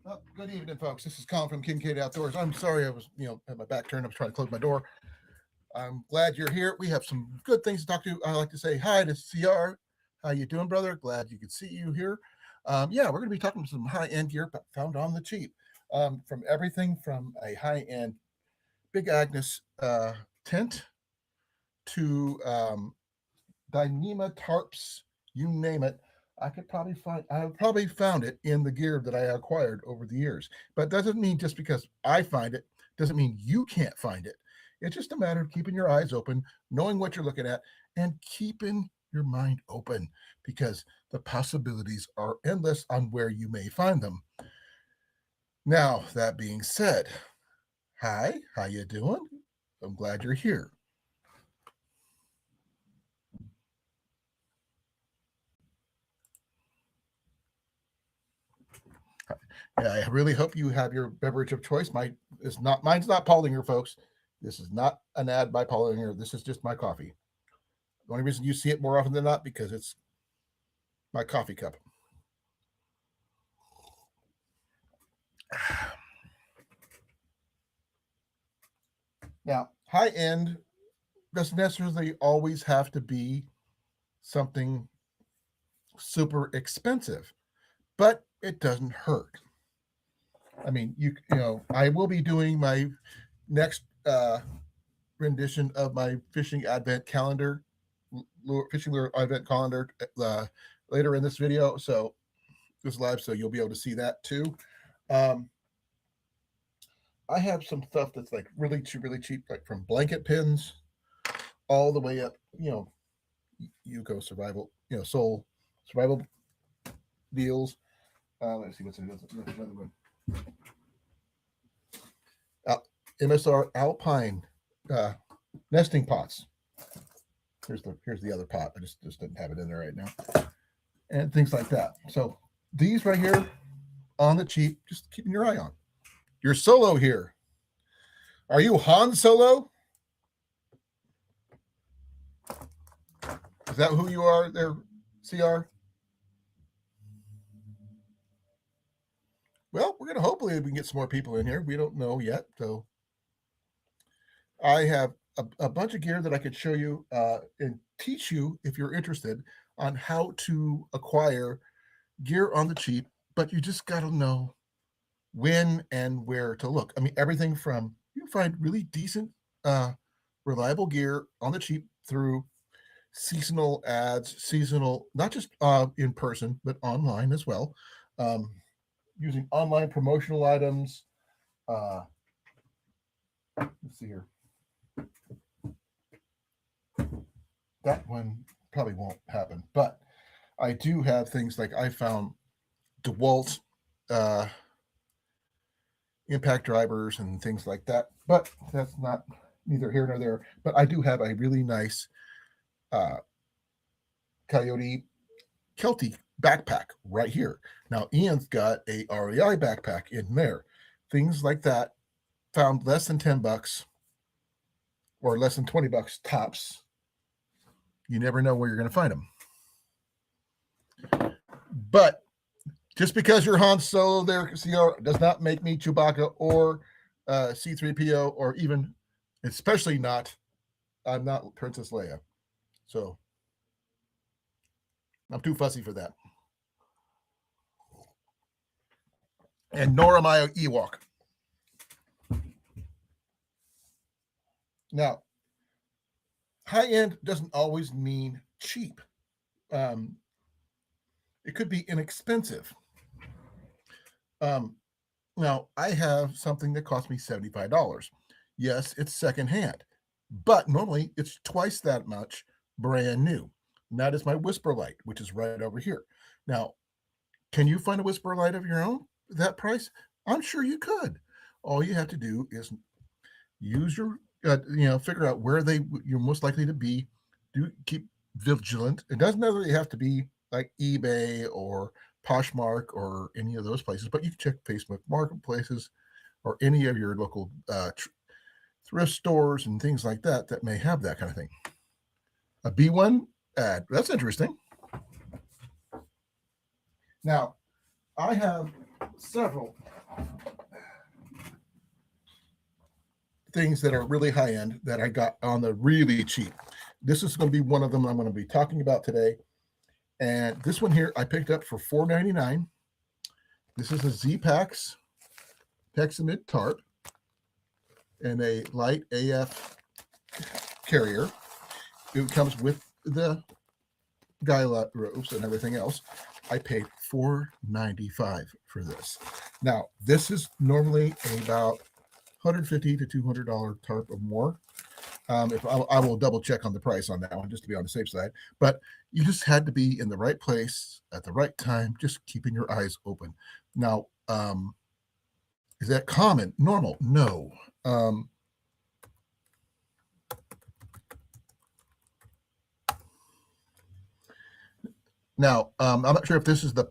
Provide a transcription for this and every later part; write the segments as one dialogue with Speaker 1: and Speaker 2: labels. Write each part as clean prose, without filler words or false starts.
Speaker 1: Well, good evening, folks. This is Colin from Kincaid Outdoors. I'm sorry I was, had my back turned. I was trying to close my door. I'm glad you're here. We have some good things to talk to. I like to say hi to CR. How you doing, brother? Glad you could see you here. Yeah, we're going to be talking some high-end gear found on the cheap. From everything from a high-end Big Agnes tent to Dyneema tarps, you name it. I've probably found it in the gear that I acquired over the years. But that doesn't mean just because I find it, doesn't mean you can't find it. It's just a matter of keeping your eyes open, knowing what you're looking at, and keeping your mind open because the possibilities are endless on where you may find them. Now, that being said, hi, how you doing? I'm glad you're here. I really hope you have your beverage of choice. Mine's not Paulinger, folks. This is not an ad by Paulinger. This is just my coffee. The only reason you see it more often than not because it's my coffee cup. Now, high end doesn't necessarily always have to be something super expensive, but it doesn't hurt. I mean, I will be doing my next rendition of my fishing advent calendar, fishing lure advent calendar later in this video. So this live, so you'll be able to see that too. I have some stuff that's like really cheap, like from blanket pins all the way up. You go survival, soul survival deals. Let's see what's another one. MSR Alpine nesting pots. Here's the other pot. I just didn't have it in there right now, and things like that. So these right here on the cheap, just keeping your eye on. You're Solo here. Are you Han Solo? Is that who you are there, CR? Well, we're going to hopefully we can get some more people in here. We don't know yet. So I have a bunch of gear that I could show you and teach you if you're interested on how to acquire gear on the cheap, but you just got to know when and where to look. I mean, everything from you find really decent, reliable gear on the cheap through seasonal ads, not just in person, but online as well, using online promotional items. Let's see here. That one probably won't happen, but I do have things like I found DeWalt impact drivers and things like that, but that's not neither here nor there. But I do have a really nice Coyote Kelty backpack right here. Now Ian's got a REI backpack in there. Things like that found less than $10 or less than $20 tops. You never know where you're going to find them. But just because you're Han Solo there, CR, does not make me Chewbacca or C-3PO or even, especially not, I'm not Princess Leia. So I'm too fussy for that. And nor am I an Ewok. Now, high end doesn't always mean cheap. It could be inexpensive. Now, I have something that cost me $75. Yes, it's secondhand, but normally it's twice that much brand new. And that is my Whisper Light, which is right over here. Now, can you find a Whisper Light of your own at that price? I'm sure you could. All you have to do is use your, figure out where you're most likely to be. Keep vigilant. It doesn't necessarily have to be like eBay or Poshmark or any of those places, but you can check Facebook marketplaces or any of your local thrift stores and things like that may have that kind of thing. A B1 ad. That's interesting. Now, I have several things that are really high end that I got on the really cheap. This is going to be one of them I'm going to be talking about today. And this one here I picked up for $4.99. This is a Z-Pax Texamid tarp and a light AF carrier. It comes with the guy ropes and everything else. I paid $4.95 for this. Now, this is normally about $150 to $200 tarp or more. If I will double check on the price on that one just to be on the safe side. But you just had to be in the right place at the right time, just keeping your eyes open. Now, is that common? Normal? No. Now, I'm not sure if this is the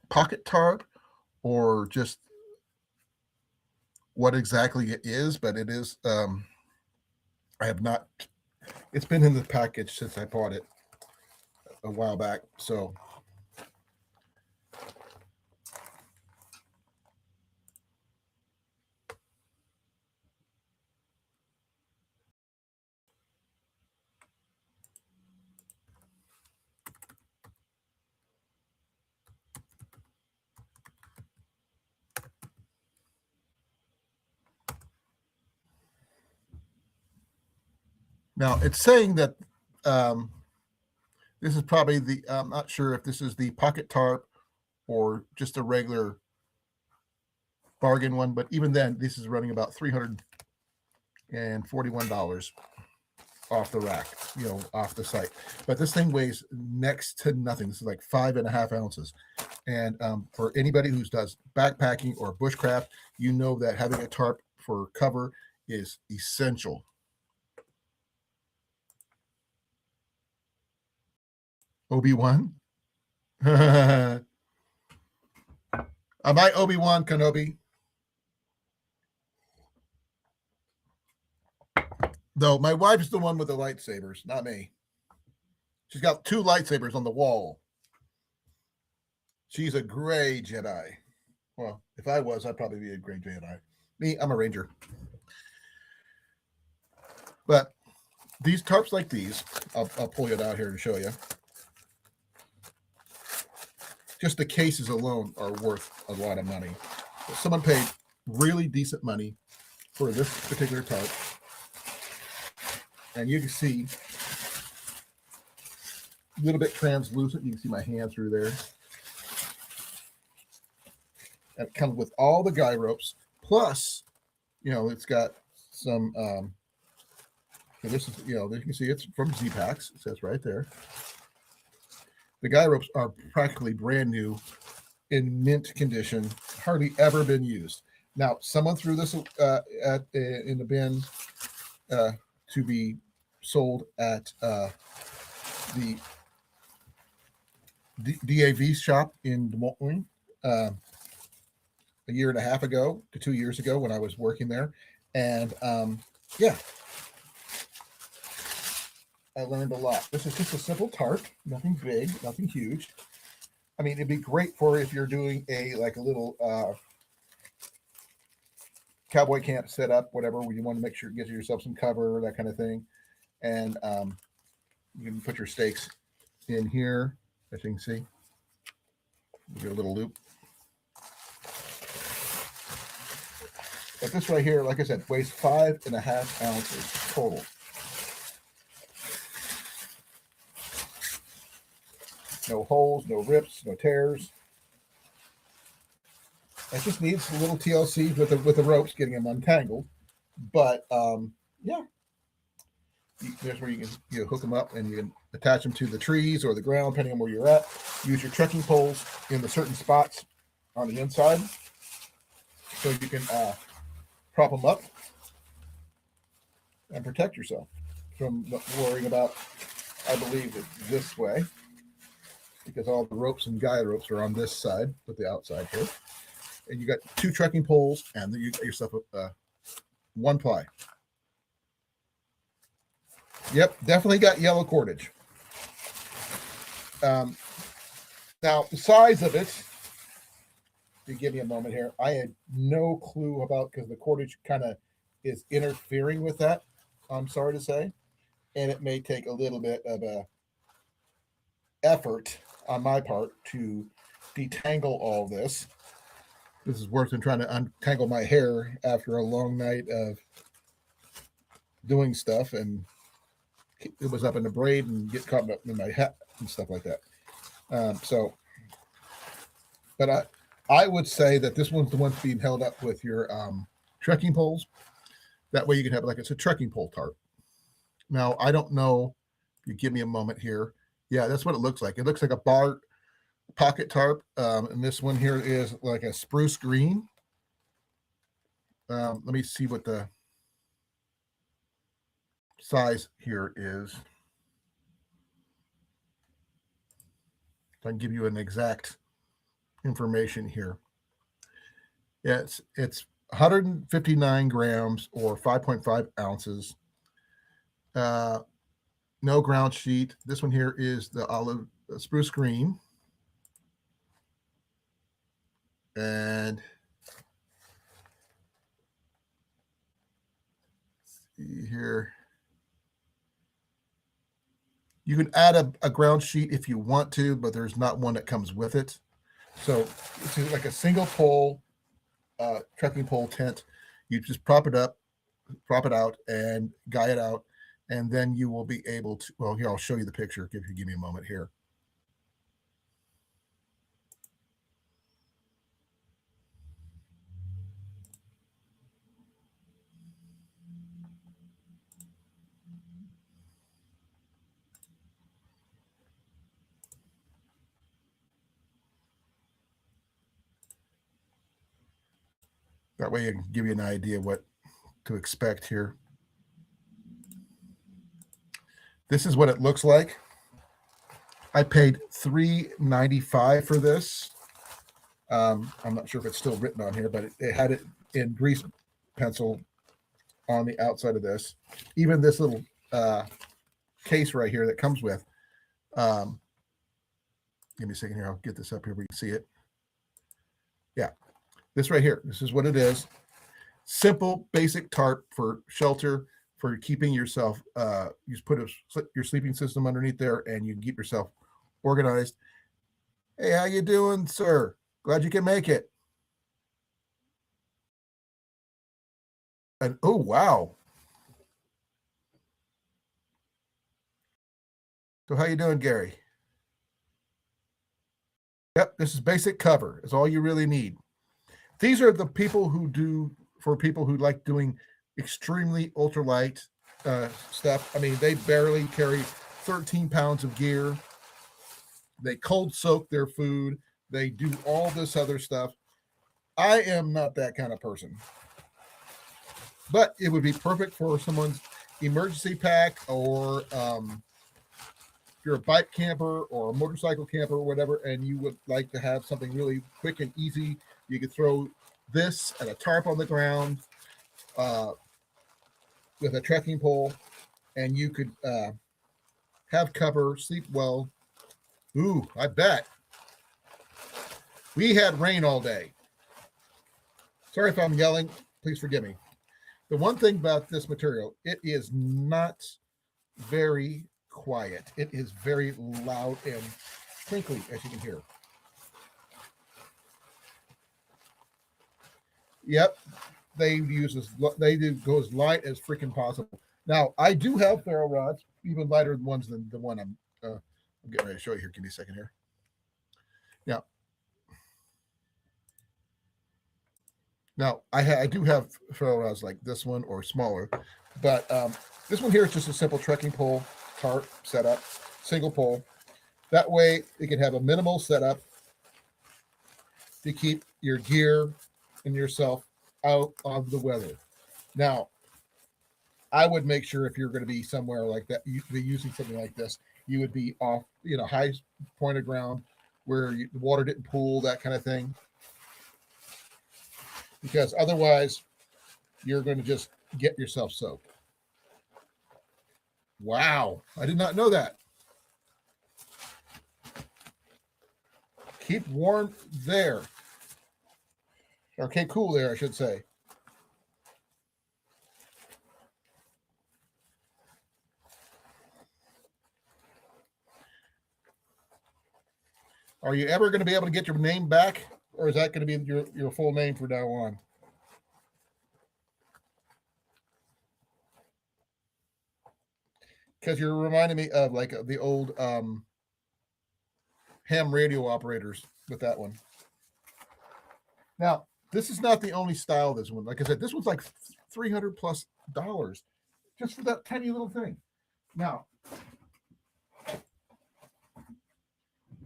Speaker 1: pocket tarp or just what exactly it is, but it is. I have not. It's been in the package since I bought it a while back. So now it's saying that this is probably the. I'm not sure if this is the pocket tarp or just a regular bargain one, but even then, this is running about $341 off the rack, off the site. But this thing weighs next to nothing. This is like 5.5 ounces. And for anybody who does backpacking or bushcraft, you know that having a tarp for cover is essential. Obi-Wan? Am I Obi-Wan Kenobi? Though my wife's the one with the lightsabers, not me. She's got 2 lightsabers on the wall. She's a gray Jedi. Well, if I was, I'd probably be a gray Jedi. Me, I'm a ranger. But these tarps like these, I'll pull it out here to show you. Just the cases alone are worth a lot of money. Someone paid really decent money for this particular tarp. And you can see a little bit translucent. You can see my hand through there. And it comes with all the guy ropes. Plus, it's got some, so this is, you can see it's from Z-Pax. It says right there. The guy ropes are practically brand new in mint condition, hardly ever been used. Now, someone threw this in the bin to be sold at the D.A.V shop in Des Moines a year and a half ago to 2 years ago when I was working there. And yeah, I learned a lot. This is just a simple tarp, nothing big, nothing huge. I mean, it'd be great for if you're doing a little cowboy camp setup, whatever, where you want to make sure you get yourself some cover, that kind of thing. And you can put your stakes in here, as you can see. You get a little loop. But this right here, like I said, weighs 5.5 ounces total. No holes, no rips, no tears. It just needs a little TLC with the ropes, getting them untangled. But yeah, there's where you can hook them up and you can attach them to the trees or the ground, depending on where you're at. Use your trekking poles in the certain spots on the inside, so you can prop them up and protect yourself from worrying about. I believe it's this way, because all the ropes and guy ropes are on this side with the outside here. And you got 2 trekking poles, and then you get yourself a 1 ply. Yep, definitely got yellow cordage. Now, the size of it, if you give me a moment here, I had no clue about, because the cordage kind of is interfering with that, I'm sorry to say. And it may take a little bit of a effort on my part to detangle all this. This is worse than trying to untangle my hair after a long night of doing stuff, and it was up in the braid and get caught up in my hat and stuff like that. But I would say that this one's the one being held up with your trekking poles. That way you can have, like, it's a trekking pole tarp. Now, I don't know. You give me a moment here. Yeah, that's what it looks like. It looks like a bar pocket tarp. And this one here is like a spruce green. Let me see what the size here is. So I can give you an exact information here. Yeah, it's 159 grams or 5.5 ounces. No ground sheet. This one here is the olive spruce green. And see here. You can add a ground sheet if you want to, but there's not one that comes with it. So it's like a single pole, trekking pole tent. You just prop it up, prop it out, and guy it out. And then you will be able to, well, here, I'll show you the picture if you give me a moment here. That way I can give you an idea what to expect here. This is what it looks like. I paid $3.95 for this. I'm not sure if it's still written on here, but it had it in grease pencil on the outside of this. Even this little case right here that comes with. Give me a second here. I'll get this up here. We can see it. Yeah, this right here. This is what it is. Simple, basic tarp for shelter, for keeping yourself. You just put your sleeping system underneath there, and you keep yourself organized. Hey, how you doing, sir? Glad you can make it. And oh, wow. So how you doing, Gary? Yep, this is basic cover. It's all you really need. These are the people who do, for people who like doing extremely ultralight stuff. I mean, they barely carry 13 pounds of gear. They cold soak their food. They do all this other stuff. I am not that kind of person. But it would be perfect for someone's emergency pack, or if you're a bike camper or a motorcycle camper or whatever, and you would like to have something really quick and easy, you could throw this and a tarp on the ground with a trekking pole, and you could have cover, sleep well. Ooh, I bet. We had rain all day. Sorry if I'm yelling. Please forgive me. The one thing about this material, it is not very quiet. It is very loud and crinkly, as you can hear. Yep, they go as light as freaking possible. Now, I do have ferro rods, even lighter ones than the one I'm getting ready to show you here. Give me a second here. Now I do have ferro rods like this one or smaller, but this one here is just a simple trekking pole tarp setup, single pole. That way it can have a minimal setup to keep your gear and yourself out of the weather. Now, I would make sure if you're going to be somewhere like that, you could be using something like this, you would be off, high point of ground where the water didn't pool, that kind of thing. Because otherwise, you're going to just get yourself soaked. Wow, I did not know that. Keep warm there. Okay, cool there, I should say. Are you ever going to be able to get your name back, or is that going to be your full name from now on? Because you're reminding me of like the old ham radio operators with that one. Now, this is not the only style of this one. Like I said, this one's like $300+ just for that tiny little thing. Now,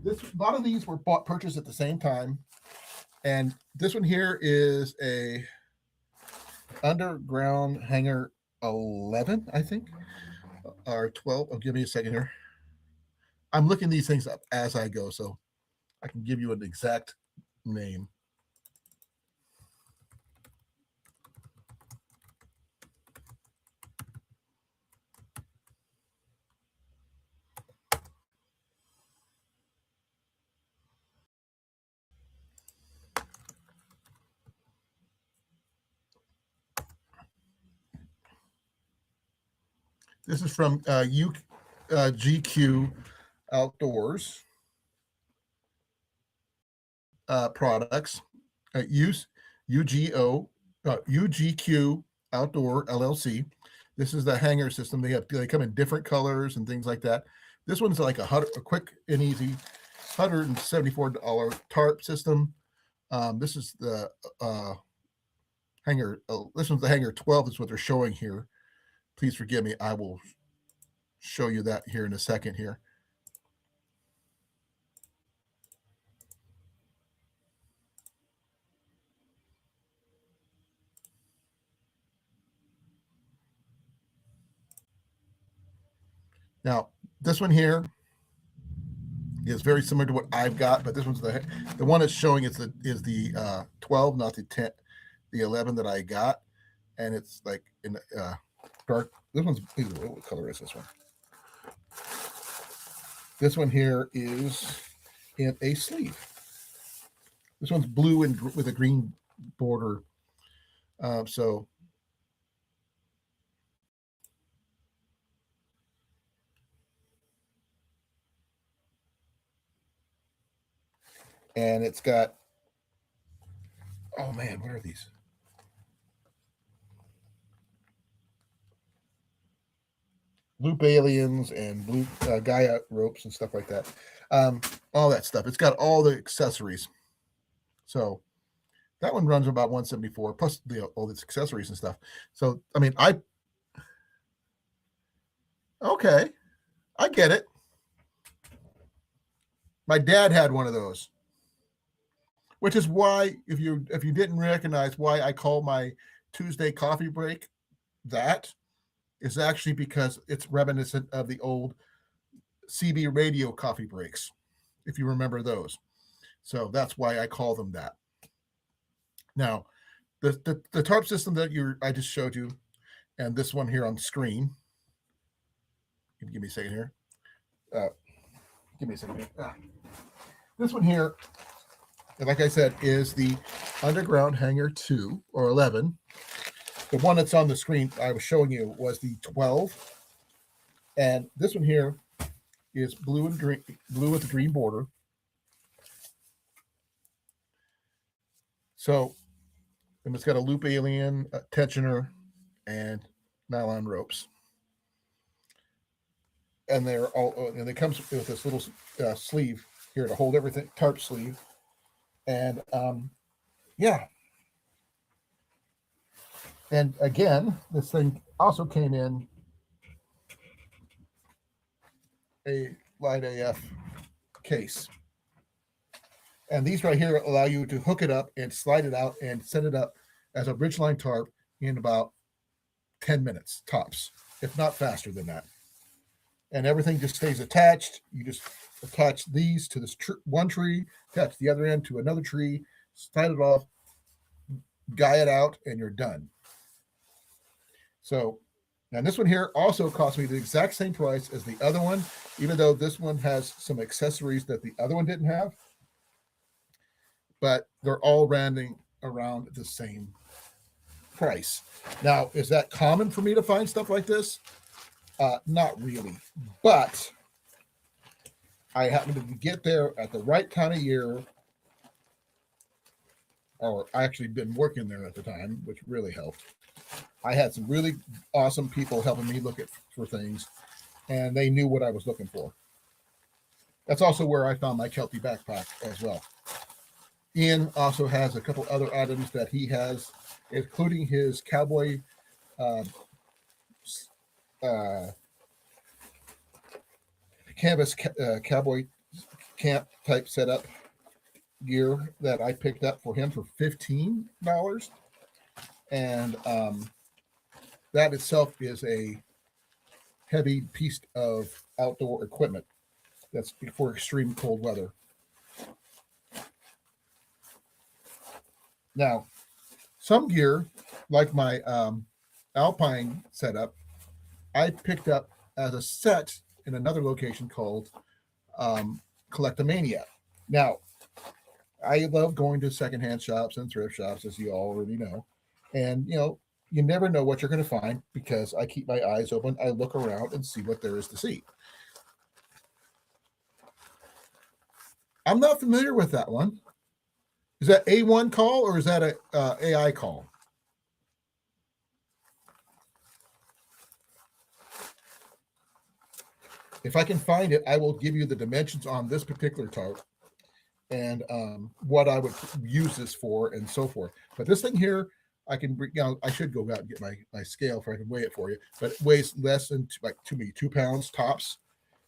Speaker 1: a lot of these were purchased at the same time, and this one here is a underground hanger 11, I think, or 12. Oh, give me a second here. I'm looking these things up as I go, so I can give you an exact name. This is from GQ Outdoors products. UGQ Outdoor LLC. This is the hanger system. They come in different colors and things like that. This one's like a quick and easy $174 tarp system. This is the hanger. This one's the hanger 12. Is what they're showing here. Please forgive me. I will show you that here in a second here. Now, this one here is very similar to what I've got, but this one's the one it's showing is the 12, not the 10, the 11 that I got, and it's like in dark. This one's what color is this one? This one here is in a sleeve. This one's blue and with a green border. So and it's got, oh man, what are these? Loop aliens and blue Gaia ropes and stuff like that. All that stuff. It's got all the accessories. So that one runs about 174 plus all these accessories and stuff. So I mean, okay, I get it. My dad had one of those, which is why if you didn't recognize why I call my Tuesday coffee break that is actually because it's reminiscent of the old CB radio coffee breaks, if you remember those. So that's why I call them that. Now, the tarp system that I just showed you, and this one here on the screen. Give me a second here. Give me a second. This one here, like I said, is the underground hanger 2 or 11. The one that's on the screen I was showing you was the 12, and this one here is blue and green, blue with a green border. So, and it's got a loop alien, a tensioner, and nylon ropes. And they're all, and it comes with this little sleeve here to hold everything, tarp sleeve. And yeah. And again, this thing also came in a Light AF case. And these right here allow you to hook it up and slide it out and set it up as a ridgeline tarp in about 10 minutes tops, if not faster than that. And everything just stays attached. You just attach these to this one tree, attach the other end to another tree, slide it off, guy it out, and you're done. So, and this one here also cost me the exact same price as the other one, even though this one has some accessories that the other one didn't have. But they're all rounding around the same price. Now, is that common for me to find stuff like this? Not really, but I happened to get there at the right time of year, or I actually been working there at the time, which really helped. I had some really awesome people helping me look at for things, and they knew what I was looking for. That's also where I found my Kelty backpack as well. Ian also has a couple other items that he has, including his cowboy uh, uh, canvas cowboy camp type setup gear that I picked up for him for $15, and that itself is a heavy piece of outdoor equipment that's for extreme cold weather. Now, some gear, like my Alpine setup, I picked up as a set in another location called Collectomania. Now, I love going to secondhand shops and thrift shops, as you already know. And, you never know what you're going to find because I keep my eyes open. I look around and see what there is to see. I'm not familiar with that one. Is that A1 call or is that a AI call? If I can find it, I will give you the dimensions on this particular tarp and what I would use this for and so forth. But this thing here, I can bring. I should go out and get my scale so I can weigh it for you. But it weighs less than 2 pounds tops,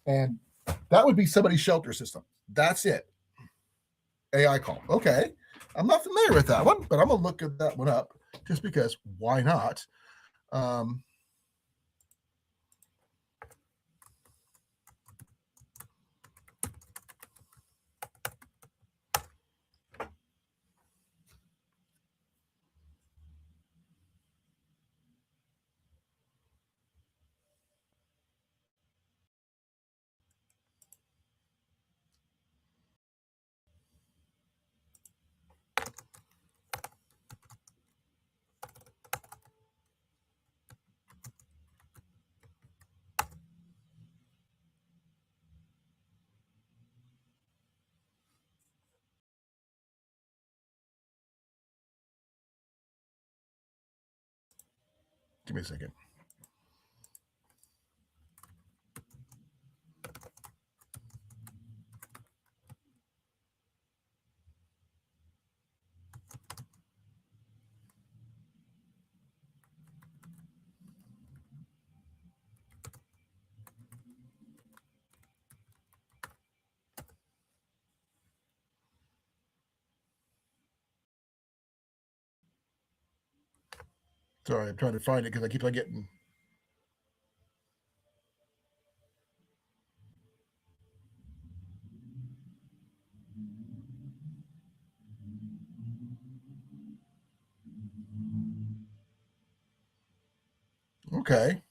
Speaker 1: and that would be somebody's shelter system. That's it. AI call. Okay, I'm not familiar with that one, but I'm gonna look at that one up just because. Why not? Um, Give me a second. Sorry, I'm trying to find it because I keep on getting. Okay.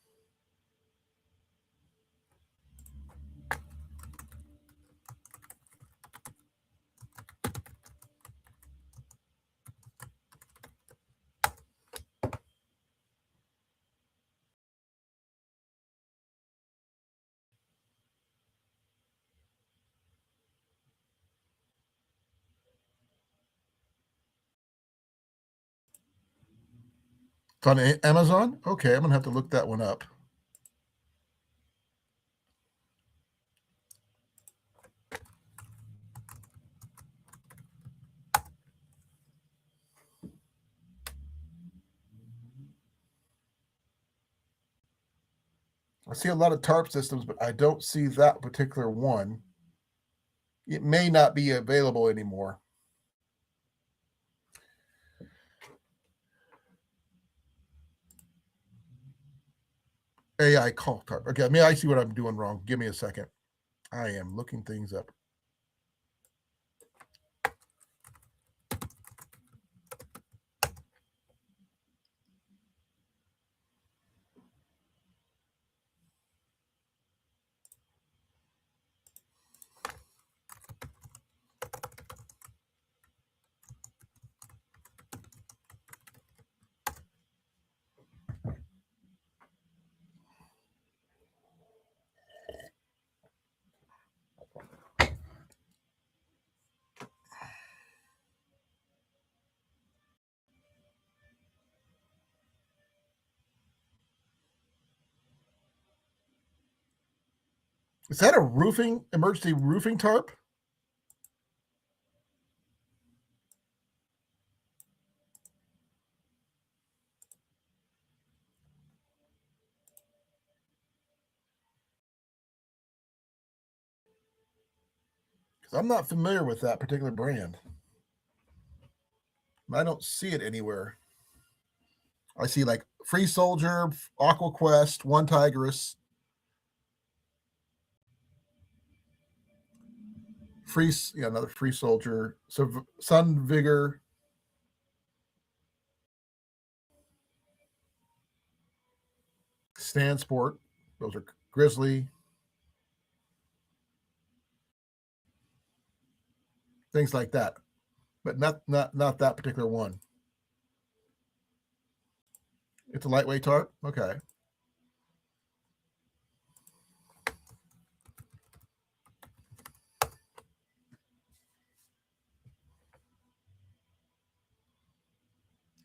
Speaker 1: It's on Amazon. Okay, I'm gonna have to look that one up. I see a lot of tarp systems, but I don't see that particular one. It may not be available anymore. AI call tarp. Okay, I mean, I see what I'm doing wrong. Give me a second. I am looking things up. Is that a emergency roofing tarp? Because I'm not familiar with that particular brand. I don't see it anywhere. I see like Free Soldier, Aqua Quest, One Tigress, another Free Soldier, Sun Vigor, Stand Sport. Those are Grizzly, things like that, but not that particular one. It's a lightweight tarp. Okay.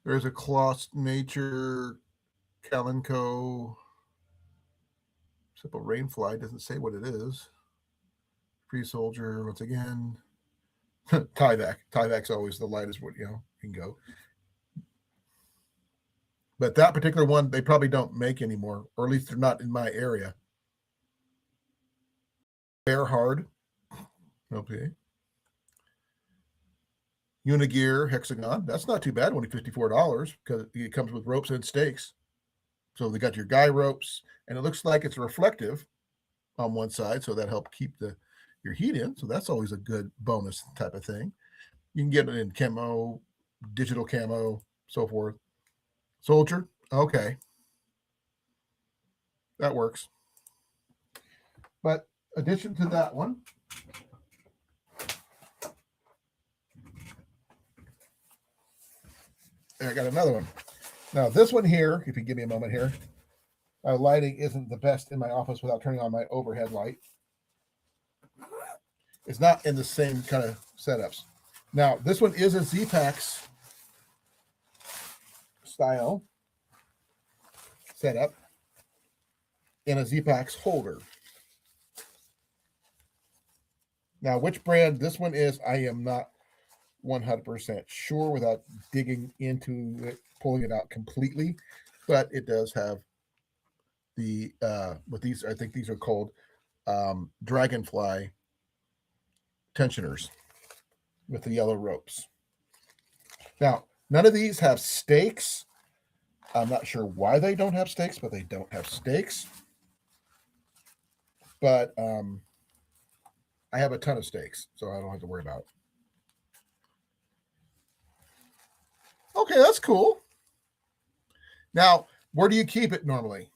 Speaker 1: There's a Cloth Nature Calico. Simple Rainfly doesn't say what it is. Free Soldier once again. Tyvek. Tyvek's always the lightest one, you can go. But that particular one, they probably don't make anymore, or at least they're not in my area. Bear Hard. Okay. Unigear Hexagon. That's not too bad, only $54 because it comes with ropes and stakes. So they got your guy ropes, and it looks like it's reflective on one side, so that helps keep your heat in. So that's always a good bonus type of thing. You can get it in camo, digital camo, so forth. Soldier, okay, that works. But addition to that one, I got another one. Now this one here, if you give me a moment here, my lighting isn't the best in my office without turning on my overhead light. It's not in the same kind of setups. Now this one is a Z-Packs style setup in a Z-Packs holder. Now, which brand this one is, I am not 100% sure without digging into it, pulling it out completely, but it does have the with these, I think these are called Dragonfly tensioners with the yellow ropes. Now, none of these have stakes. I'm not sure why they don't have stakes, but they don't have stakes. But I have a ton of stakes, so I don't have to worry about it. Okay, that's cool. Now, where do you keep it normally?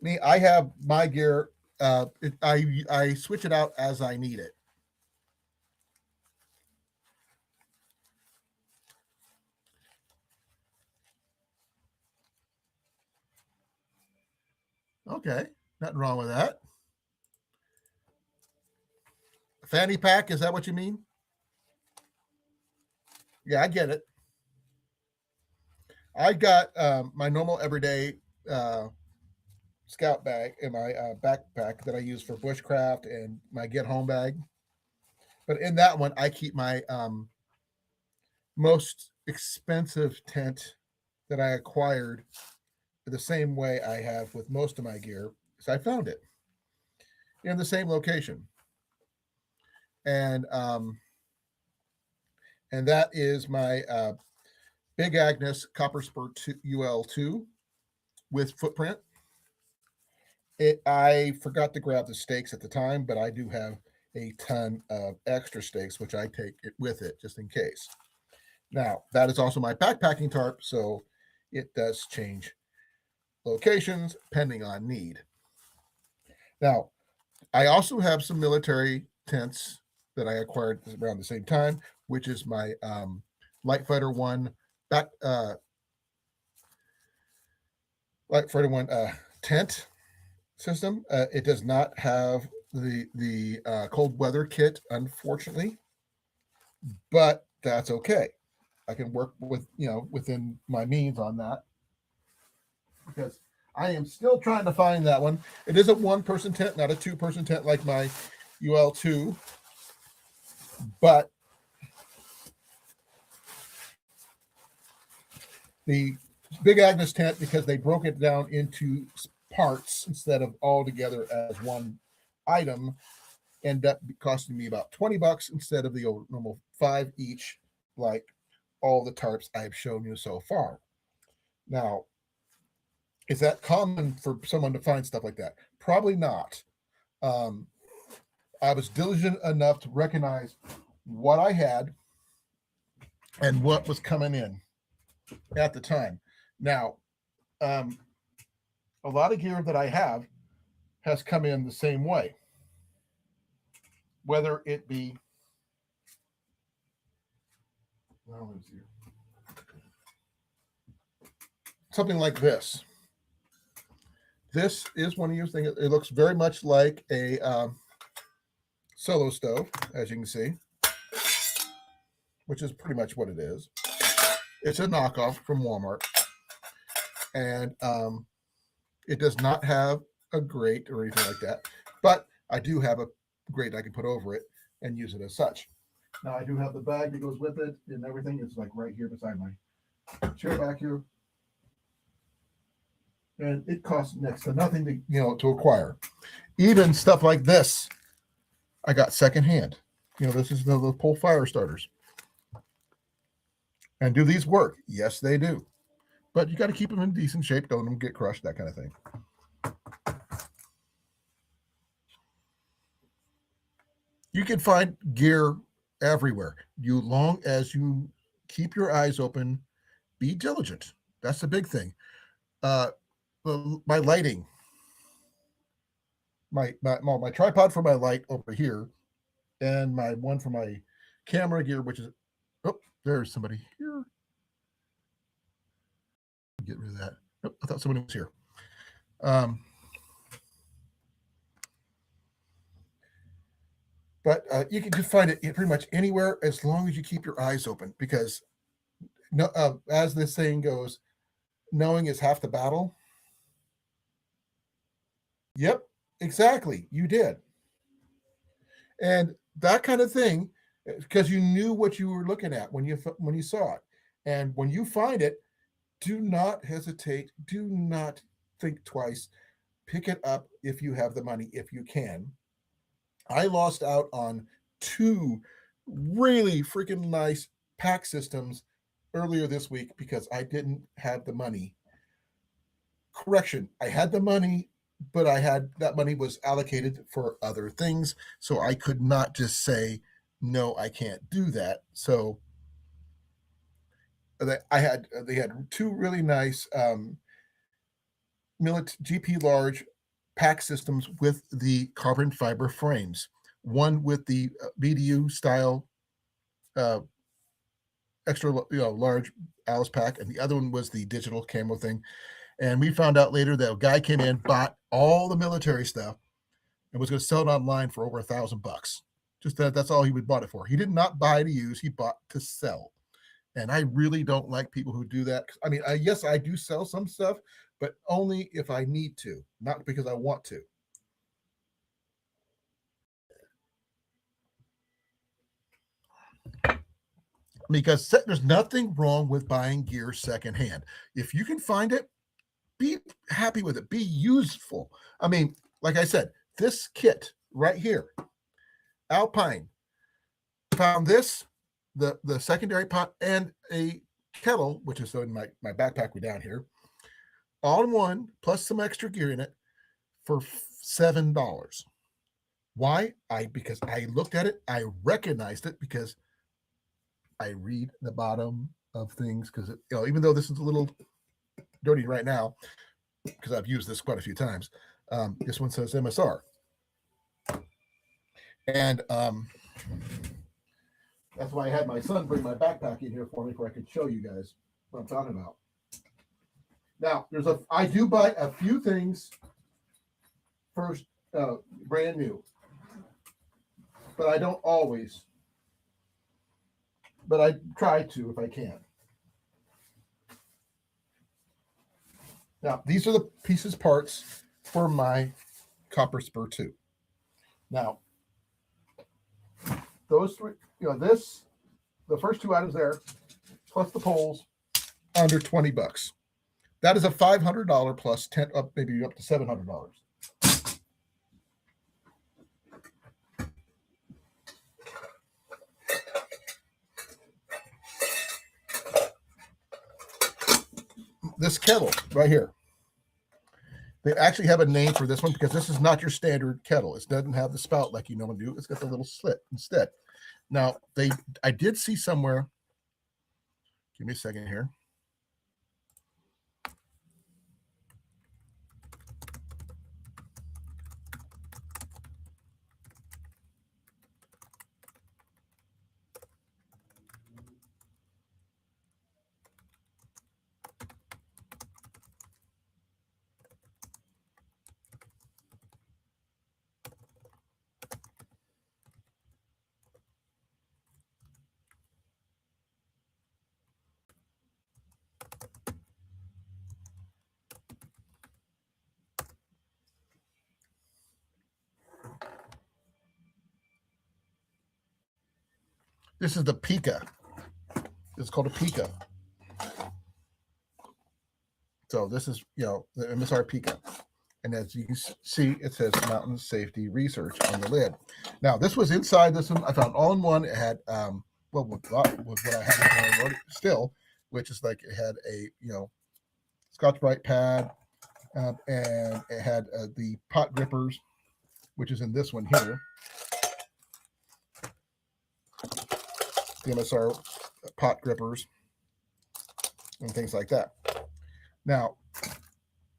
Speaker 1: Me, I have my gear. I switch it out as I need it. Okay, nothing wrong with that. Fanny pack, is that what you mean? Yeah, I get it. I got my normal everyday scout bag in my backpack that I use for bushcraft and my get home bag. But in that one, I keep my most expensive tent that I acquired the same way I have with most of my gear. So I found it in the same location, and that is my Big Agnes Copper Spur UL2 with footprint. I forgot to grab the stakes at the time, but I do have a ton of extra stakes, which I take it with it just in case. Now, that is also my backpacking tarp, so it does change locations pending on need. Now, I also have some military tents that I acquired around the same time, which is my Light Fighter One Light Fighter One tent system. It does not have the cold weather kit, unfortunately. but that's okay. I can work with, within my means on that, because I am still trying to find that one. It is a one-person tent, not a two-person tent like my UL2, but the Big Agnes tent, because they broke it down into parts instead of all together as one item, end up costing me about $20 instead of the normal 5 each, like all the tarps I've shown you so far. Now, is that common for someone to find stuff like that? Probably not. Um, I was diligent enough to recognize what I had and what was coming in at the time. Now, um, a lot of gear that I have has come in the same way, whether it be, something like this. This is one of your things. It looks very much like a solo stove, as you can see, which is pretty much what it is. It's a knockoff from Walmart, and it does not have a grate or anything like that, but I do have a grate I can put over it and use it as such. Now, I do have the bag that goes with it and everything. It's like right here beside my chair back here, and it costs next to nothing to acquire. Even stuff like this, I got secondhand. This is the pull fire starters. And do these work? Yes, they do. But you got to keep them in decent shape. Don't let them get crushed, that kind of thing. You can find gear everywhere. Long as you keep your eyes open, be diligent. That's the big thing. My lighting, my tripod for my light over here, and my one for my camera gear, which is, there's somebody here. Get rid of that. I thought somebody was here. But you can just find it pretty much anywhere as long as you keep your eyes open, because as this saying goes, knowing is half the battle. Yep, exactly. You did. And that kind of thing, because you knew what you were looking at when you saw it. And when you find it, do not hesitate. Do not think twice. Pick it up if you have the money, if you can. I lost out on 2 really freaking nice pack systems earlier this week because I didn't have the money. Correction, I had the money, but that money was allocated for other things, so I could not just say, no, I can't do that. So they had 2 really nice GP large pack systems with the carbon fiber frames. One with the BDU style extra large Alice pack, and the other one was the digital camo thing. And we found out later that a guy came in, bought all the military stuff, and was going to sell it online for over $1,000. Just that's all he would bought it for. He did not buy to use; he bought to sell. And I really don't like people who do that. I mean, yes, I do sell some stuff, but only if I need to, not because I want to. Because there's nothing wrong with buying gear secondhand. If you can find it, be happy with it. Be useful. I mean, like I said, this kit right here, Alpine, found this, the secondary pot, and a kettle, which is in my backpack way down here, all in one, plus some extra gear in it, for $7. Why? Because I looked at it, I recognized it, because I read the bottom of things, because even though this is a little dirty right now, because I've used this quite a few times, this one says MSR, and that's why I had my son bring my backpack in here for me, where I could show you guys what I'm talking about. Now, I do buy a few things first, brand new, but I don't always. but I try to if I can. Now, these are the pieces parts for my copper spur 2. Now, those three, this, the first 2 items there, plus the poles, under $20. That is a $500 plus 10, up maybe up to $700. This kettle right here, they actually have a name for this one because this is not your standard kettle. It doesn't have the spout like you normally do. It's got the little slit instead. Now, I did see somewhere, give me a second here. This is the Pica. It's called a Pica. So this is, the MSR Pica. And as you can see, it says Mountain Safety Research on the lid. Now, this was inside this one. I found all in one. It had, with what I have still, which is like it had a, Scotch-Brite pad, and it had the pot grippers, which is in this one here. The MSR pot grippers and things like that. Now,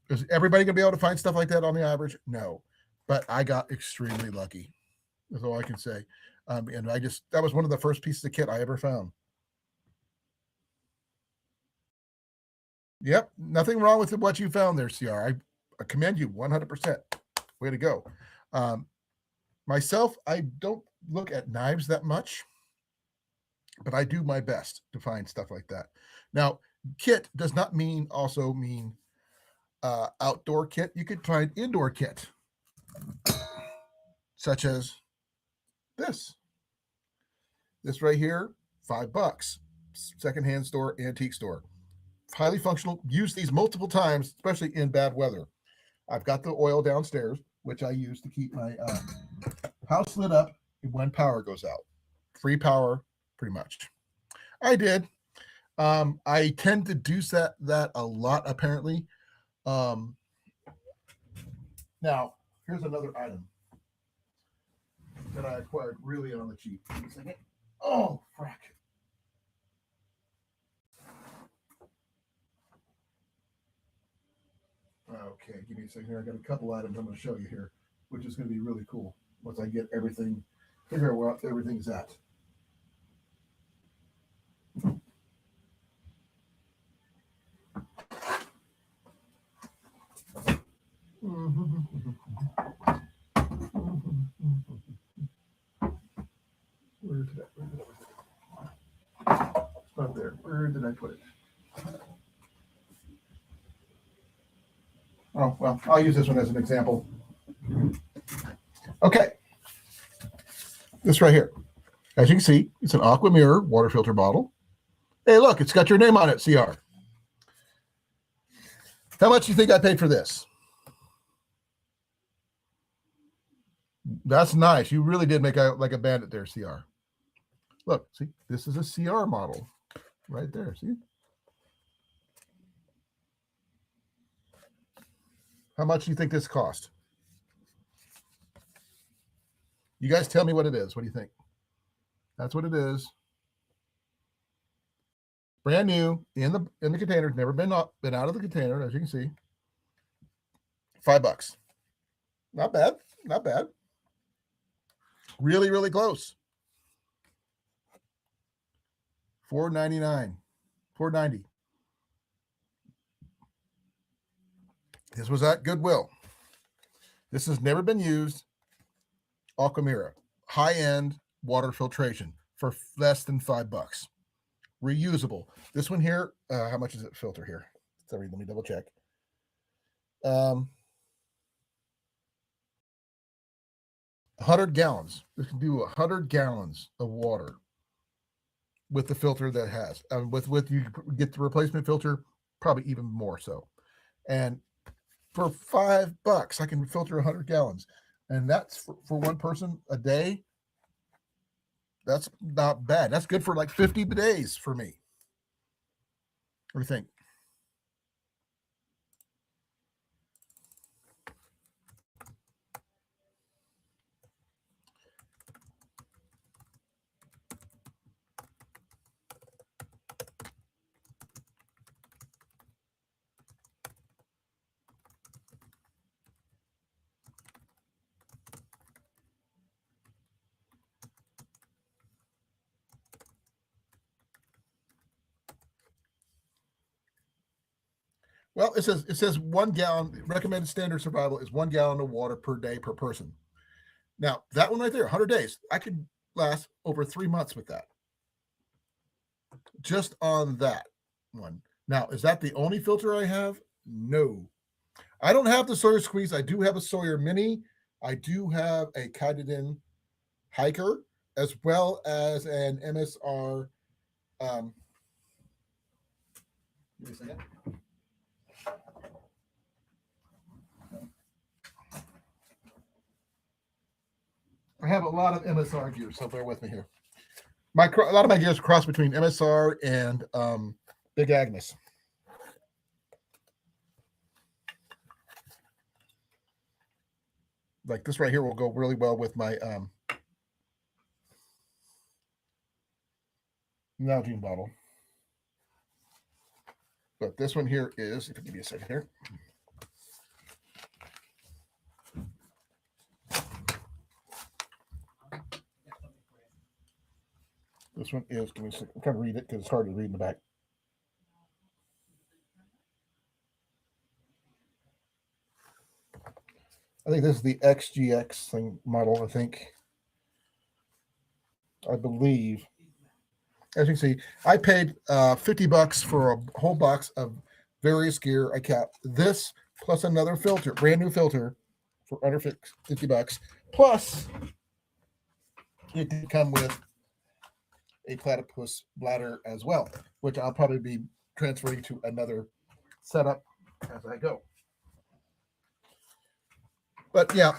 Speaker 1: is everybody going to be able to find stuff like that on the average? No, but I got extremely lucky. That's all I can say. And that was one of the first pieces of kit I ever found. Yep, nothing wrong with what you found there, CR. I commend you 100%. Way to go. Myself, I don't look at knives that much, but I do my best to find stuff like that. Now, kit does not also mean outdoor kit. You could find indoor kit, such as this right here, $5. Secondhand store, antique store, highly functional. Use these multiple times, especially in bad weather. I've got the oil downstairs, which I use to keep my house lit up when power goes out. Free power, pretty much. I did. I tend to do that a lot, apparently. Now, here's another item that I acquired really on the cheap. Give me a second. Oh, frack. Okay, give me a second here. I got a couple items I'm going to show you here, which is going to be really cool once I get everything, figure out where everything's at. Where did I put it? It's not there. Where did I put it? Oh, well, I'll use this one as an example. Okay. This right here. As you can see, it's an Aqua Mirror water filter bottle. Hey, look, it's got your name on it, CR. How much do you think I paid for this? That's nice. You really did make out like a bandit there, CR. Look, see, this is a CR model right there. See? How much do you think this cost? You guys tell me what it is. What do you think? That's what it is. Brand new in the container. Never been out of the container, as you can see. $5. Not bad. Not bad. Really, really close. $4.99. $4.90. This was at Goodwill. This has never been used. Aqua Mirror, high-end water filtration for less than $5. reusable. This one here, how much is it filter here? Sorry, let me double check. 100 gallons. This can do 100 gallons of water with the filter that it has. With you get the replacement filter, probably even more so. And for $5, I can filter 100 gallons, and that's for one person a day. That's not bad. That's good for like 50 days for me. What do you think? Well, it says 1 gallon. Recommended standard survival is 1 gallon of water per day per person. Now that one right there, 100 days, I could last over 3 months with that. Just on that one. Now, is that the only filter I have? No, I don't have the Sawyer Squeeze. I do have a Sawyer Mini. I do have a Kaiden Hiker, as well as an MSR. Give me a second. I have a lot of MSR gear, so bear with me here. A lot of my gear is cross between MSR and Big Agnes. Like this right here will go really well with my Nalgene bottle. But this one here is, if you give me a second here. This one is, give me a second. I'm trying to read it because it's hard to read in the back. I think this is the XGX thing model, I think. I believe. As you can see, I paid $50 for a whole box of various gear. I kept this plus another filter, brand new filter for under $50. Plus, it did come with a platypus bladder as well, which I'll probably be transferring to another setup as I go. But yeah,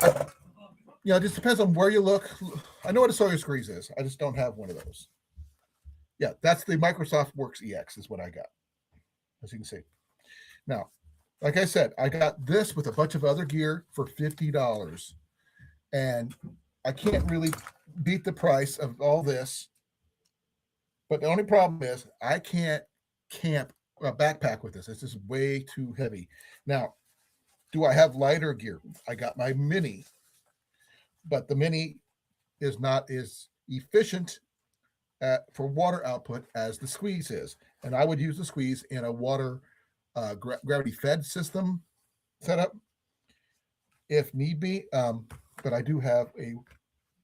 Speaker 1: it just depends on where you look. I know what a Sawyer Squeeze is. I just don't have one of those. Yeah, that's the Microsoft Works EX is what I got, as you can see. Now, like I said, I got this with a bunch of other gear for $50. And I can't really beat the price of all this. But the only problem is I can't camp a backpack with this. It's just way too heavy. Now, do I have lighter gear? I got my Mini. But the Mini is not as efficient for water output as the Squeeze is. And I would use the Squeeze in a water gravity fed system setup if need be. But I do have a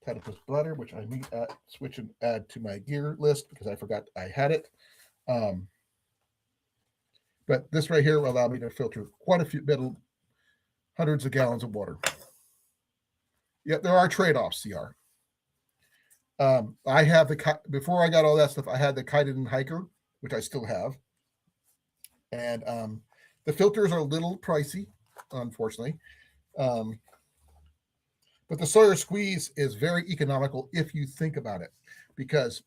Speaker 1: platypus bladder, which I need to switch and add to my gear list because I forgot I had it. But this right here will allow me to filter quite a few hundreds of gallons of water. Yet there are trade-offs, CR. I have before I got all that stuff, I had the Kaiden Hiker, which I still have. And the filters are a little pricey, unfortunately. But the Sawyer Squeeze is very economical if you think about it, because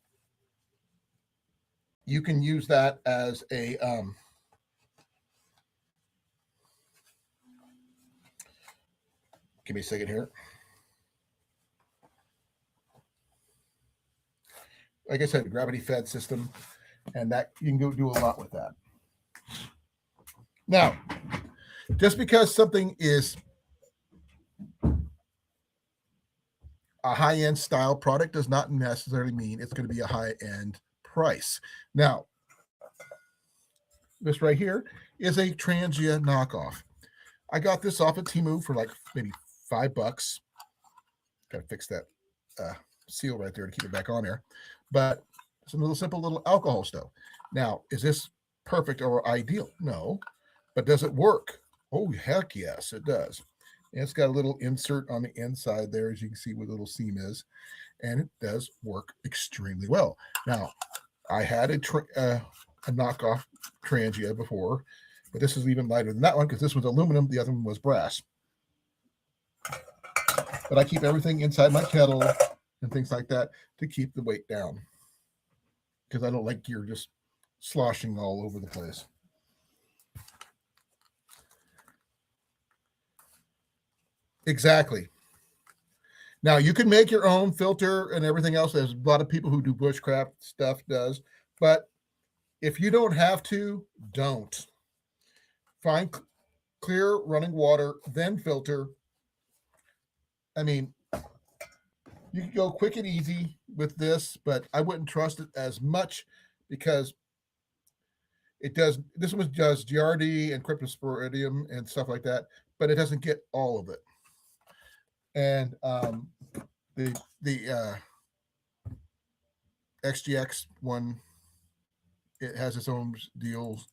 Speaker 1: you can use that as a give me a second here. Like I said, gravity fed system, and that you can go do a lot with that. Now, just because something is a high-end style product does not necessarily mean it's going to be a high-end price. Now, this right here is a Trangia knockoff. I got this off of Temu for like maybe $5. Got to fix that seal right there to keep it back on there. But It's a little simple little alcohol stove. Now, is this perfect or ideal? No. But does it work? Oh, heck yes, it does. And it's got a little insert on the inside there, as you can see where the little seam is. And it does work extremely well. Now, I had a knockoff Trangia before, but this is even lighter than that one because this was aluminum. The other one was brass. But I keep everything inside my kettle and things like that to keep the weight down because I don't like gear just sloshing all over the place. Exactly. Now you can make your own filter and everything else. There's a lot of people who do bushcraft stuff does, but if you don't have to, don't. Find clear running water, then filter. I mean, you can go quick and easy with this, but I wouldn't trust it as much because it does. This one does GRD and cryptosporidium and stuff like that, but it doesn't get all of it. And the XGX one, it has its own deals.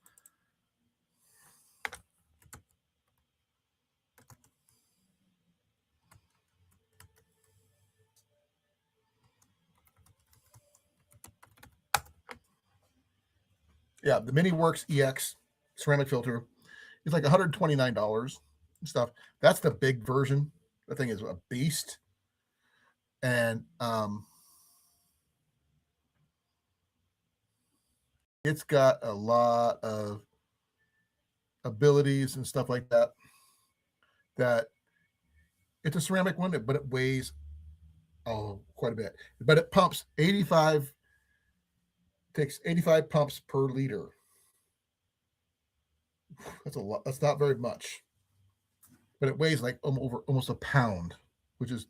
Speaker 1: Yeah, the Mini Works EX ceramic filter is like $129 and stuff. That's the big version. The thing is a beast. And it's got a lot of abilities and stuff like that. That it's a ceramic one, but it weighs quite a bit. But it pumps 85, takes 85 pumps per liter. That's a lot. That's not very much. But it weighs like over almost a pound, which is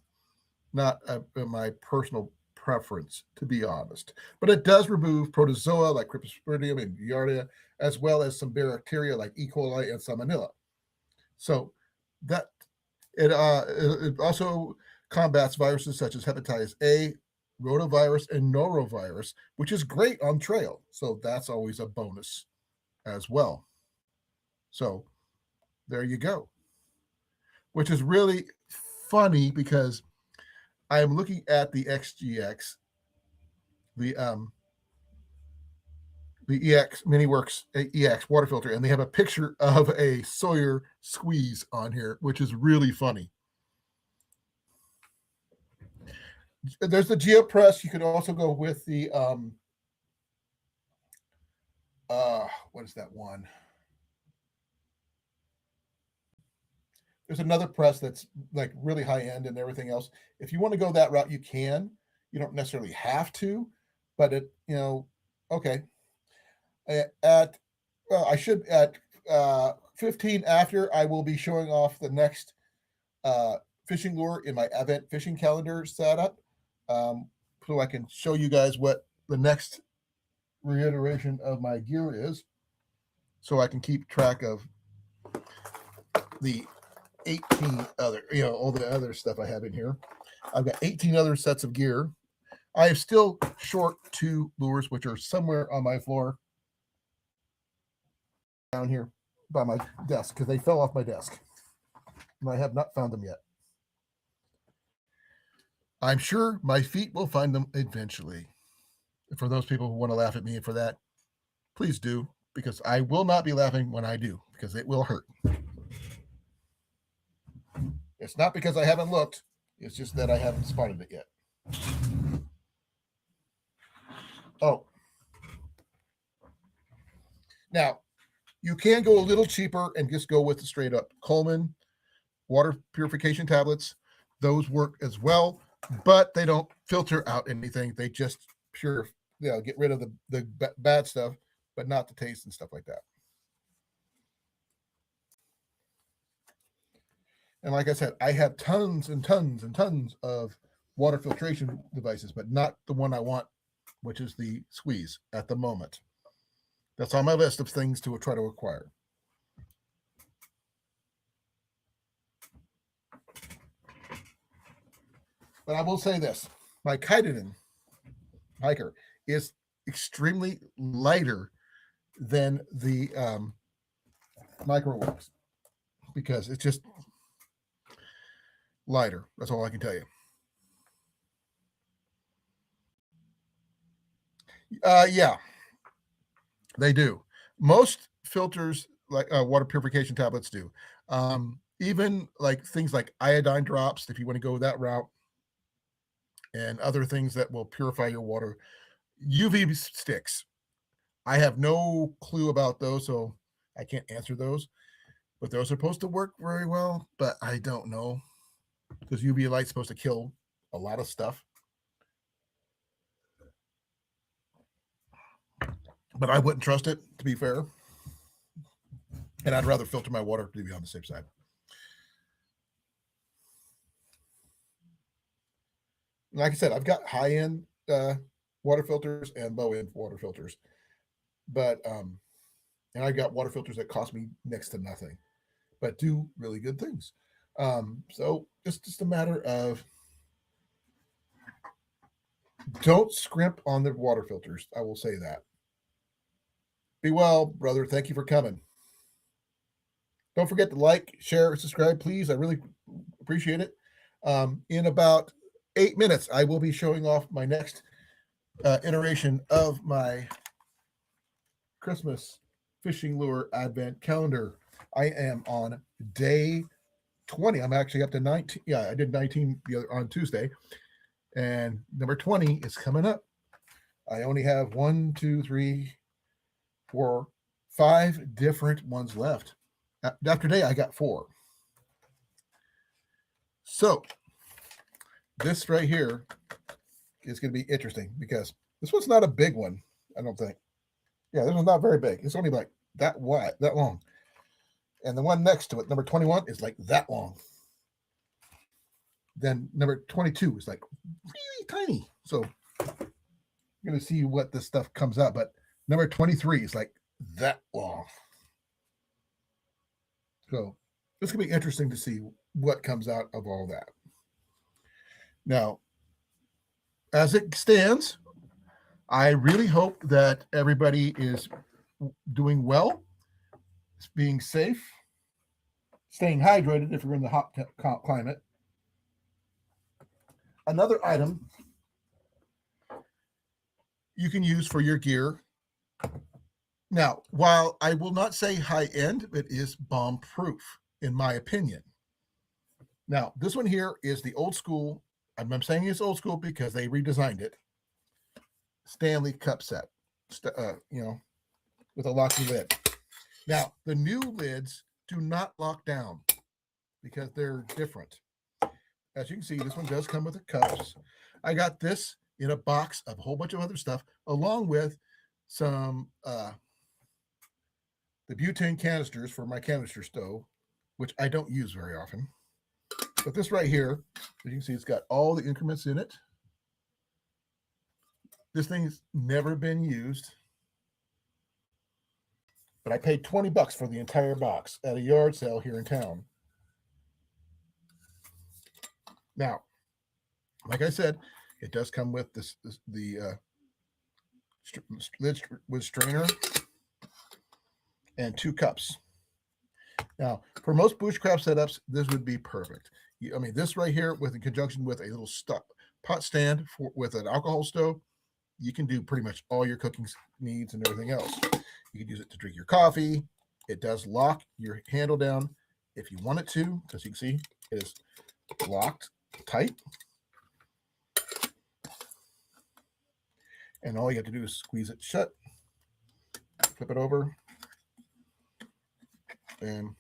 Speaker 1: not my personal preference, to be honest. But it does remove protozoa like Cryptosporidium and Giardia, as well as some bacteria like E. coli and Salmonella. So that it also combats viruses such as hepatitis A, rotavirus, and norovirus, which is great on trail. So that's always a bonus as well. So there you go. Which is really funny because I am looking at the XGX, the EX MiniWorks EX water filter, and they have a picture of a Sawyer squeeze on here, which is really funny. There's the GeoPress. You could also go with the what is that one? There's another press that's like really high end and everything else. If you want to go that route, you can. You don't necessarily have to, but it, okay. At I should at 15 after I will be showing off the next fishing lure in my event fishing calendar setup, so I can show you guys what the next reiteration of my gear is, so I can keep track of the 18 other, all the other stuff I have in here. I've got 18 other sets of gear. I am still short 2 lures, which are somewhere on my floor down here by my desk because they fell off my desk and I have not found them yet. I'm sure my feet will find them eventually. For those people who want to laugh at me for that, please do, because I will not be laughing when I do, because it will hurt. It's not because I haven't looked. It's just that I haven't spotted it yet. Oh. Now, you can go a little cheaper and just go with the straight up Colan water purification tablets. Those work as well, but they don't filter out anything. They just get rid of the bad stuff, but not the taste and stuff like that. And like I said, I have tons and tons and tons of water filtration devices, but not the one I want, which is the squeeze at the moment. That's on my list of things to try to acquire. But I will say this, my Kaiden hiker is extremely lighter than the microwaves because it's just lighter. That's all I can tell you. Yeah, they do. Most filters, like water purification tablets, do. Even like things like iodine drops, if you want to go that route, and other things that will purify your water. UV sticks. I have no clue about those, so I can't answer those. But those are supposed to work very well, but I don't know because UV light's supposed to kill a lot of stuff. But I wouldn't trust it, to be fair. And I'd rather filter my water to be on the safe side. Like I said, I've got high-end water filters and low-end water filters, but and I got water filters that cost me next to nothing, but do really good things. So it's just a matter of don't scrimp on the water filters. I will say that. Be well, brother. Thank you for coming. Don't forget to like, share, subscribe, please. I really appreciate it. In about 8 minutes, I will be showing off my next iteration of my Christmas fishing lure advent calendar. I am on day 20. I'm actually up to 19. Yeah, I did 19 on Tuesday, and number 20 is coming up. I only have 1, 2, 3, 4, 5 different ones left. After day, I got 4. So this right here is going to be interesting because this one's not a big one, I don't think. Yeah, this one's not very big. It's only like that wide, that long. And the one next to it, number 21, is like that long. Then number 22 is like really tiny. So I'm going to see what this stuff comes out. But number 23 is like that long. So it's going to be interesting to see what comes out of all that. Now, as it stands, I really hope that everybody is doing well, being safe, staying hydrated if you're in the hot climate. Another item you can use for your gear. Now, while I will not say high end, it is bomb proof, in my opinion. Now, this one here is the old school. I'm saying it's old school because they redesigned it. Stanley cup set, with a locking lid. Now, the new lids do not lock down because they're different. As you can see, this one does come with the cups. I got this in a box of a whole bunch of other stuff, along with some the butane canisters for my canister stove, which I don't use very often. But this right here, as you can see, it's got all the increments in it. This thing's never been used. But I paid $20 for the entire box at a yard sale here in town. Now, like I said, it does come with the lid with strainer and 2 cups. Now, for most bushcraft setups, this would be perfect. I mean, this right here, in conjunction with a little pot stand with an alcohol stove, you can do pretty much all your cooking needs and everything else. You can use it to drink your coffee. It does lock your handle down if you want it to, as you can see, it is locked tight. And all you have to do is squeeze it shut, flip it over, and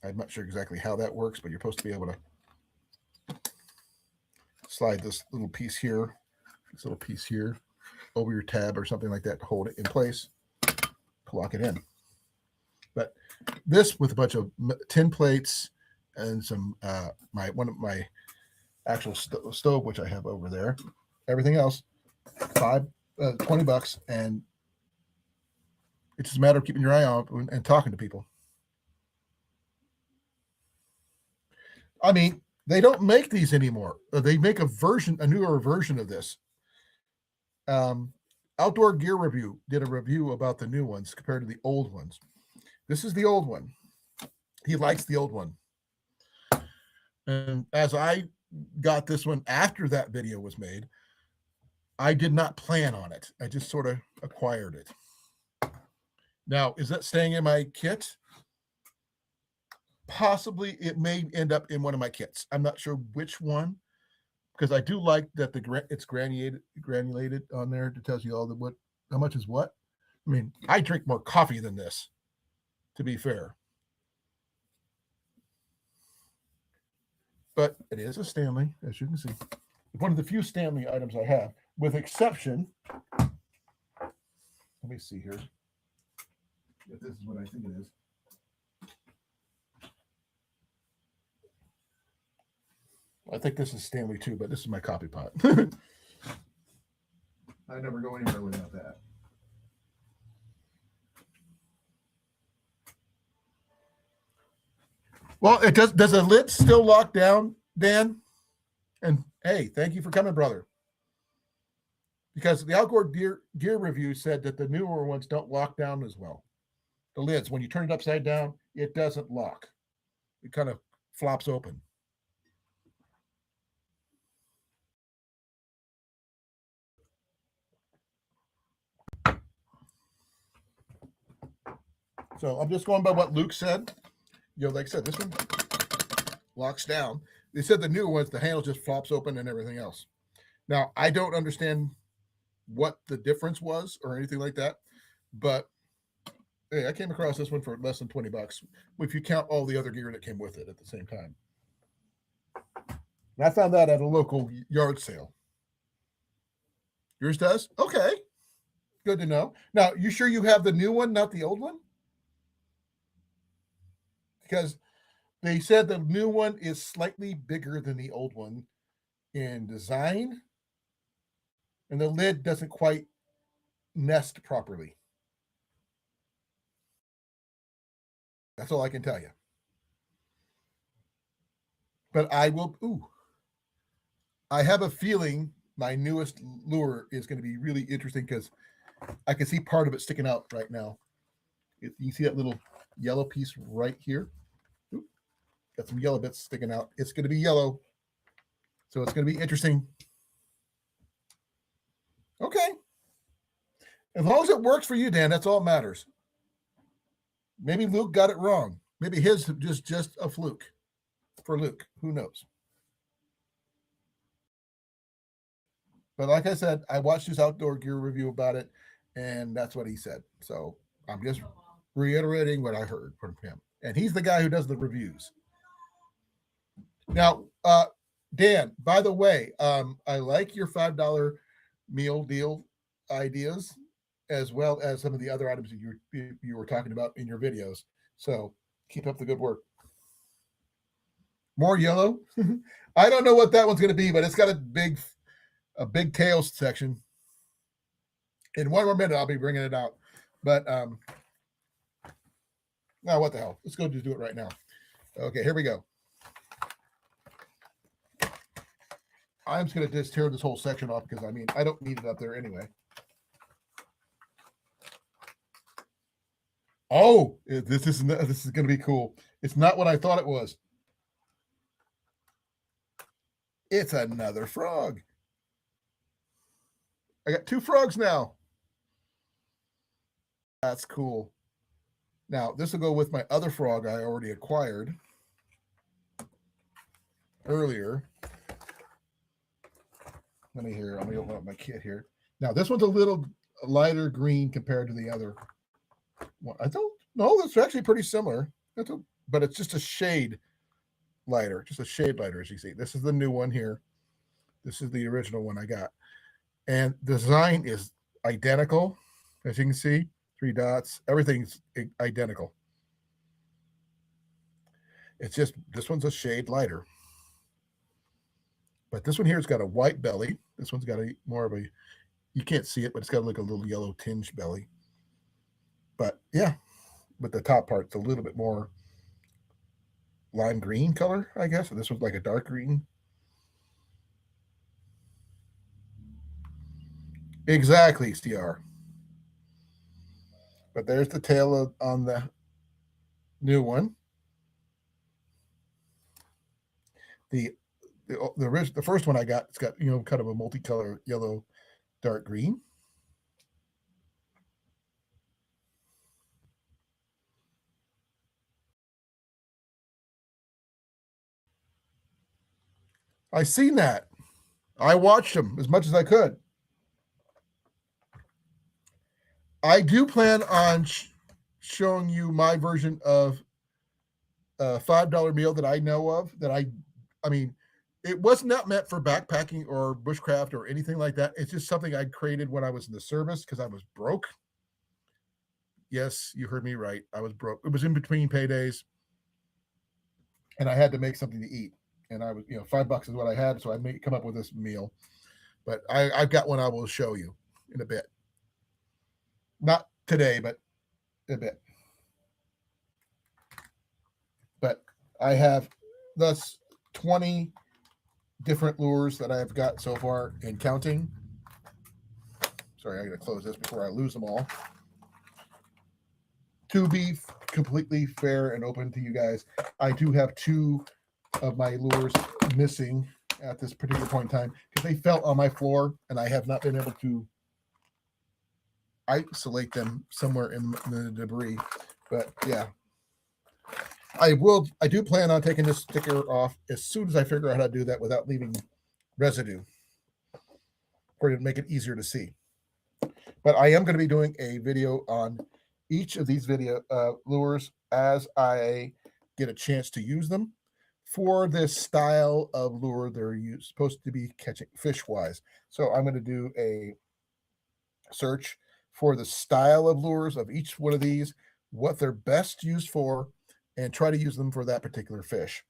Speaker 1: I'm not sure exactly how that works, but you're supposed to be able to slide this little piece here, over your tab or something like that to hold it in place, to lock it in. But this, with a bunch of tin plates and some one of my actual stove, which I have over there, everything else, $20, and it's just a matter of keeping your eye out and talking to people. I mean, they don't make these anymore. They make a newer version of this. Outdoor Gear Review did a review about the new ones compared to the old ones. This is the old one. He likes the old one. And as I got this one after that video was made, I did not plan on it. I just sort of acquired it. Now, is that staying in my kit? Possibly it may end up in one of my kits. I'm not sure which one, because I do like that it's granulated on there. It tells you all how much is what. I mean, I drink more coffee than this, to be fair. But it is a Stanley, as you can see. One of the few Stanley items I have, with exception. Let me see here. If this is what I think it is. I think this is Stanley too, but this is my coffee pot. I never go anywhere without that. Well, it does. Does the lid still lock down, Dan? And hey, thank you for coming, brother. Because the Outdoor Gear Review said that the newer ones don't lock down as well. The lids, when you turn it upside down, it doesn't lock. It kind of flops open. So I'm just going by what Luke said. Like I said, this one locks down. They said the new ones, the handle just flops open and everything else. Now, I don't understand what the difference was or anything like that, but hey, I came across this one for less than $20 if you count all the other gear that came with it at the same time. And I found that at a local yard sale. Yours does? Okay. Good to know. Now, you sure you have the new one, not the old one? Because they said the new one is slightly bigger than the old one in design, and the lid doesn't quite nest properly. That's all I can tell you. But I have a feeling my newest lure is going to be really interesting because I can see part of it sticking out right now. You can see that little yellow piece right here. Got some yellow bits sticking out. It's going to be yellow. So it's going to be interesting. Okay. As long as it works for you, Dan, that's all that matters. Maybe Luke got it wrong. Maybe his is just a fluke for Luke. Who knows? But like I said, I watched his Outdoor Gear review about it, and that's what he said. So I'm just reiterating what I heard from him. And he's the guy who does the reviews. Now, Dan, by the way, I like your $5 meal deal ideas, as well as some of the other items that you were talking about in your videos. So keep up the good work. More yellow. I don't know what that one's going to be, but it's got a big tail section. In one more minute, I'll be bringing it out. But now what the hell? Let's go just do it right now. Okay, here we go. I'm just going to just tear this whole section off because, I don't need it up there anyway. Oh, this is going to be cool. It's not what I thought it was. It's another frog. I got 2 frogs now. That's cool. Now, this will go with my other frog I already acquired earlier. Let me open up my kit here. Now, this one's a little lighter green compared to the other one. I don't know. It's actually pretty similar. But it's just a shade lighter. Just a shade lighter, as you see. This is the new one here. This is the original one I got. And the design is identical. As you can see, 3 dots. Everything's identical. It's just, this one's a shade lighter. But this one here has got a white belly. This one's got more of a, you can't see it, but it's got like a little yellow tinge belly. But yeah, but the top part's a little bit more lime green color, I guess. And this one's like a dark green. Exactly, CR. But there's the tail on the new one. The the first one I got, it's got kind of a multicolor yellow, dark green. I seen that. I watched them as much as I could. I do plan on showing you my version of a $5 meal that I know of. I mean, it was not meant for backpacking or bushcraft or anything like that. It's just something I created when I was in the service because I was broke. Yes, you heard me right. I was broke. It was in between paydays, and I had to make something to eat. And I was, $5 is what I had, so I made come up with this meal. But I've got one I will show you in a bit. Not today, but a bit. But I have thus 20 different lures that I've got so far and counting. Sorry, I got to close this before I lose them all. To be completely fair and open to you guys, I do have two of my lures missing at this particular point in time because they fell on my floor and I have not been able to isolate them somewhere in the debris. But yeah, I do plan on taking this sticker off as soon as I figure out how to do that without leaving residue or to make it easier to see. But I am going to be doing a video on each of these video lures as I get a chance to use them for this style of lure they're supposed to be catching fish wise. So I'm going to do a search for the style of lures of each one of these, what they're best used for, and try to use them for that particular fish.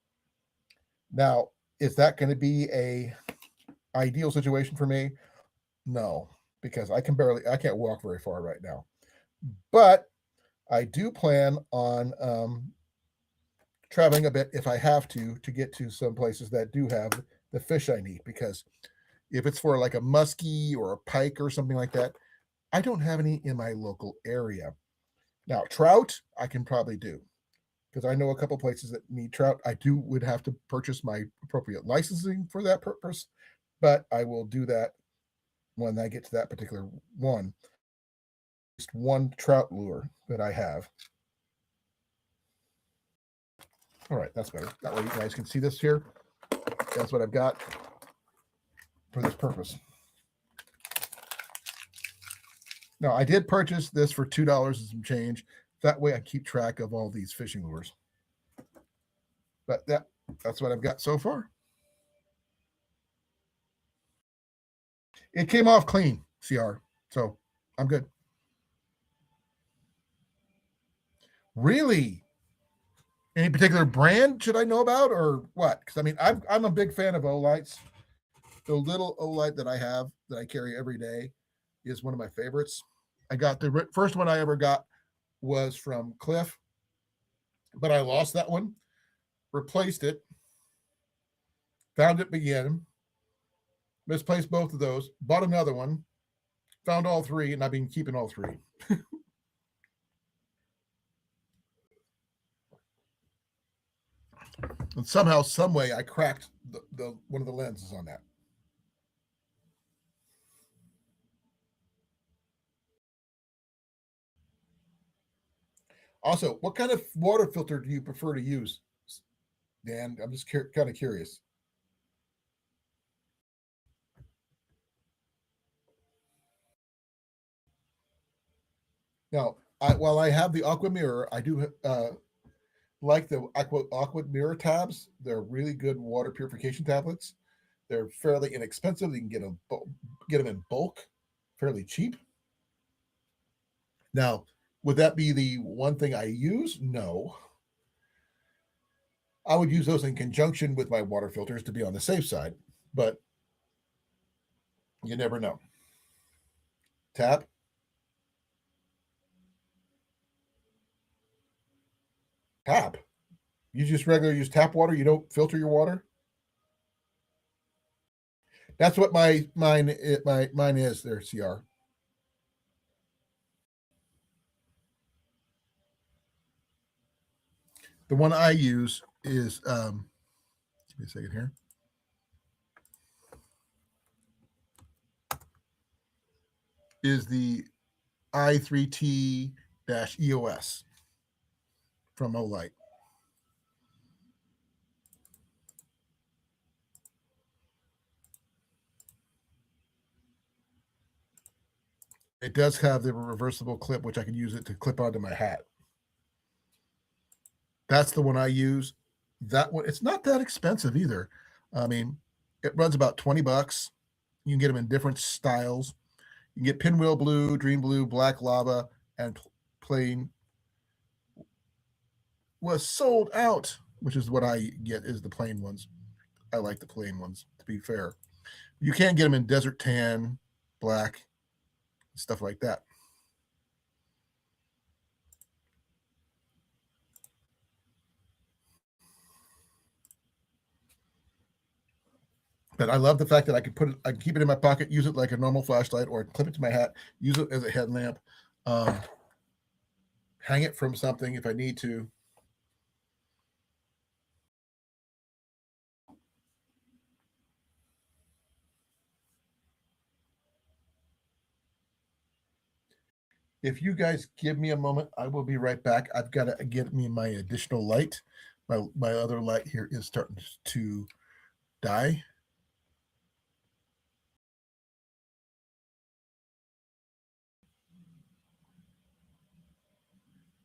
Speaker 1: Now, is that going to be a ideal situation for me? No, because I can't walk very far right now. But I do plan on traveling a bit if I have to get to some places that do have the fish I need. Because if it's for like a muskie or a pike or something like that, I don't have any in my local area. Now, trout, I can probably do because I know a couple places that need trout. I would have to purchase my appropriate licensing for that purpose, but I will do that when I get to that particular one. Just one trout lure that I have. All right, that's better. That way you guys can see this here. That's what I've got for this purpose. Now, I did purchase this for $2 and some change. That way I keep track of all these fishing lures. But that's what I've got so far. It came off clean, CR. So I'm good. Really? Any particular brand should I know about or what? Because I mean, I'm a big fan of Olites. The little Olite that I have that I carry every day is one of my favorites. I got the first one I ever got was from Cliff, but I lost that one, replaced it, found it again, misplaced both of those, bought another one, found all three, and I've been keeping all three. And somehow, some way, I cracked the one of the lenses on that. Also, what kind of water filter do you prefer to use, Dan? I'm just kind of curious. Now, while I have the Aqua Mirror, I do like the Aqua Mirror tabs. They're really good water purification tablets. They're fairly inexpensive. You can get them in bulk, fairly cheap. Now, would that be the one thing I use? No. I would use those in conjunction with my water filters to be on the safe side, but you never know. Tap, tap. You just regular use tap water. You don't filter your water. That's what mine is there, CR. The one I use is give me a second here. Is the i3T-EOS from Olight. It does have the reversible clip, which I can use it to clip onto my hat. That's the one I use. That one, it's not that expensive either. I mean, it runs about $20. You can get them in different styles. You can get pinwheel blue, dream blue, black lava, and plain. Was sold out, which is what I get is the plain ones. I like the plain ones, to be fair. You can get them in desert tan, black, stuff like that. But I love the fact that I can keep it in my pocket, use it like a normal flashlight, or clip it to my hat, use it as a headlamp, hang it from something if I need to. If you guys give me a moment, I will be right back. I've got to get me my additional light. My other light here is starting to die.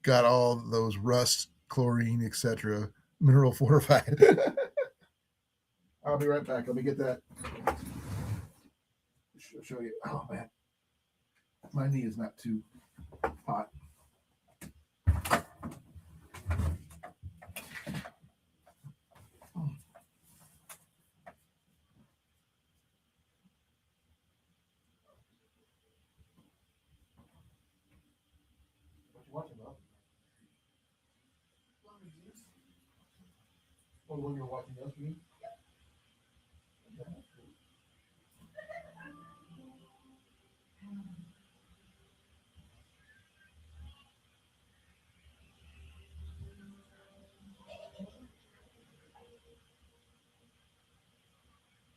Speaker 1: Got all those rust, chlorine, etc., mineral fortified. I'll be right back. Let me get that. Show you. Oh man, my knee is not too hot. What you watching, Bob? Oh, when you're watching us, you mean?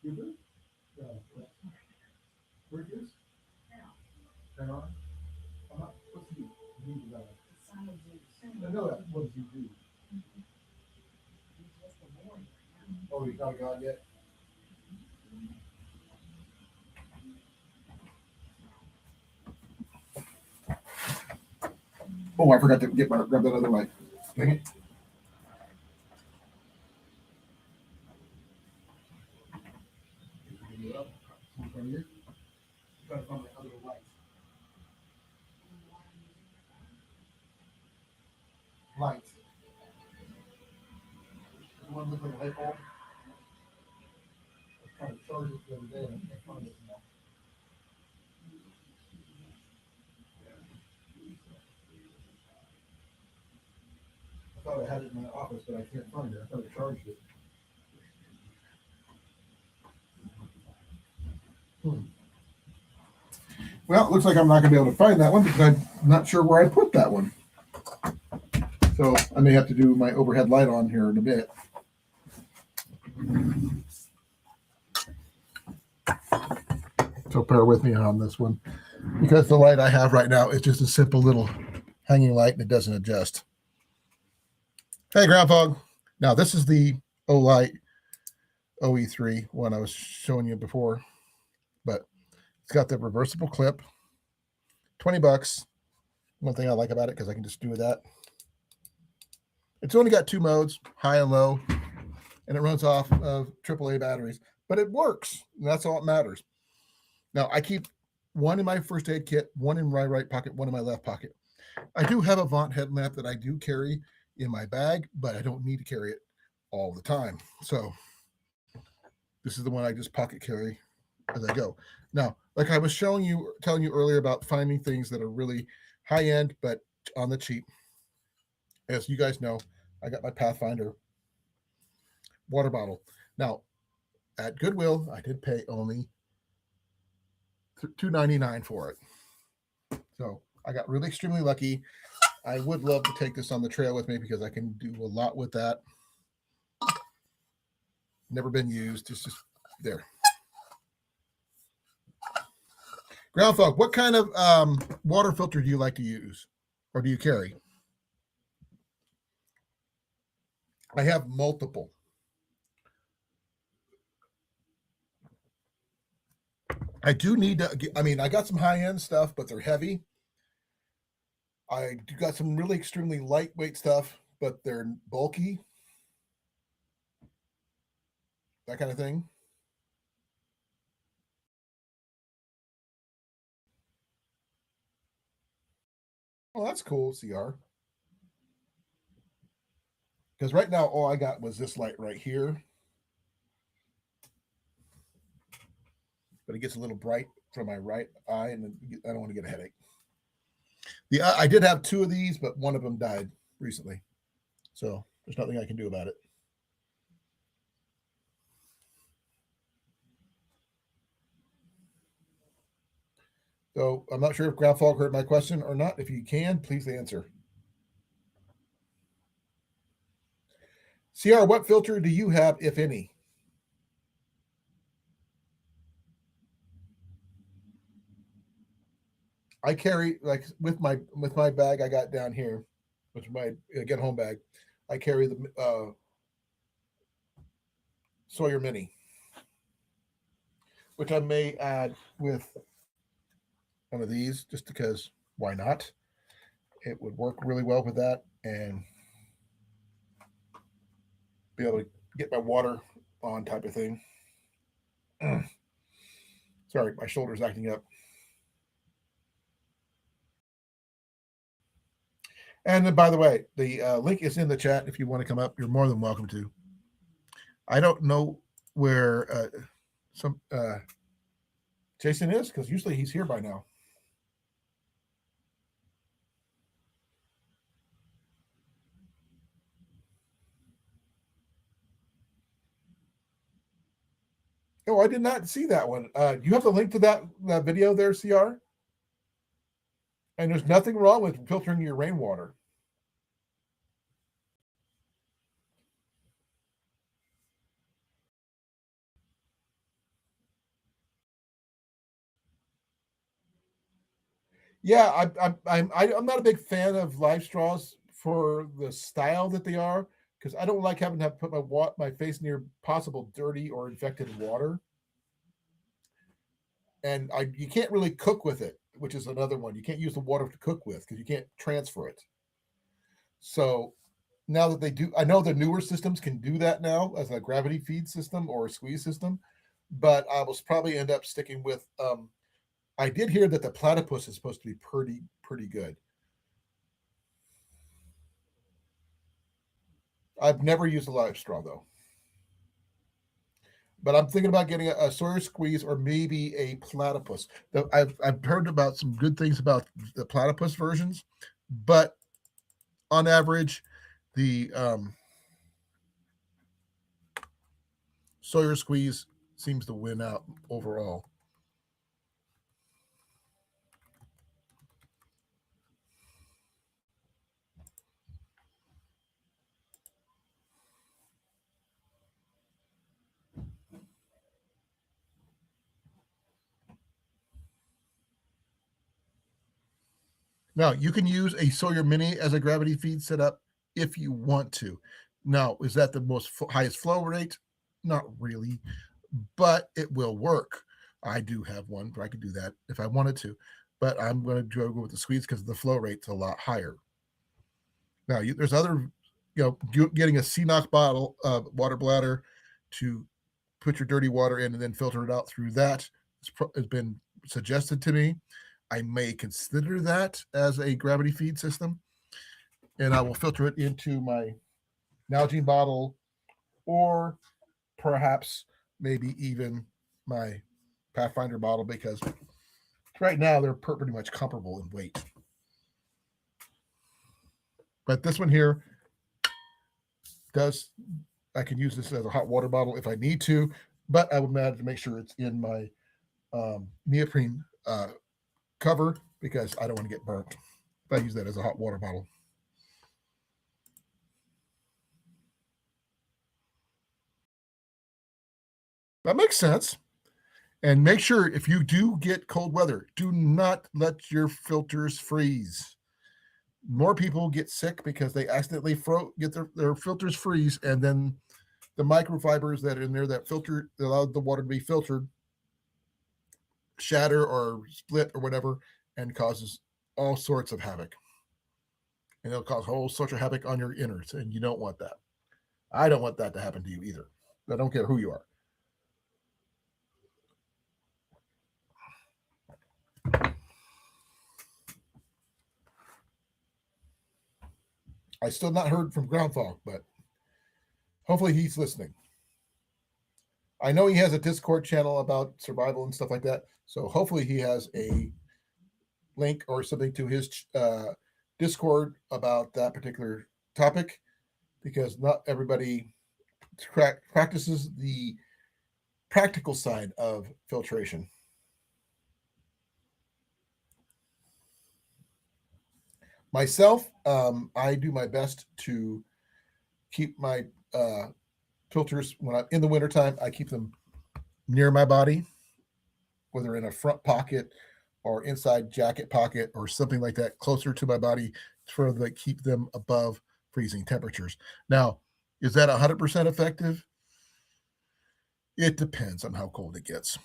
Speaker 1: You do? Bridges? Turn on? What's you? You do that. I know that. What does you do? Oh, you not gone yet? Oh, I forgot to grab that other light. Dang it. Gotta find my other light. Light. The one with like a light bulb. I was trying to charge it the other day and I can't find it now. I thought I had it in my office, but I can't find it. I thought I charged it. Well, it looks like I'm not going to be able to find that one because I'm not sure where I put that one. So I may have to do my overhead light on here in a bit. So bear with me on this one because the light I have right now is just a simple little hanging light and it doesn't adjust. Hey, Groundhog. Now, this is the Olight OE3 one I was showing you before, but it's got the reversible clip, $20. One thing I like about it because I can just do that. It's only got 2 modes, high and low, and it runs off of AAA batteries, but it works. And that's all that matters. Now, I keep one in my first aid kit, one in my right pocket, one in my left pocket. I do have a Vaunt headlamp that I do carry in my bag, but I don't need to carry it all the time. So this is the one I just pocket carry as I go. Now, like I was telling you earlier about finding things that are really high end, but on the cheap. As you guys know, I got my Pathfinder water bottle. Now, at Goodwill. I did pay only $2.99 for it. So I got really extremely lucky. I would love to take this on the trail with me because I can do a lot with that. Never been used. It's just there. Groundhog, what kind of water filter do you like to use, or do you carry? I have multiple. I do need to. I mean, I got some high end stuff, but they're heavy. I got some really extremely lightweight stuff, but they're bulky. That kind of thing. Oh, that's cool, CR. Because right now, all I got was this light right here, but it gets a little bright from my right eye, and I don't want to get a headache. I did have two of these, but one of them died recently, so there's nothing I can do about it. So I'm not sure if Groundfog heard my question or not. If you can, please answer. CR, what filter do you have, if any? I carry like with my bag I got down here, which is my get home bag. I carry the Sawyer Mini, which I may add with one of these just because why not? It would work really well with that and be able to get my water on type of thing. Sorry, my shoulder's acting up. And then, by the way, the link is in the chat. If you want to come up, you're more than welcome to. I don't know where some Jason is because usually he's here by now. Oh, I did not see that one. You have the link to that video there, CR? And there's nothing wrong with filtering your rainwater. Yeah, I'm not a big fan of live straws for the style that they are because I don't like having to put my face near possible dirty or infected water. And you can't really cook with it, which is another one. You can't use the water to cook with because you can't transfer it. So now that they do, I know the newer systems can do that now as a gravity feed system or a squeeze system, but I will probably end up sticking with. I did hear that the platypus is supposed to be pretty good. I've never used a live straw though, but I'm thinking about getting a Sawyer squeeze or maybe a platypus. I've heard about some good things about the platypus versions, but on average, the Sawyer squeeze seems to win out overall. Now, you can use a Sawyer Mini as a gravity feed setup if you want to. Now, is that the highest flow rate? Not really, but it will work. I do have one where I could do that if I wanted to, but I'm going to go with the squeeze because the flow rate's a lot higher. Now, there's other, getting a CNOC bottle, water bladder to put your dirty water in and then filter it out through that has been suggested to me. I may consider that as a gravity feed system, and I will filter it into my Nalgene bottle or perhaps maybe even my Pathfinder bottle because right now they're pretty much comparable in weight. But this one here I can use this as a hot water bottle if I need to, but I would manage to make sure it's in my neoprene cover because I don't want to get burnt if I use that as a hot water bottle. That makes sense. And make sure if you do get cold weather, do not let your filters freeze. More people get sick because they accidentally get their filters freeze, and then the microfibers that are in there that filter that allow the water to be filtered shatter or split or whatever, and causes all sorts of havoc. And it'll cause whole sorts of havoc on your innards, and you don't want that. I don't want that to happen to you either. I don't care who you are. I still not heard from Groundfog, but hopefully he's listening. I know he has a Discord channel about survival and stuff like that, so hopefully he has a link or something to his Discord about that particular topic, because not everybody practices the practical side of filtration. Myself, I do my best to keep my filters when I'm in the wintertime. I keep them near my body, whether in a front pocket or inside jacket pocket or something like that, closer to my body to like keep them above freezing temperatures. Now, is that 100% effective? It depends on how cold it gets.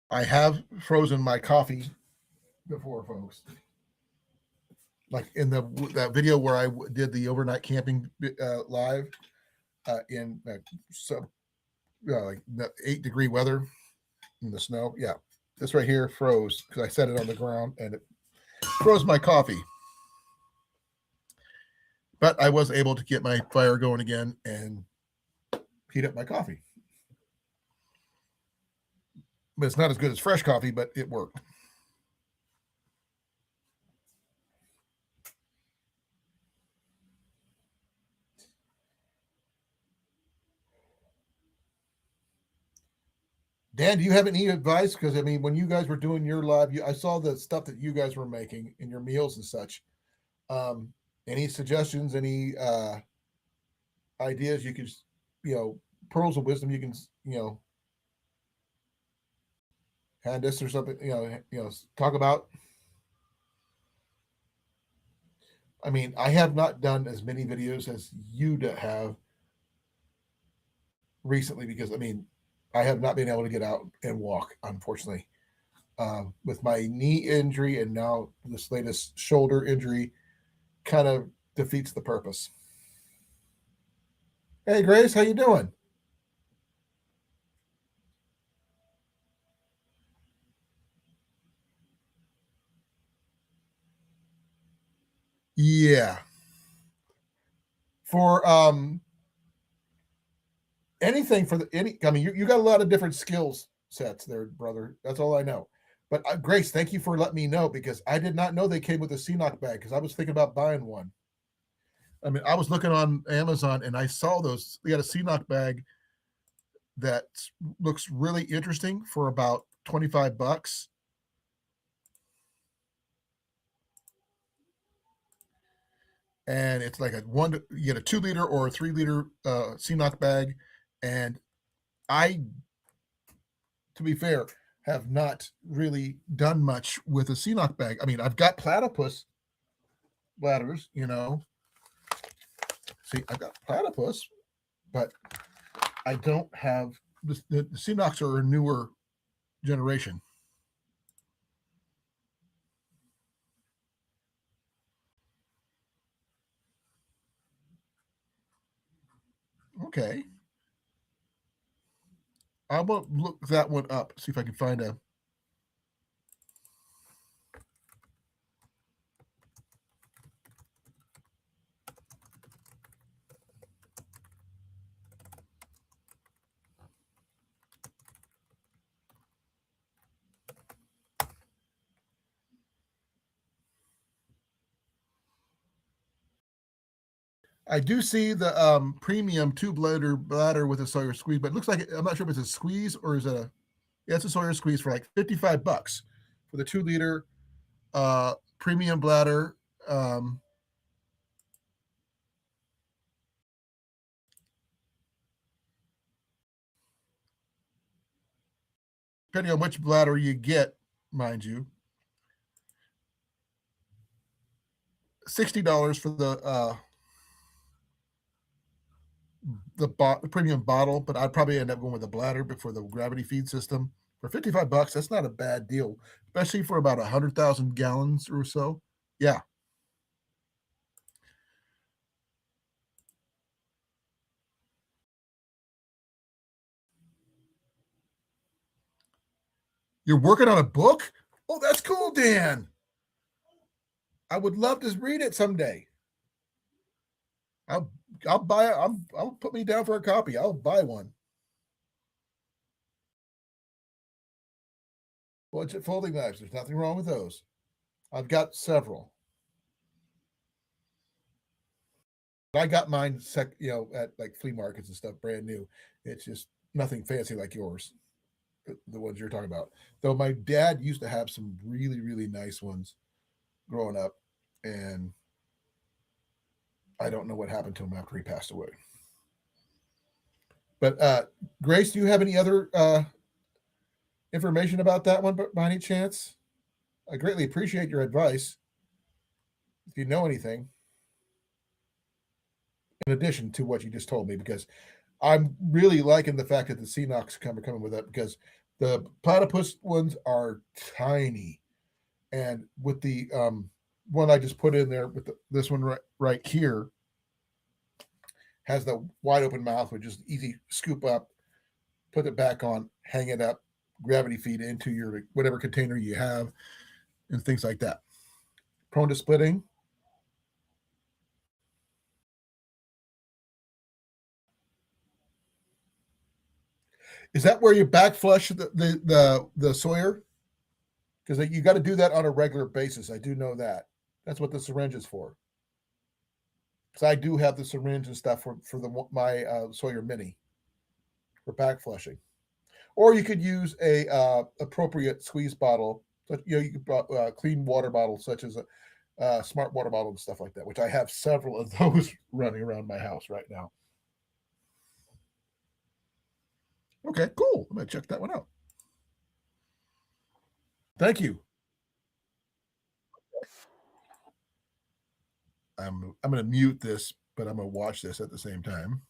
Speaker 1: I have frozen my coffee before, folks. Like in that video where I did the overnight camping live in like 8-degree weather in the snow. Yeah, this right here froze because I set it on the ground and it froze my coffee. But I was able to get my fire going again and heat up my coffee. But it's not as good as fresh coffee, but it worked. Dan, do you have any advice? Because I mean, when you guys were doing your live, I saw the stuff that you guys were making in your meals and such. Um, any suggestions? Any ideas you could, pearls of wisdom you can, hand us or something? Talk about. I mean, I have not done as many videos as you have recently because I mean, I have not been able to get out and walk, unfortunately. With my knee injury and now this latest shoulder injury, kind of defeats the purpose. Hey, Grace, how you doing? Yeah. For anything for the any, I mean, you got a lot of different skills sets there, brother. That's all I know. But Grace, thank you for letting me know because I did not know they came with a CNOC bag because I was thinking about buying one. I mean, I was looking on Amazon and I saw those. They got a CNOC bag that looks really interesting for about 25 bucks. And it's like you get a 2 liter or a 3 liter CNOC bag. And I, to be fair, have not really done much with a CNOC bag. I mean, I've got platypus bladders, See, I've got platypus, but I don't have the CNOCs are a newer generation. Okay. I will look that one up, see if I can find a. I do see the premium bladder with a Sawyer squeeze, but it looks like I'm not sure if it's a squeeze or is it a yeah, it's a Sawyer squeeze for like $55 for the 2 liter premium bladder. Um, Depending on which bladder you get, mind you, $60 for the premium bottle, but I'd probably end up going with the bladder before the gravity feed system. For $55, that's not a bad deal, especially for about 100,000 gallons or so. Yeah, you're working on a book? Oh, that's cool, Dan. I would love to read it someday. I'll I'll buy it. I'll put me down for a copy. I'll buy one. Budget folding knives. There's nothing wrong with those. I've got several. I got mine at like flea markets and stuff, brand new. It's just nothing fancy like yours, the ones you're talking about. Though my dad used to have some really, really nice ones growing up, and I don't know what happened to him after he passed away. But Grace, do you have any other information about that one by any chance? I greatly appreciate your advice. If you know anything, in addition to what you just told me, because I'm really liking the fact that the Cenox coming with that because the platypus ones are tiny, and with the one I just put in there with this one right here has the wide open mouth, which is easy scoop up, put it back on, hang it up, gravity feed into your whatever container you have, and things like that. Prone to splitting. Is that where you back flush the Sawyer? Because you got to do that on a regular basis. I do know that. That's what the syringe is for. Because I do have the syringe and stuff for my Sawyer Mini for back flushing. Or you could use a appropriate squeeze bottle. So, you could clean water bottle such as a smart water bottle and stuff like that, which I have several of those running around my house right now. Okay, cool. I'm gonna check that one out. Thank you. I'm gonna mute this, but I'm gonna watch this at the same time.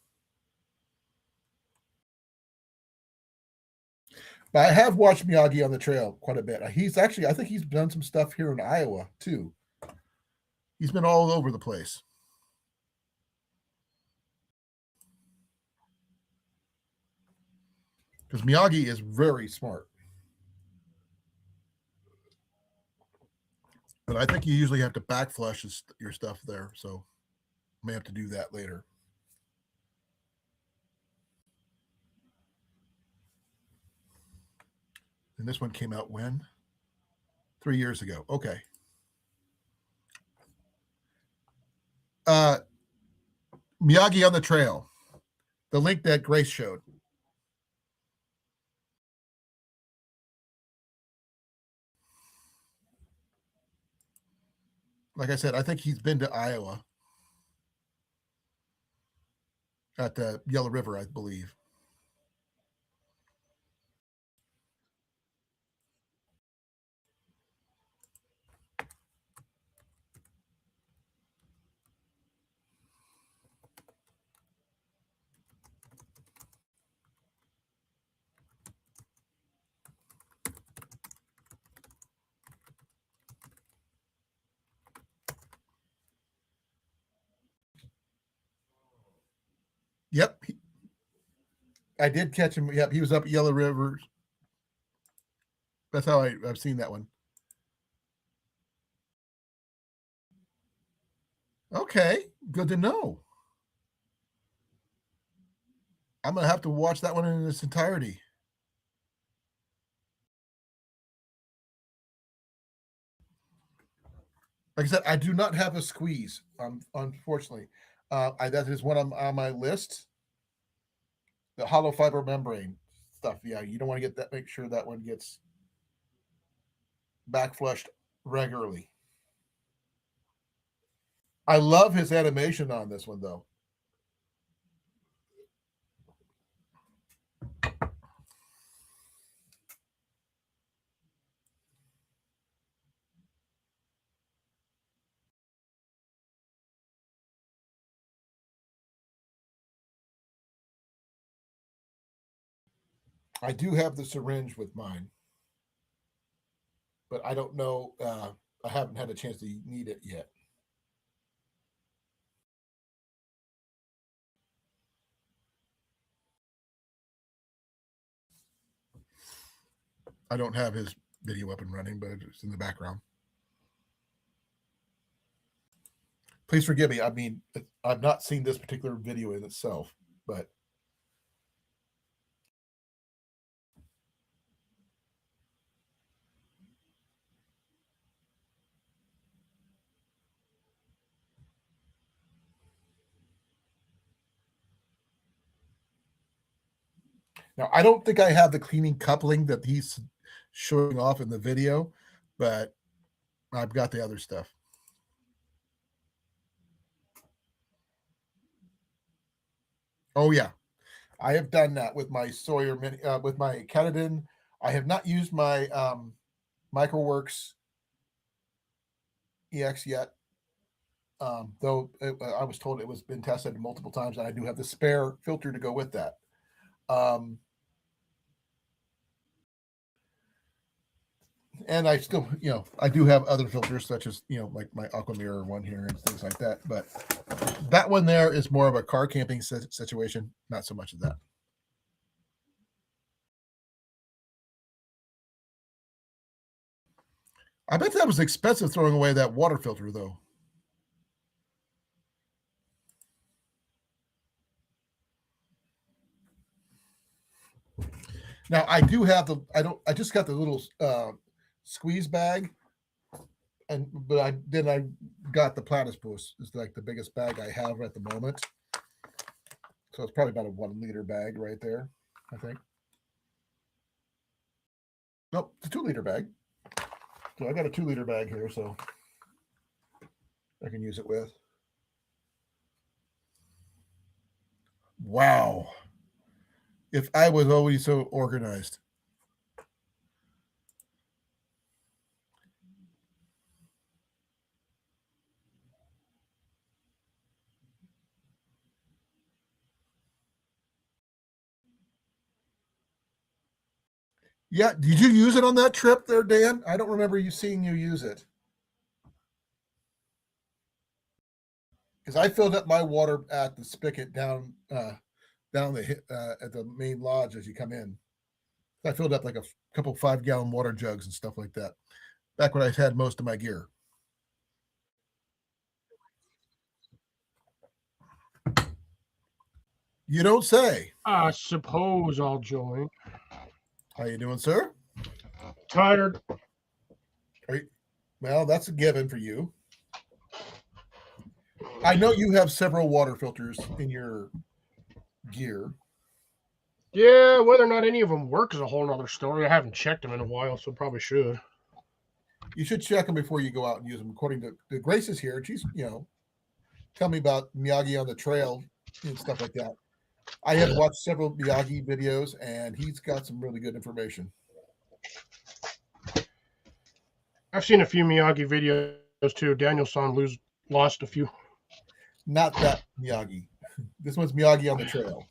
Speaker 1: But I have watched Miyagi on the trail quite a bit. He's actually, I think he's done some stuff here in Iowa too. He's been all over the place. Because Miyagi is very smart. But I think you usually have to back flush your stuff there. So I may have to do that later. And this one came out when? 3 years ago. Okay. Uh, Miyagi on the Trail, the link that Grace showed. Like I said, I think he's been to Iowa at the Yellow River, I believe. Yep. I did catch him. Yep. He was up at Yellow River. That's how I've seen that one. Okay. Good to know. I'm going to have to watch that one in its entirety. Like I said, I do not have a squeeze, unfortunately. That is one on my list. The hollow fiber membrane stuff. Yeah, you don't want to get that. Make sure that one gets back flushed regularly. I love his animation on this one, though. I do have the syringe with mine, but I don't know. I haven't had a chance to need it yet. I don't have his video up and running, but it's in the background. Please forgive me. I mean, I've not seen this particular video in itself, but now I don't think I have the cleaning coupling that he's showing off in the video, but I've got the other stuff. Oh yeah, I have done that with my Sawyer mini, with my Katadyn. I have not used my MicroWorks EX yet, though I was told it was been tested multiple times, and I do have the spare filter to go with that. And I still, I do have other filters such as, like my Aqua Mirror one here and things like that. But that one there is more of a car camping situation, not so much of that. I bet that was expensive throwing away that water filter, though. Now I do have I just got the little squeeze bag, but I got the platypus. It's like the biggest bag I have at the moment. So it's probably about a 1 liter bag right there, I think. Nope, it's a 2 liter bag. So I got a 2 liter bag here, so I can use it with. Wow. If I was always so organized. Yeah, did you use it on that trip there, Dan? I don't remember seeing you use it. Because I filled up my water at the spigot down the at the main lodge as you come in. I filled up like a couple 5-gallon water jugs and stuff like that. Back when I had most of my gear. You don't say.
Speaker 2: I suppose I'll join.
Speaker 1: How you doing, sir?
Speaker 2: Tired.
Speaker 1: Well, that's a given for you. I know you have several water filters in your gear.
Speaker 2: Yeah, whether or not any of them work is a whole nother story. I haven't checked them in a while, so probably should.
Speaker 1: You should check them before you go out and use them. According to the Grace's here, she's tell me about Miyagi on the trail and stuff like that. I have watched several Miyagi videos, and he's got some really good information.
Speaker 2: I've seen a few Miyagi videos too. Daniel-san lost a few.
Speaker 1: Not that Miyagi. This one's Miyagi on the trail.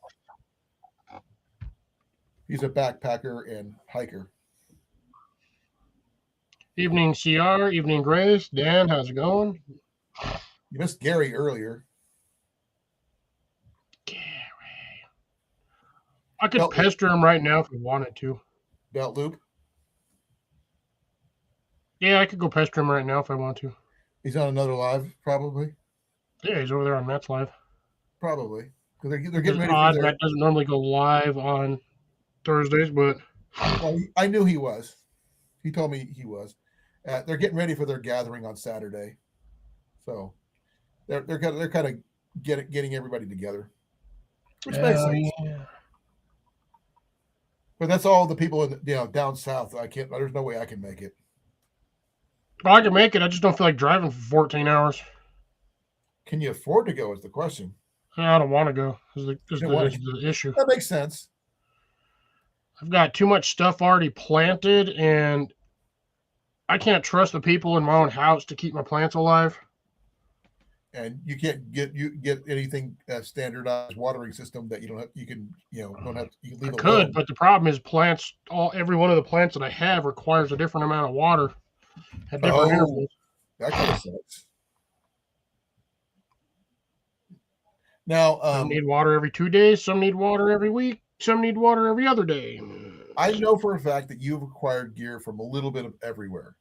Speaker 1: He's a backpacker and hiker.
Speaker 2: Evening, CR. Evening, Grace. Dan, how's it going?
Speaker 1: You missed Gary earlier.
Speaker 2: Gary. I could pester him right now if we wanted to.
Speaker 1: Belt loop?
Speaker 2: Yeah, I could go pester him right now if I want to.
Speaker 1: He's on another live, probably.
Speaker 2: Yeah, he's over there on Matt's live.
Speaker 1: Probably. Because they're getting ready
Speaker 2: odd.
Speaker 1: for
Speaker 2: Matt doesn't normally go live on Thursdays, but...
Speaker 1: Well, I knew he was. He told me he was. They're getting ready for their gathering on Saturday. So they're kind of getting everybody together, which makes sense.
Speaker 2: Yeah.
Speaker 1: But that's all the people in down south. I can't. There's no way I can make it.
Speaker 2: Well, I can make it. I just don't feel like driving for 14 hours.
Speaker 1: Can you afford to go? Is the question.
Speaker 2: I don't want to go. Is
Speaker 1: You know what?
Speaker 2: the issue.
Speaker 1: That makes sense.
Speaker 2: I've got too much stuff already planted, and I can't trust the people in my own house to keep my plants alive.
Speaker 1: And you can't get anything standardized watering system that you don't have. You can don't have. You can
Speaker 2: I
Speaker 1: leave it
Speaker 2: could,
Speaker 1: alone.
Speaker 2: but the problem is every one of the plants that I have requires a different amount of water at different
Speaker 1: Oh,
Speaker 2: intervals.
Speaker 1: that kind of sucks. Now,
Speaker 2: Some need water every 2 days, some need water every week, some need water every other day.
Speaker 1: I know for a fact that you've acquired gear from a little bit of everywhere.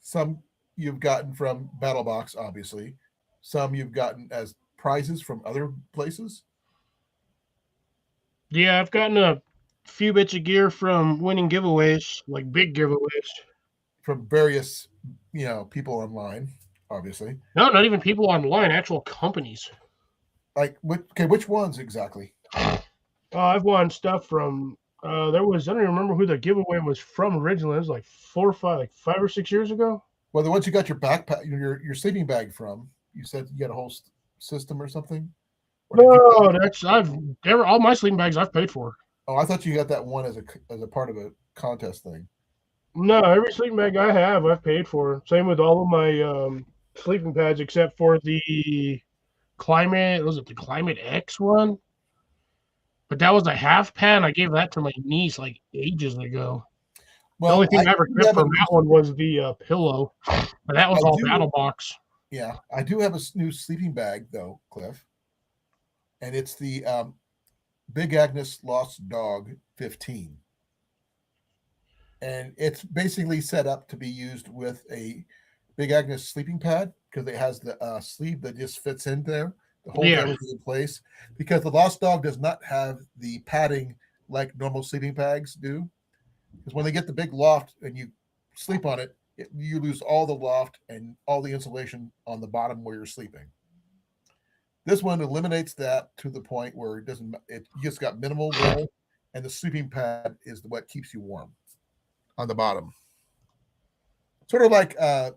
Speaker 1: Some you've gotten from BattleBox, obviously. Some you've gotten as prizes from other places.
Speaker 2: Yeah, I've gotten a few bits of gear from winning giveaways, like big giveaways.
Speaker 1: From various, people online, obviously.
Speaker 2: No, not even people online, actual companies.
Speaker 1: Like, which ones exactly?
Speaker 2: I've won stuff from. There was I don't even remember who the giveaway was from originally. It was like 5 or 6 years ago.
Speaker 1: Well, the ones you got your backpack, your sleeping bag from. You said you got a whole system or something. Or did you?
Speaker 2: No, all my sleeping bags I've paid for.
Speaker 1: Oh, I thought you got that one as a part of a contest thing.
Speaker 2: No, every sleeping bag I have, I've paid for. Same with all of my sleeping pads, except for the Climate. Was it the Climate X one? But that was a half pad. I gave that to my niece like ages ago. The only
Speaker 1: Well,
Speaker 2: thing I ever
Speaker 1: do
Speaker 2: kept
Speaker 1: have a
Speaker 2: from that one was the pillow, but that
Speaker 1: I
Speaker 2: was all
Speaker 1: do.
Speaker 2: battle box.
Speaker 1: Yeah, I do have a new sleeping bag though, Cliff, and it's the Big Agnes Lost Dog 15, and it's basically set up to be used with a Big Agnes sleeping pad because it has the sleeve that just fits in there to hold
Speaker 2: Yeah,
Speaker 1: everything in place. Because the Lost Dog does not have the padding like normal sleeping bags do. Because when they get the big loft and you sleep on it, you lose all the loft and all the insulation on the bottom where you're sleeping. This one eliminates that to the point where it doesn't. It just got minimal roll, and the sleeping pad is what keeps you warm on the bottom. Sort of like a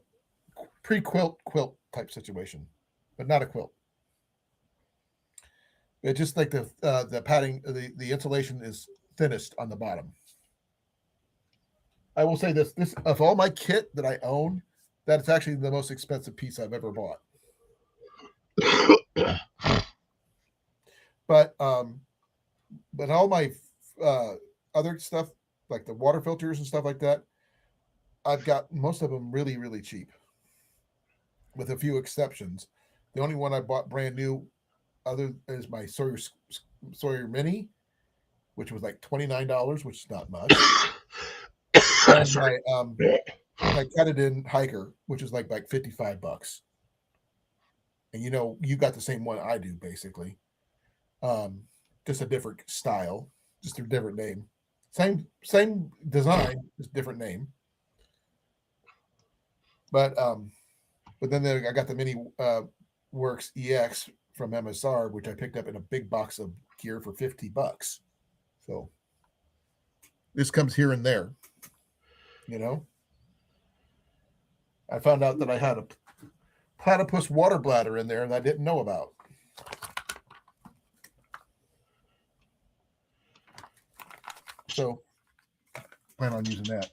Speaker 1: pre-quilt type situation, but not a quilt. It's just like the padding, the insulation is thinnest on the bottom. I will say this of all my kit that I own, that's actually the most expensive piece I've ever bought. But all my other stuff like the water filters and stuff like that, I've got most of them really really cheap, with a few exceptions. The only one I bought brand new other is my Sawyer Mini, which was like $29, which is not much. And
Speaker 2: sorry.
Speaker 1: my cut it in hiker, which is like $55. And you got the same one I do basically. Just a different style, just a different name. Same design, just different name. But then I got the Mini Works EX from MSR, which I picked up in a big box of gear for $50. So this comes here and there. I found out that I had a platypus water bladder in there and I didn't know about. So plan on using that.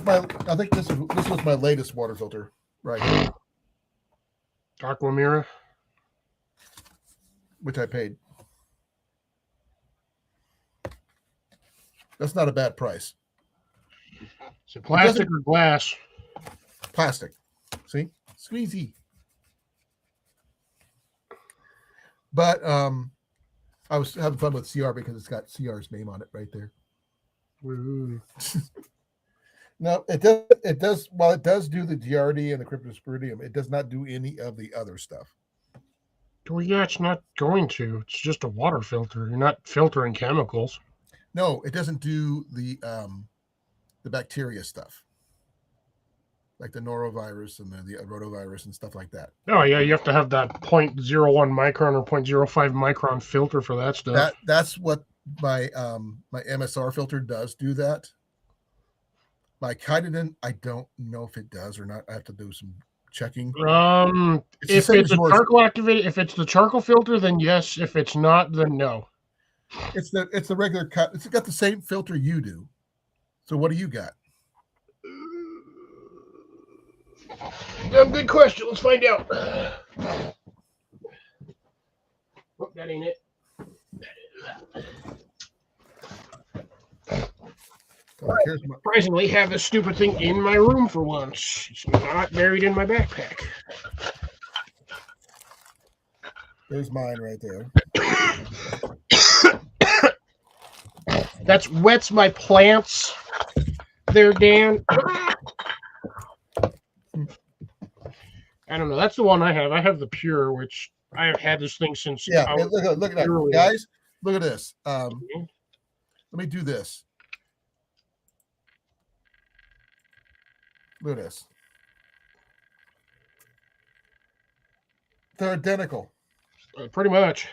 Speaker 1: But I think this was my latest water filter right here,
Speaker 2: Aquamira.
Speaker 1: which I paid. That's not a bad price.
Speaker 2: Is it plastic or glass?
Speaker 1: Plastic. See? Squeezy. But I was having fun with CR because it's got CR's name on it right there. No, it does while it does do the GRD and the cryptosporidium, it does not do any of the other stuff.
Speaker 2: Well, yeah, it's not going to. It's just a water filter. You're not filtering chemicals.
Speaker 1: No, it doesn't do the bacteria stuff. like the norovirus and the rotavirus and stuff like that.
Speaker 2: Oh yeah, you have to have that 0.01 micron or 0.05 micron filter for that stuff.
Speaker 1: That's what my my MSR filter does do that. My Kytogen, I don't know if it does or not. I have to do some checking. It's the
Speaker 2: If
Speaker 1: same
Speaker 2: it's
Speaker 1: as
Speaker 2: a
Speaker 1: yours.
Speaker 2: charcoal activated, if it's the charcoal filter, then yes. If it's not, then no.
Speaker 1: It's the regular cut. It's got the same filter you do. So what do you got?
Speaker 2: Good question. Let's find out. Oh, that ain't it.
Speaker 1: Here's my,
Speaker 2: Surprisingly, have this stupid thing in my room for once. It's not buried in my backpack.
Speaker 1: there's mine right there.
Speaker 2: That's wets my plants there, Dan. I don't know. That's the one I have. I have the Pure, which I have had this thing since.
Speaker 1: Yeah, look at that, guys. Look at this. Let me do this. Look at this. They're identical.
Speaker 2: Pretty much.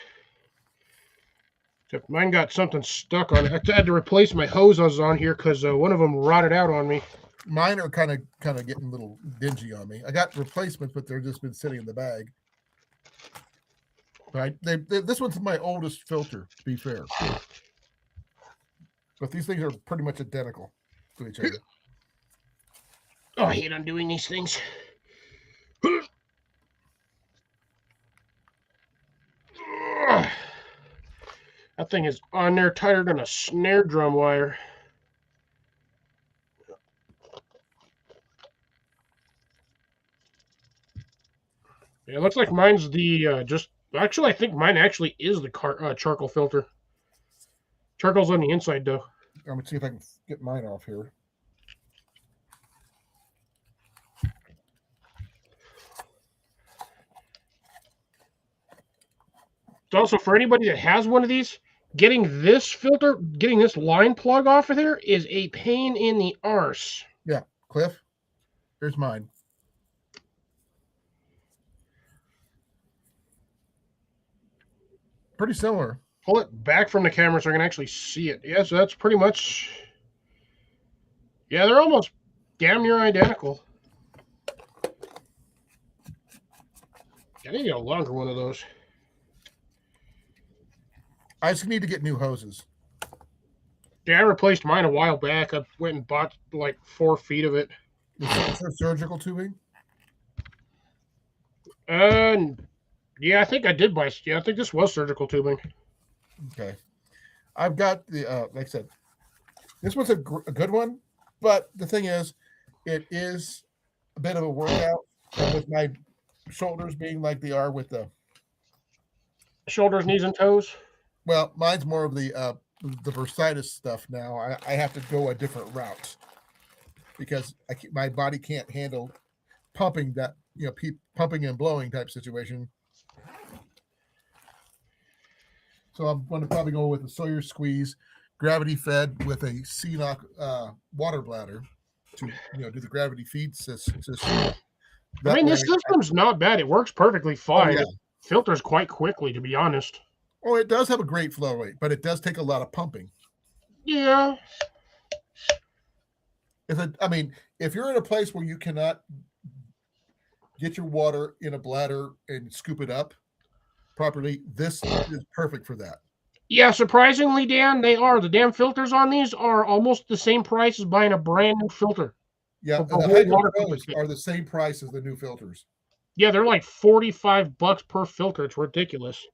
Speaker 2: Except mine got something stuck on it. I had to replace my hose I was on here because one of them rotted out on me.
Speaker 1: Mine are kind of getting a little dingy on me. I got replacements, but they're just been sitting in the bag. Right? This one's my oldest filter, to be fair. But these things are pretty much identical to each other.
Speaker 2: Oh, I hate undoing these things. That thing is on there tighter than a snare drum wire. Yeah, it looks like mine's the actually, I think mine actually is the charcoal filter. Charcoal's on the inside, though.
Speaker 1: I'm going to see if I can get mine off here.
Speaker 2: So also, for anybody that has one of these, getting this line plug off of there is a pain in the arse.
Speaker 1: Yeah, Cliff, here's mine. Pretty similar.
Speaker 2: Pull it back from the camera so I can actually see it. Yeah, so that's pretty much... Yeah, they're almost damn near identical. I need to get a longer one of those.
Speaker 1: I just need to get new hoses.
Speaker 2: Yeah, I replaced mine a while back. I went and bought like 4 feet of it.
Speaker 1: Is there surgical tubing?
Speaker 2: Yeah, I think I did buy. Yeah, I think this was surgical tubing.
Speaker 1: Okay, I've got the like I said, this one's a good one, but the thing is, it is a bit of a workout with my shoulders being like they are with the
Speaker 2: shoulders, knees, and toes.
Speaker 1: Well, mine's more of the bursitis stuff now. I have to go a different route because my body can't handle pumping that, pumping and blowing type situation. So I'm going to probably go with a Sawyer squeeze, gravity fed with a CNOC water bladder to do the gravity feed system.
Speaker 2: I mean, this system's not bad. It works perfectly fine.
Speaker 1: Oh, yeah.
Speaker 2: It filters quite quickly, to be honest.
Speaker 1: Oh, it does have a great flow rate, but it does take a lot of pumping.
Speaker 2: Yeah.
Speaker 1: If you're in a place where you cannot get your water in a bladder and scoop it up properly, this is perfect for that.
Speaker 2: Yeah, surprisingly, Dan, they are. The damn filters on these are almost the same price as buying a brand new filter.
Speaker 1: Yeah, the Hydro Pros are the same price as the new filters.
Speaker 2: Yeah, they're like $45 per filter. It's ridiculous.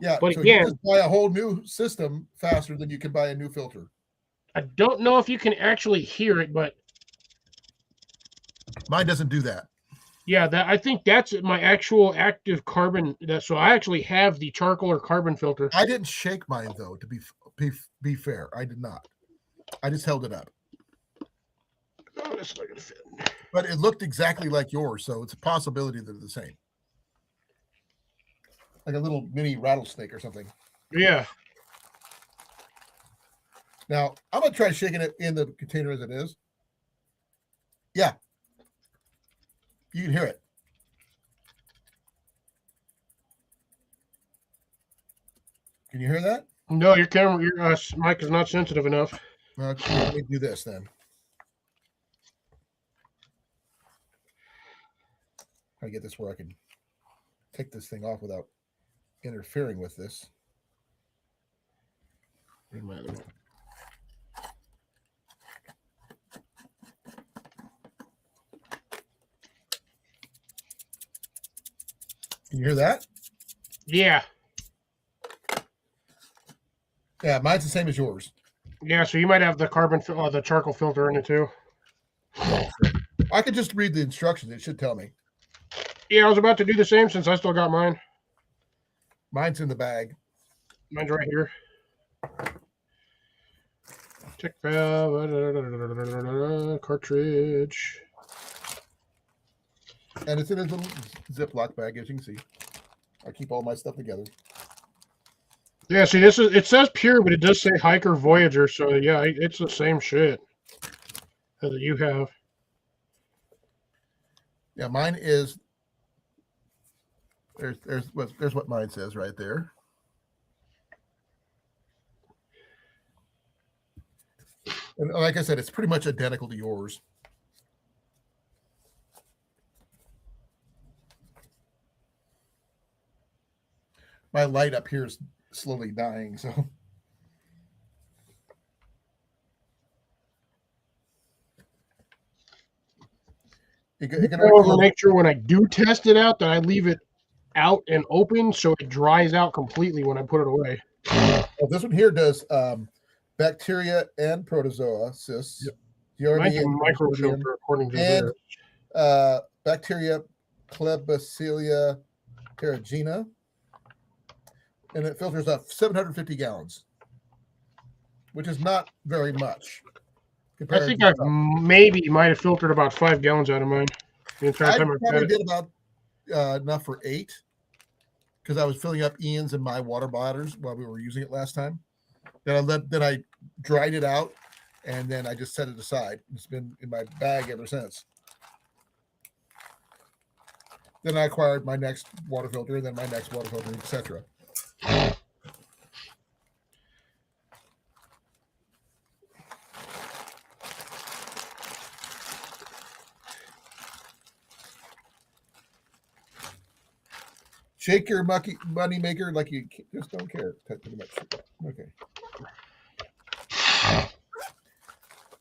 Speaker 1: Yeah,
Speaker 2: but
Speaker 1: so
Speaker 2: again,
Speaker 1: you just buy a whole new system faster than you can buy a new filter.
Speaker 2: I don't know if you can actually hear it, but
Speaker 1: mine doesn't do that.
Speaker 2: Yeah, I think that's my actual active carbon. So I actually have the charcoal or carbon filter.
Speaker 1: I didn't shake mine though. To be fair, I did not. I just held it up.
Speaker 2: Oh, that's not gonna fit.
Speaker 1: But it looked exactly like yours, so it's a possibility that they're the same. Like a little mini rattlesnake or something.
Speaker 2: Yeah.
Speaker 1: Now, I'm going to try shaking it in the container as it is. Yeah. You can hear it. Can you hear that?
Speaker 2: No, your mic is not sensitive enough.
Speaker 1: Okay, let me do this then. Try to get this where I can take this thing off without interfering with this. Can you hear that?
Speaker 2: Yeah.
Speaker 1: Yeah, mine's the same as yours.
Speaker 2: Yeah, so you might have the the charcoal filter in it too.
Speaker 1: I could just read the instructions. It should tell me.
Speaker 2: Yeah, I was about to do the same since I still got mine.
Speaker 1: Mine's in the bag.
Speaker 2: Mine's right here. Check valve, cartridge.
Speaker 1: And it's in a little Ziploc bag, as you can see. I keep all my stuff together.
Speaker 2: Yeah, see, it says pure, but it does say Hiker Voyager, so yeah, it's the same shit that you have.
Speaker 1: Yeah, mine is. There's what mine says right there. And like I said, it's pretty much identical to yours. My light up here is slowly dying, so.
Speaker 2: I want to make sure when I do test it out that I leave it out and open so it dries out completely when I put it away.
Speaker 1: Well, this one here does bacteria and protozoa, cysts.
Speaker 2: Yep. Mine's a microfilter according to
Speaker 1: and bacteria Klebsiella terragina, and it filters up 750 gallons, which is not very much.
Speaker 2: I think I maybe might have filtered about 5 gallons out of mine the entire time.
Speaker 1: I probably did about enough for 8 because I was filling up Ian's and my water bladders while we were using it last time. Then I dried it out, and then I just set it aside. It's been in my bag ever since. Then I acquired my next water filter, then my next water filter, etc. Shake your money maker like you just don't care. Pretty much. Okay.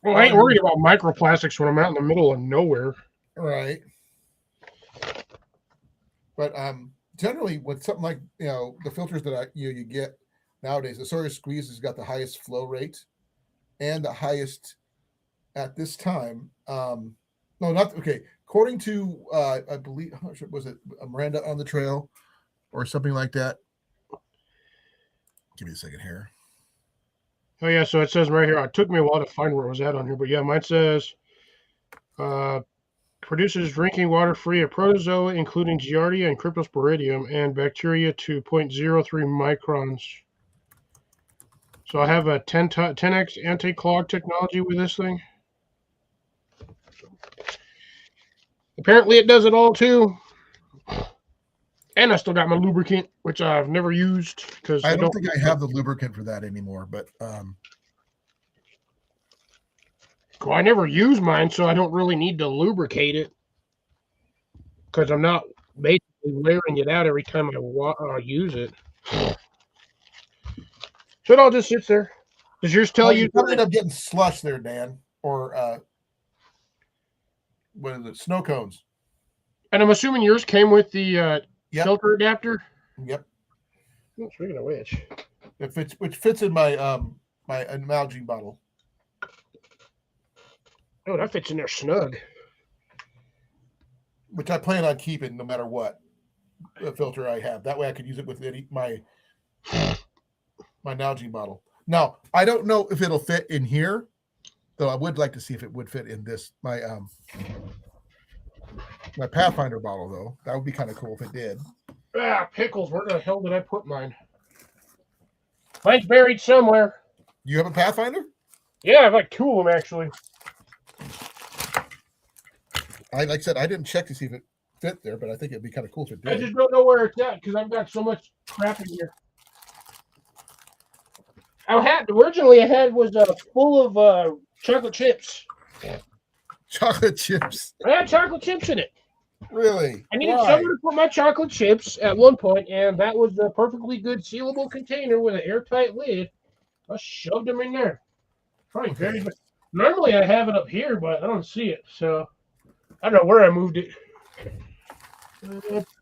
Speaker 2: Well, I ain't worried about microplastics when I'm out in the middle of nowhere.
Speaker 1: Right. But generally, with something like the filters that you get nowadays, the Sawyer Squeeze has got the highest flow rate and the highest at this time. No, not okay. According to I believe, how much was it, Miranda on the Trail or something like that? Give me a second here.
Speaker 2: Oh yeah, so it says right here. It took me a while to find where it was at on here, but yeah, mine says produces drinking water free of protozoa, including Giardia and Cryptosporidium, and bacteria to 0.03 microns. So I have a 10x anti-clog technology with this thing. Apparently it does it all too. And I still got my lubricant, which I've never used because
Speaker 1: I don't think I have the lubricant for that anymore. But
Speaker 2: well, I never use mine, so I don't really need to lubricate it because I'm not basically wearing it out every time I use it. So it all just sits there. Does yours tell you?
Speaker 1: You end up getting slush there, Dan, or what is it? Snow cones.
Speaker 2: And I'm assuming yours came with the filter adapter.
Speaker 1: Yep.
Speaker 2: Oh, speaking of which,
Speaker 1: which fits in my my Nalgene bottle.
Speaker 2: Oh, that fits in there snug.
Speaker 1: Which I plan on keeping no matter what filter I have. That way I could use it with my Nalgene bottle. Now, I don't know if it'll fit in here, though I would like to see if it would fit in this my Pathfinder bottle, though. That would be kind of cool if it did.
Speaker 2: Ah, pickles. Where the hell did I put mine? Mine's buried somewhere.
Speaker 1: You have a Pathfinder?
Speaker 2: Yeah, I have like 2 of them, actually.
Speaker 1: like I said, I didn't check to see if it fit there, but I think it'd be kind of cool if it
Speaker 2: I
Speaker 1: did.
Speaker 2: just don't know where it's at because I've got so much crap in here. Originally I had was full of chocolate chips.
Speaker 1: Chocolate chips.
Speaker 2: I had chocolate chips in it.
Speaker 1: Really?
Speaker 2: I needed
Speaker 1: Why?
Speaker 2: somewhere to put my chocolate chips at one point, and that was a perfectly good sealable container with an airtight lid. I shoved them in there. Probably very good. Normally I have it up here, but I don't see it, so I don't know where I moved it.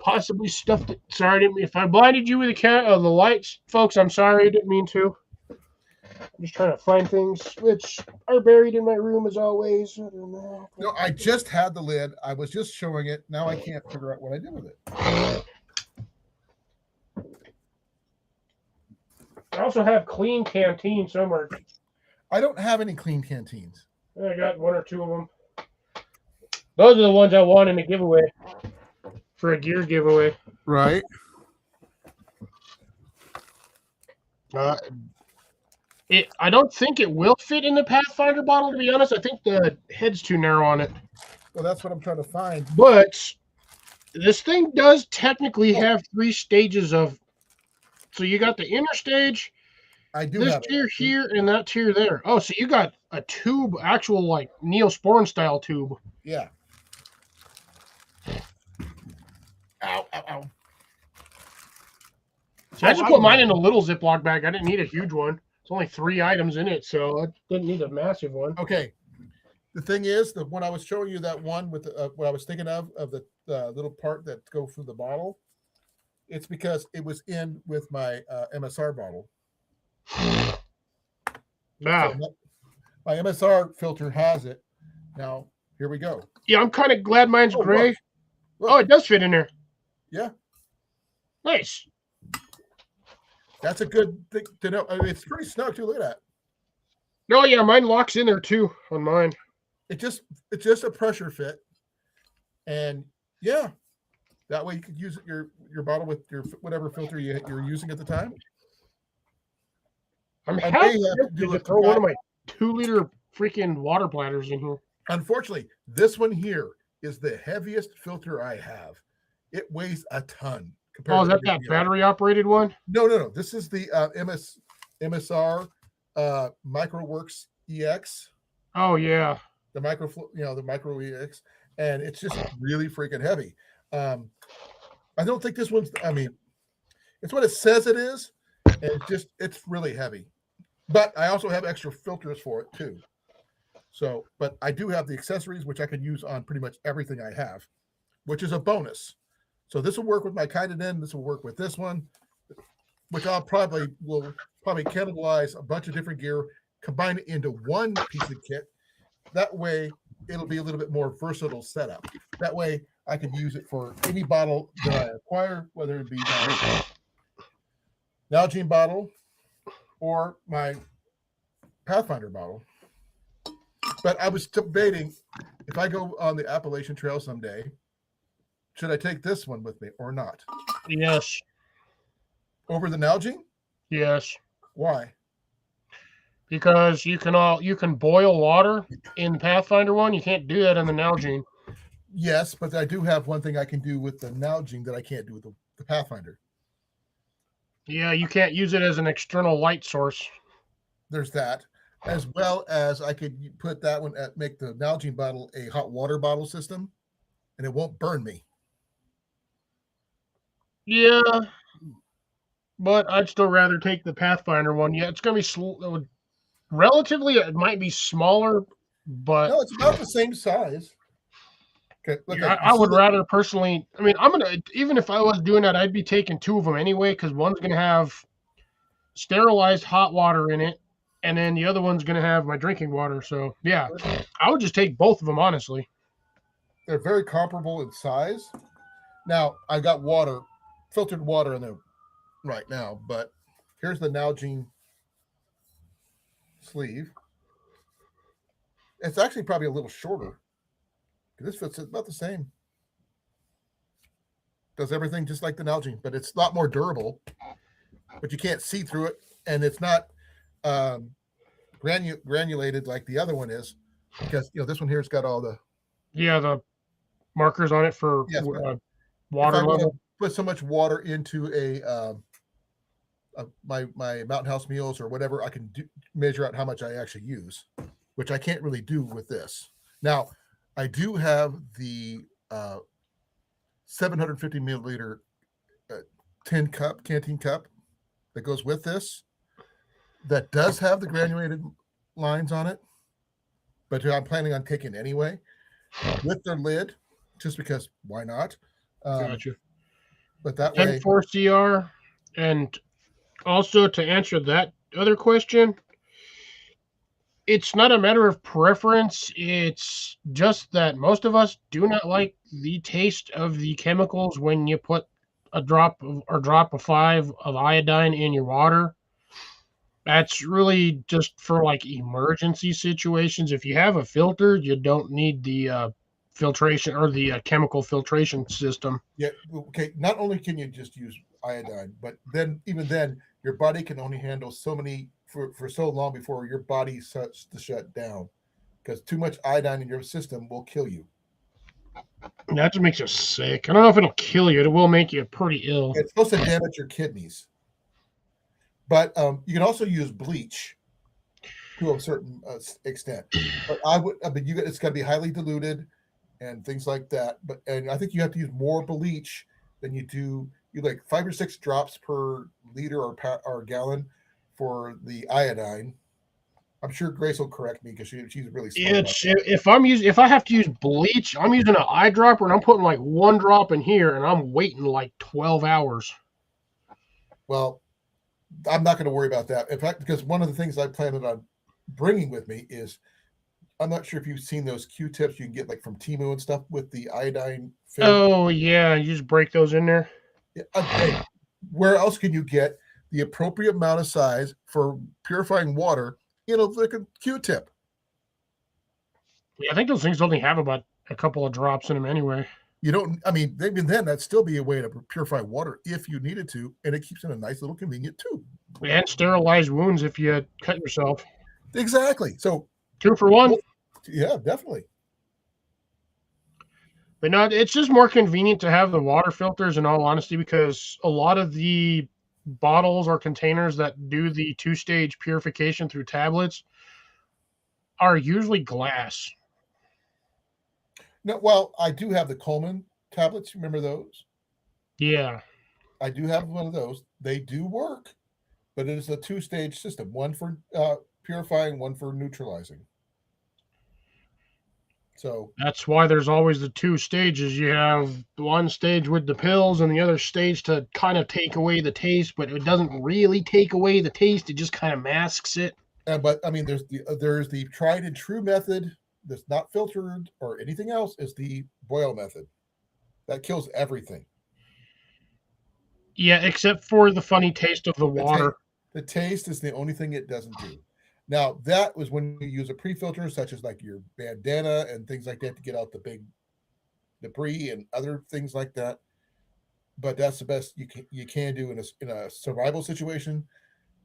Speaker 2: Possibly stuffed it. Sorry, if I blinded you with the lights, folks, I'm sorry. I didn't mean to. I'm just trying to find things which are buried in my room as always. I don't know.
Speaker 1: No, I just had the lid. I was just showing it. Now I can't figure out what I did with it.
Speaker 2: I also have clean canteen somewhere.
Speaker 1: I don't have any clean canteens.
Speaker 2: I got one or two of them. Those are the ones I won in a giveaway for a gear giveaway.
Speaker 1: Right.
Speaker 2: I don't think it will fit in the Pathfinder bottle, to be honest. I think the head's too narrow on it.
Speaker 1: Well, that's what I'm trying to find.
Speaker 2: But this thing does technically have 3 stages of. So you got the inner stage,
Speaker 1: I do
Speaker 2: this
Speaker 1: have
Speaker 2: tier
Speaker 1: it.
Speaker 2: here, and that tier there. Oh, so you got a tube, actual like Neosporin style tube.
Speaker 1: Yeah. Ow, ow, ow.
Speaker 2: So I just put mine in a little Ziploc bag. I didn't need a huge one. It's only 3 items in it, so I didn't need a massive one.
Speaker 1: Okay. The thing is, the when I was showing you that one with what I was thinking of the little part that go through the bottle, it's because it was in with my MSR bottle.
Speaker 2: Wow.
Speaker 1: So my MSR filter has it. Now, here we go.
Speaker 2: Yeah, I'm kind of glad mine's gray.
Speaker 1: Look.
Speaker 2: Oh, it does fit in there.
Speaker 1: Yeah.
Speaker 2: Nice.
Speaker 1: That's a good thing to know. I mean, it's pretty snug too. Look at that.
Speaker 2: No, yeah, mine locks in there too on mine.
Speaker 1: It's just a pressure fit, and yeah, that way you could use your bottle with your whatever filter you're using at the time.
Speaker 2: I'm happy to throw one of my 2-liter freaking water bladders in here.
Speaker 1: Unfortunately, this one here is the heaviest filter I have. It weighs a ton.
Speaker 2: Oh, is that battery operated one?
Speaker 1: No. This is the MSR MicroWorks EX.
Speaker 2: Oh yeah,
Speaker 1: the Micro EX, and it's just really freaking heavy. I don't think this one's. I mean, it's what it says it is, and it's really heavy. But I also have extra filters for it too. So, but I do have the accessories which I can use on pretty much everything I have, which is a bonus. So this will work with my Chitin. This will work with this one, which will probably cannibalize a bunch of different gear, combine it into one piece of kit. That way, it'll be a little bit more versatile setup. That way, I can use it for any bottle that I acquire, whether it be my Nalgene bottle or my Pathfinder bottle. But I was debating if I go on the Appalachian Trail someday, should I take this one with me or not?
Speaker 2: Yes.
Speaker 1: Over the Nalgene?
Speaker 2: Yes.
Speaker 1: Why?
Speaker 2: Because you can boil water in the Pathfinder one. You can't do that in the Nalgene.
Speaker 1: Yes, but I do have one thing I can do with the Nalgene that I can't do with the Pathfinder.
Speaker 2: Yeah, you can't use it as an external light source.
Speaker 1: There's that, as well as I could put that one make the Nalgene bottle a hot water bottle system, and it won't burn me.
Speaker 2: Yeah, but I'd still rather take the Pathfinder one. Yeah, it's going to be relatively. It might be smaller, but
Speaker 1: no, it's about the same size. Okay, look,
Speaker 2: yeah, I would rather personally. I mean, even if I was doing that, I'd be taking 2 of them anyway because one's going to have sterilized hot water in it, and then the other one's going to have my drinking water. So yeah, I would just take both of them honestly.
Speaker 1: They're very comparable in size. Now I got filtered water in there right now, but here's the Nalgene sleeve. It's actually probably a little shorter. This fits about the same. Does everything just like the Nalgene, but it's a lot more durable. But you can't see through it, and it's not granulated like the other one is, because this one here's got all the
Speaker 2: markers on it for
Speaker 1: Yes, but if
Speaker 2: water
Speaker 1: I want to
Speaker 2: level.
Speaker 1: put so much water into my Mountain House meals or whatever, I can measure out how much I actually use, which I can't really do with this. Now, I do have the 750 milliliter tin cup, canteen cup that goes with this. That does have the granulated lines on it, but I'm planning on taking anyway with their lid, just because why not?
Speaker 2: Gotcha.
Speaker 1: But that way,
Speaker 2: 10.4 CR. And also to answer that other question, it's not a matter of preference. It's just that most of us do not like the taste of the chemicals when you put a drop of 5 of iodine in your water. That's really just for like emergency situations. If you have a filter, you don't need the filtration or the chemical filtration system.
Speaker 1: yeah, okay. Not only can you just use iodine, but then even then, your body can only handle so many for so long before your body starts to shut down, because too much iodine in your system will kill you.
Speaker 2: That just makes you sick. I don't know if it'll kill you. It will make you pretty ill.
Speaker 1: It's supposed to damage your kidneys. But you can also use bleach to a certain extent. But it's got to be highly diluted and things like that. And I think you have to use more bleach than you do. You like 5 or 6 drops per liter or gallon for the iodine. I'm sure Grace will correct me because she's really smart about
Speaker 2: It's
Speaker 1: that.
Speaker 2: if I have to use bleach, I'm using an eyedropper and I'm putting like 1 drop in here and I'm waiting like 12 hours.
Speaker 1: Well, I'm not going to worry about that. In fact, because one of the things I planned on bringing with me is I'm not sure if you've seen those Q-tips you can get like from Temu and stuff with the iodine filled.
Speaker 2: Oh yeah, you just break those in there.
Speaker 1: Hey, where else can you get the appropriate amount of size for purifying water in like a Q-tip?
Speaker 2: Yeah, I think those things only have about a couple of drops in them anyway.
Speaker 1: You don't. I mean, even then, that'd still be a way to purify water if you needed to, and it keeps in a nice little convenient tube.
Speaker 2: And sterilize wounds if you cut yourself.
Speaker 1: Exactly. So,
Speaker 2: 2 for 1.
Speaker 1: yeah, definitely.
Speaker 2: But no, it's just more convenient to have the water filters in all honesty because a lot of the bottles or containers that do the 2-stage purification through tablets are usually glass.
Speaker 1: No, well, I do have the Coleman tablets. Remember those?
Speaker 2: Yeah.
Speaker 1: I do have one of those. They do work, but it is a 2-stage system: one for purifying, one for neutralizing. So
Speaker 2: That's why there's always the 2 stages. You have one stage with the pills and the other stage to kind of take away the taste, but it doesn't really take away the taste. It just kind of masks it.
Speaker 1: but I mean, there's the tried and true method that's not filtered or anything else is the boil method. That kills everything.
Speaker 2: Yeah, except for the funny taste of the
Speaker 1: The,
Speaker 2: water.
Speaker 1: the taste is the only thing it doesn't do. Now, that was when you use a pre-filter, such as like your bandana and things like that to get out the big debris and other things like that. But that's the best you can do in a survival situation,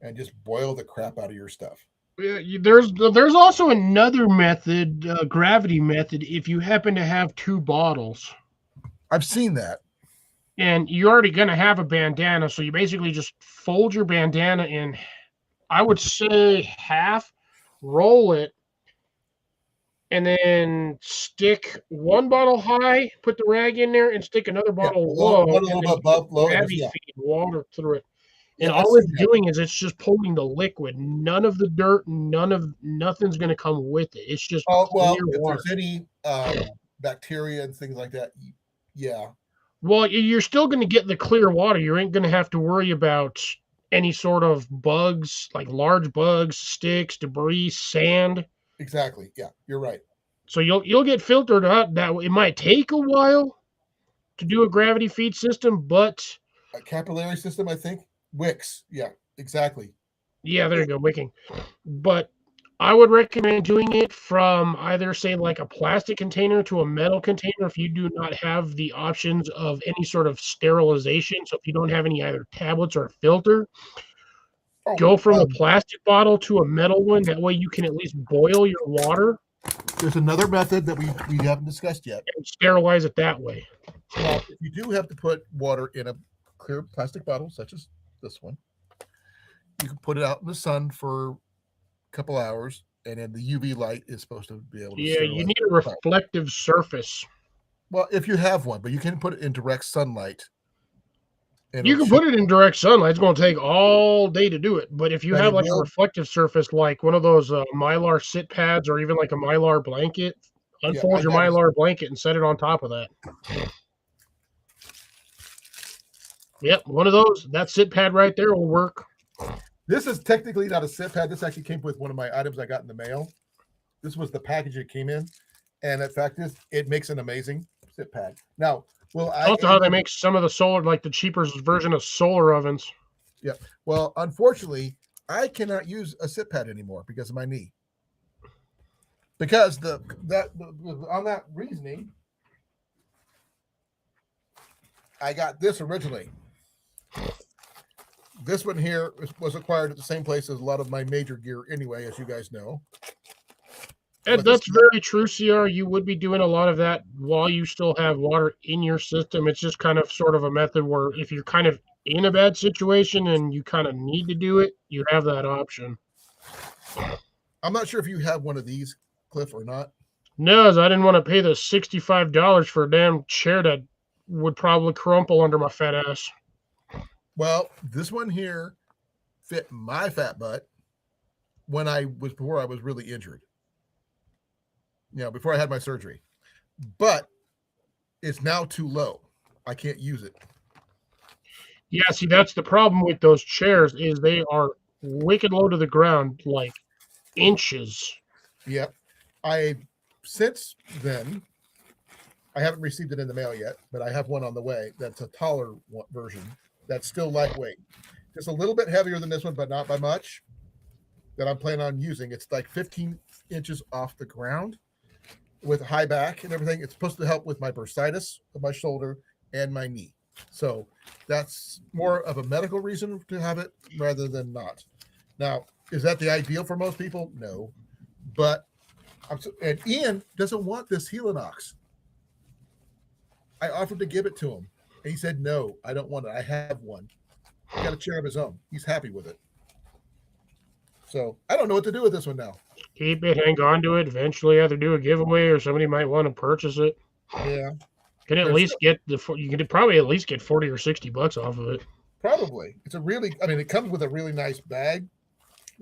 Speaker 1: and just boil the crap out of your stuff.
Speaker 2: There's also another method, gravity method, if you happen to have 2 bottles.
Speaker 1: I've seen that.
Speaker 2: And you're already going to have a bandana, so you basically just fold your bandana in, I would say half, roll it, and then stick 1 bottle high, put the rag in there, and stick another bottle low,
Speaker 1: one a
Speaker 2: and
Speaker 1: little
Speaker 2: then
Speaker 1: bit above, low.
Speaker 2: gravity feed water through it. And
Speaker 1: Yeah, I've
Speaker 2: all
Speaker 1: seen
Speaker 2: it's
Speaker 1: that.
Speaker 2: doing is it's just pulling the liquid. None of the dirt, nothing's going to come with it. It's just
Speaker 1: Oh well,
Speaker 2: clear
Speaker 1: if
Speaker 2: water.
Speaker 1: there's any bacteria and things like that, yeah,
Speaker 2: Well, you're still going to get the clear water. You ain't going to have to worry about any sort of bugs, like large bugs, sticks, debris, sand.
Speaker 1: exactly. Yeah, you're right.
Speaker 2: So you'll get filtered out. That it might take a while to do a gravity feed system, but
Speaker 1: A capillary system, I think. Wicks. Yeah, exactly.
Speaker 2: yeah, there you go, wicking. But I would recommend doing it from either say like a plastic container to a metal container if you do not have the options of any sort of sterilization. So if you don't have any either tablets or a filter,
Speaker 1: Oh,
Speaker 2: go from a plastic bottle to a metal one. That way you can at least boil your water.
Speaker 1: There's another method that we haven't discussed yet.
Speaker 2: And sterilize it that way.
Speaker 1: Well, if you do have to put water in a clear plastic bottle, such as this one, you can put it out in the sun for a couple hours, and then the UV light is supposed to be able to.
Speaker 2: Yeah, you need a reflective surface.
Speaker 1: Well, if you have one, but you can put it in direct sunlight.
Speaker 2: You can put it in direct sunlight. It's going to take all day to do it. But if you have like a reflective surface, like one of those Mylar sit pads or even like a Mylar blanket, unfold your Mylar blanket and set it on top of that. Yep, one of those. That sit pad right there will work.
Speaker 1: This is technically not a sit pad. This actually came with one of my items I got in the mail. This was the package it came in. And the fact is, it makes an amazing sit pad. Now,
Speaker 2: also how they make some of the solar, like the cheaper version of solar ovens.
Speaker 1: Yeah. Well, unfortunately, I cannot use a sit pad anymore because of my knee. Because on that reasoning, I got this originally. This one here was acquired at the same place as a lot of my major gear anyway, as you guys know.
Speaker 2: And that's very true, CR. You would be doing a lot of that while you still have water in your system. It's just kind of sort of a method where if you're kind of in a bad situation and you kind of need to do it, you have that option.
Speaker 1: I'm not sure if you have one of these, Cliff, or not.
Speaker 2: No, I didn't want to pay the $65 for a damn chair that would probably crumple under my fat ass.
Speaker 1: Well, this one here fit my fat butt before I was really injured. Before I had my surgery. But it's now too low. I can't use it.
Speaker 2: Yeah, see, that's the problem with those chairs is they are wicked low to the ground, like inches.
Speaker 1: Yep. Since then, I haven't received it in the mail yet, but I have one on the way that's a taller version that's still lightweight. Just a little bit heavier than this one, but not by much, that I'm planning on using. It's like 15 inches off the ground with high back and everything. It's supposed to help with my bursitis of my shoulder and my knee. So that's more of a medical reason to have it rather than not. Now, is that the ideal for most people? No. But and Ian doesn't want this Helinox. I offered to give it to him. And he said, no, I don't want it. I have one. He got a chair of his own. He's happy with it. So I don't know what to do with this one now.
Speaker 2: Keep it, hang on to it. Eventually, either do a giveaway or somebody might want to purchase it.
Speaker 1: Yeah.
Speaker 2: You could probably at least get 40 or 60 bucks off of it.
Speaker 1: Probably. It comes with a really nice bag,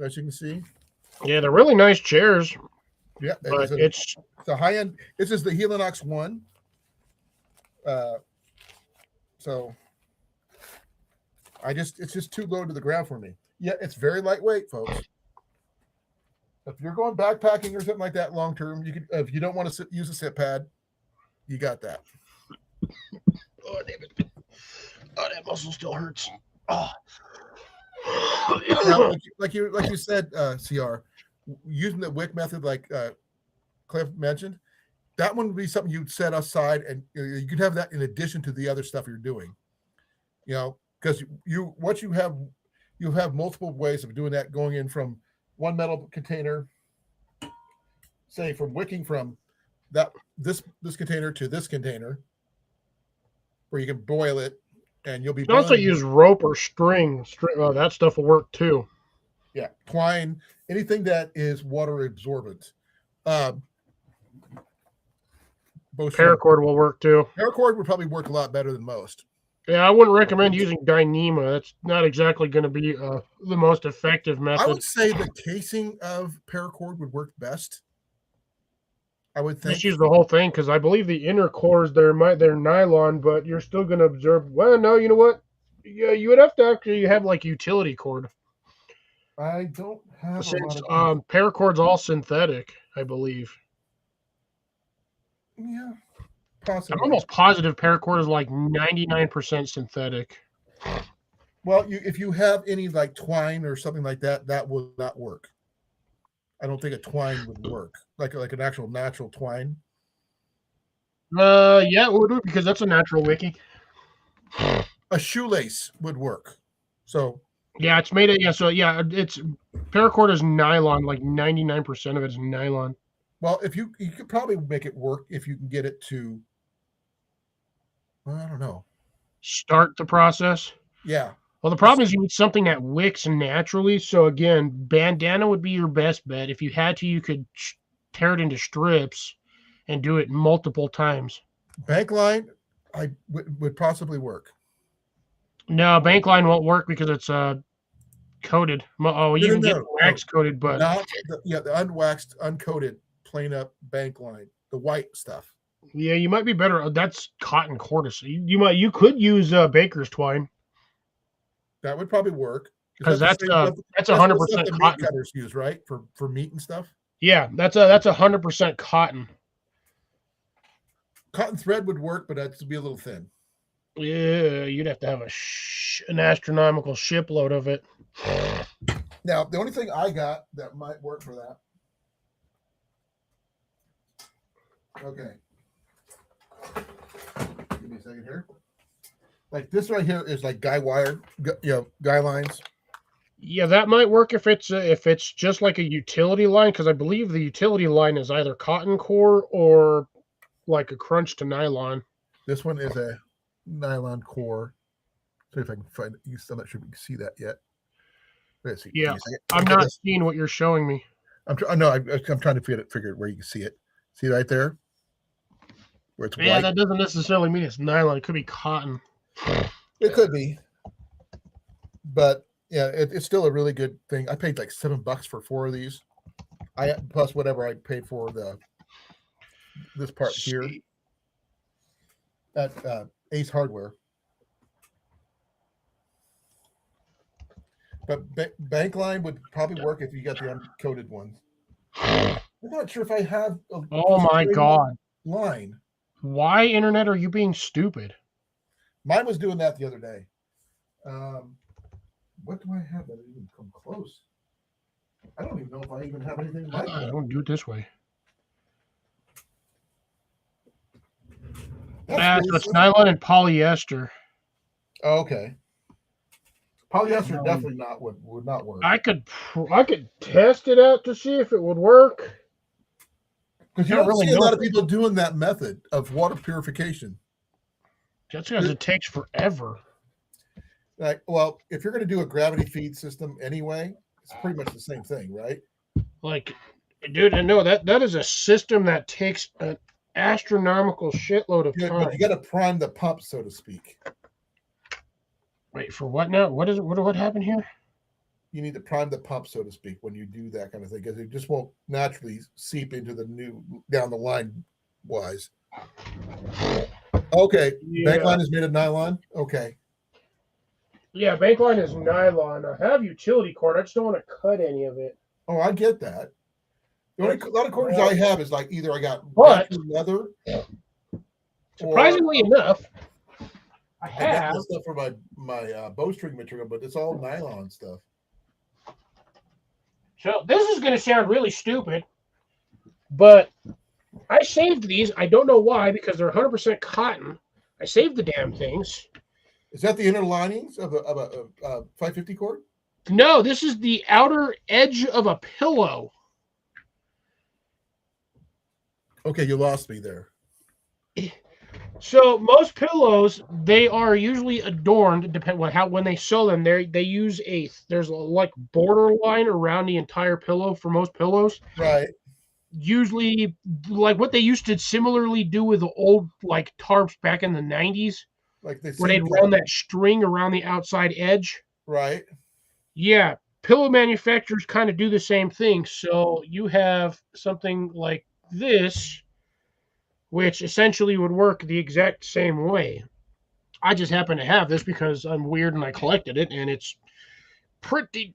Speaker 1: as you can see.
Speaker 2: Yeah, they're really nice chairs.
Speaker 1: Yeah,
Speaker 2: but
Speaker 1: it's a high end. This is the Helinox 1. So it's just too low to the ground for me. Yeah, it's very lightweight, folks. If you're going backpacking or something like that long term, you could. If you don't want to use a sit pad, you got that.
Speaker 2: Oh, damn it! Oh, that muscle still hurts. Oh.
Speaker 1: Now, like you said, CR, using the wick method, like Cliff mentioned, that one would be something you'd set aside, and you could have that in addition to the other stuff you're doing. Because you have multiple ways of doing that, going in from one metal container, say from wicking from this container to this container, where you can boil it, and you'll be. You
Speaker 2: can also use rope or string. That stuff will work too.
Speaker 1: Yeah, twine, anything that is water absorbent.
Speaker 2: Paracord will work too.
Speaker 1: Paracord would probably work a lot better than most.
Speaker 2: Yeah, I wouldn't recommend using Dyneema. That's not exactly going to be the most effective method.
Speaker 1: I would say the casing of paracord would work best. I would think.
Speaker 2: Just use the whole thing, because I believe the inner cores they're nylon, but you're still going to absorb. Well, no, you know what? Yeah, you would have to actually have like utility cord.
Speaker 1: I don't have.
Speaker 2: Since paracord's all synthetic, I believe.
Speaker 1: Yeah. Possibly.
Speaker 2: I'm almost positive paracord is like 99% synthetic.
Speaker 1: Well, if you have any like twine or something like that, that will not work. I don't think a twine would work, like an actual natural twine.
Speaker 2: Yeah, it would, because that's a natural wiki.
Speaker 1: A shoelace would work. So
Speaker 2: yeah, it's paracord is nylon. Like 99% of it is nylon.
Speaker 1: Well, if you could probably make it work if you can get it to. Well, I don't know.
Speaker 2: Start the process.
Speaker 1: Yeah,
Speaker 2: Well, the problem is you need something that wicks naturally. So again, bandana would be your best bet. If you had to, you could tear it into strips and do it multiple times.
Speaker 1: bank line, would possibly work.
Speaker 2: No, bank line won't work because it's coated. Oh,
Speaker 1: No,
Speaker 2: you
Speaker 1: no,
Speaker 2: can get
Speaker 1: no, no.
Speaker 2: wax coated, but
Speaker 1: Not the unwaxed, uncoated, plain up bank line, the white stuff.
Speaker 2: yeah, you might be better. That's cotton cord. You could use baker's twine
Speaker 1: That would probably work. Is
Speaker 2: because
Speaker 1: that the same stuff?
Speaker 2: that's
Speaker 1: That's the stuff
Speaker 2: 100%
Speaker 1: the meat
Speaker 2: cotton.
Speaker 1: cutters use, right? For meat and stuff.
Speaker 2: Yeah, that's 100% cotton.
Speaker 1: Cotton thread would work, but that'd be a little thin.
Speaker 2: Yeah, you'd have to have an astronomical shipload of it.
Speaker 1: Now, the only thing I got that might work for that. Okay. Give me a second here. Like this right here is like guy wire, guy lines.
Speaker 2: Yeah, that might work if it's just like a utility line, because I believe the utility line is either cotton core or like a crunch to nylon.
Speaker 1: This one is a nylon core. See if I can find it. I'm not sure if you can see that yet. Let's see.
Speaker 2: Yeah, I'm not seeing what you're showing me.
Speaker 1: I'm trying to figure where you can see it. See right there, where it's
Speaker 2: Yeah,
Speaker 1: white.
Speaker 2: that doesn't necessarily mean it's nylon. It could be cotton.
Speaker 1: It could be, but yeah, it's still a really good thing. I paid like $7 for 4 of these. I plus whatever I paid for this part here at Ace Hardware. But bank line would probably work if you got the uncoated ones. I'm not sure if I have.
Speaker 2: Oh my god!
Speaker 1: Line.
Speaker 2: Why, internet, are you being stupid?
Speaker 1: Mine was doing that the other day. What do I have that even come close? I don't even know if I even have anything like that.
Speaker 2: I don't do it this way. So it's nylon and polyester.
Speaker 1: Oh, okay. Polyester definitely would not work.
Speaker 2: I could test it out to see if it would work.
Speaker 1: Because you don't see a lot of people doing that method of water purification.
Speaker 2: That's because it takes forever.
Speaker 1: Like, well, if you're going to do a gravity feed system anyway, it's pretty much the same thing, right?
Speaker 2: Like, dude, I know that is a system that takes an astronomical shitload of time.
Speaker 1: But you got to prime the pump, so to speak.
Speaker 2: Wait, for what now? What happened here?
Speaker 1: You need to prime the pump, so to speak, when you do that kind of thing, because it just won't naturally seep into the new down the line wise. Okay, yeah. Bank line is made of nylon. Okay.
Speaker 2: Yeah, bank line is nylon. I have utility cord. I just don't want to cut any of it.
Speaker 1: Oh, I get that. The only a lot of cordage I have is like either I got leather.
Speaker 2: Surprisingly enough, I have
Speaker 1: stuff for my bowstring material, but it's all nylon stuff.
Speaker 2: So this is going to sound really stupid, but I saved these. I don't know why, because they're 100% cotton. I saved the damn things.
Speaker 1: Is that the inner linings of a 550 cord?
Speaker 2: No, this is the outer edge of a pillow.
Speaker 1: Okay, you lost me there.
Speaker 2: So most pillows, they are usually adorned. When they sew them, they use there's a like border line around the entire pillow for most pillows.
Speaker 1: Right.
Speaker 2: Usually, like what they used to similarly do with the old like tarps back in the 90s,
Speaker 1: like
Speaker 2: where they'd run that string around the outside edge.
Speaker 1: Right.
Speaker 2: Yeah, pillow manufacturers kind of do the same thing. So you have something like this, which essentially would work the exact same way. I just happen to have this because I'm weird and I collected it, and it's pretty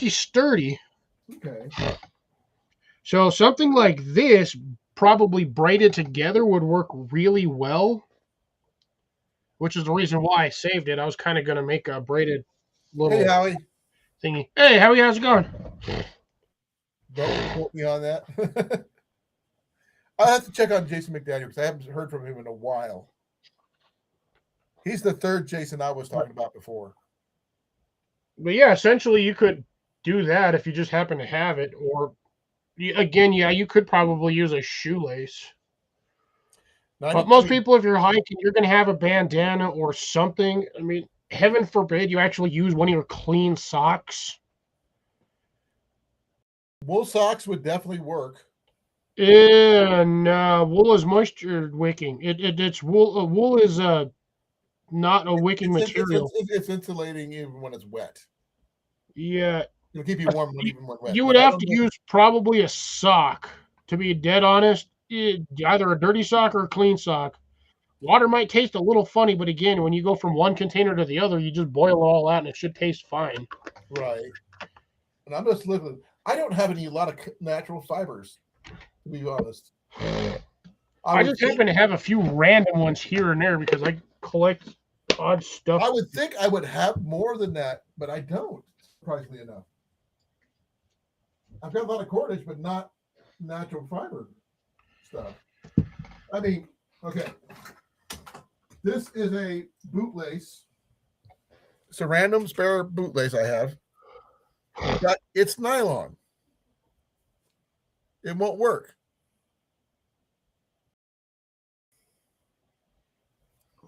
Speaker 2: sturdy.
Speaker 1: Okay.
Speaker 2: So something like this, probably braided together, would work really well, which is the reason why I saved it. I was kind of going to make a braided little thingy. Hey, Howie, how's it going?
Speaker 1: Don't quote me on that. I'll have to check on Jason McDaniel because I haven't heard from him in a while. He's the third Jason I was talking about before.
Speaker 2: But yeah, essentially you could do that if you just happen to have it, or Again, yeah, you could probably use a shoelace. But
Speaker 1: 90, I
Speaker 2: most
Speaker 1: mean,
Speaker 2: people, if you're hiking, you're going to have a bandana or something. I mean, heaven forbid you actually use one of your clean socks.
Speaker 1: wool socks would definitely work.
Speaker 2: And wool is moisture wicking. It's wool. Wool is not a wicking material.
Speaker 1: It's insulating even when it's wet.
Speaker 2: Yeah,
Speaker 1: It'll keep you warm
Speaker 2: you,
Speaker 1: even when wet.
Speaker 2: you would
Speaker 1: But I
Speaker 2: have
Speaker 1: don't
Speaker 2: to
Speaker 1: know.
Speaker 2: use probably a sock. To be dead honest, either a dirty sock or a clean sock. Water might taste a little funny, but again, when you go from one container to the other, you just boil it all out and it should taste fine.
Speaker 1: Right. And I'm just looking. I don't have a lot of natural fibers, to be honest.
Speaker 2: I just happen to have a few random ones here and there because I collect odd stuff.
Speaker 1: I would think I would have more than that, but I don't, surprisingly enough. I've got a lot of cordage, but not natural fiber stuff. I mean, okay. This is a bootlace. It's a random spare bootlace I have. But it's nylon. It won't work.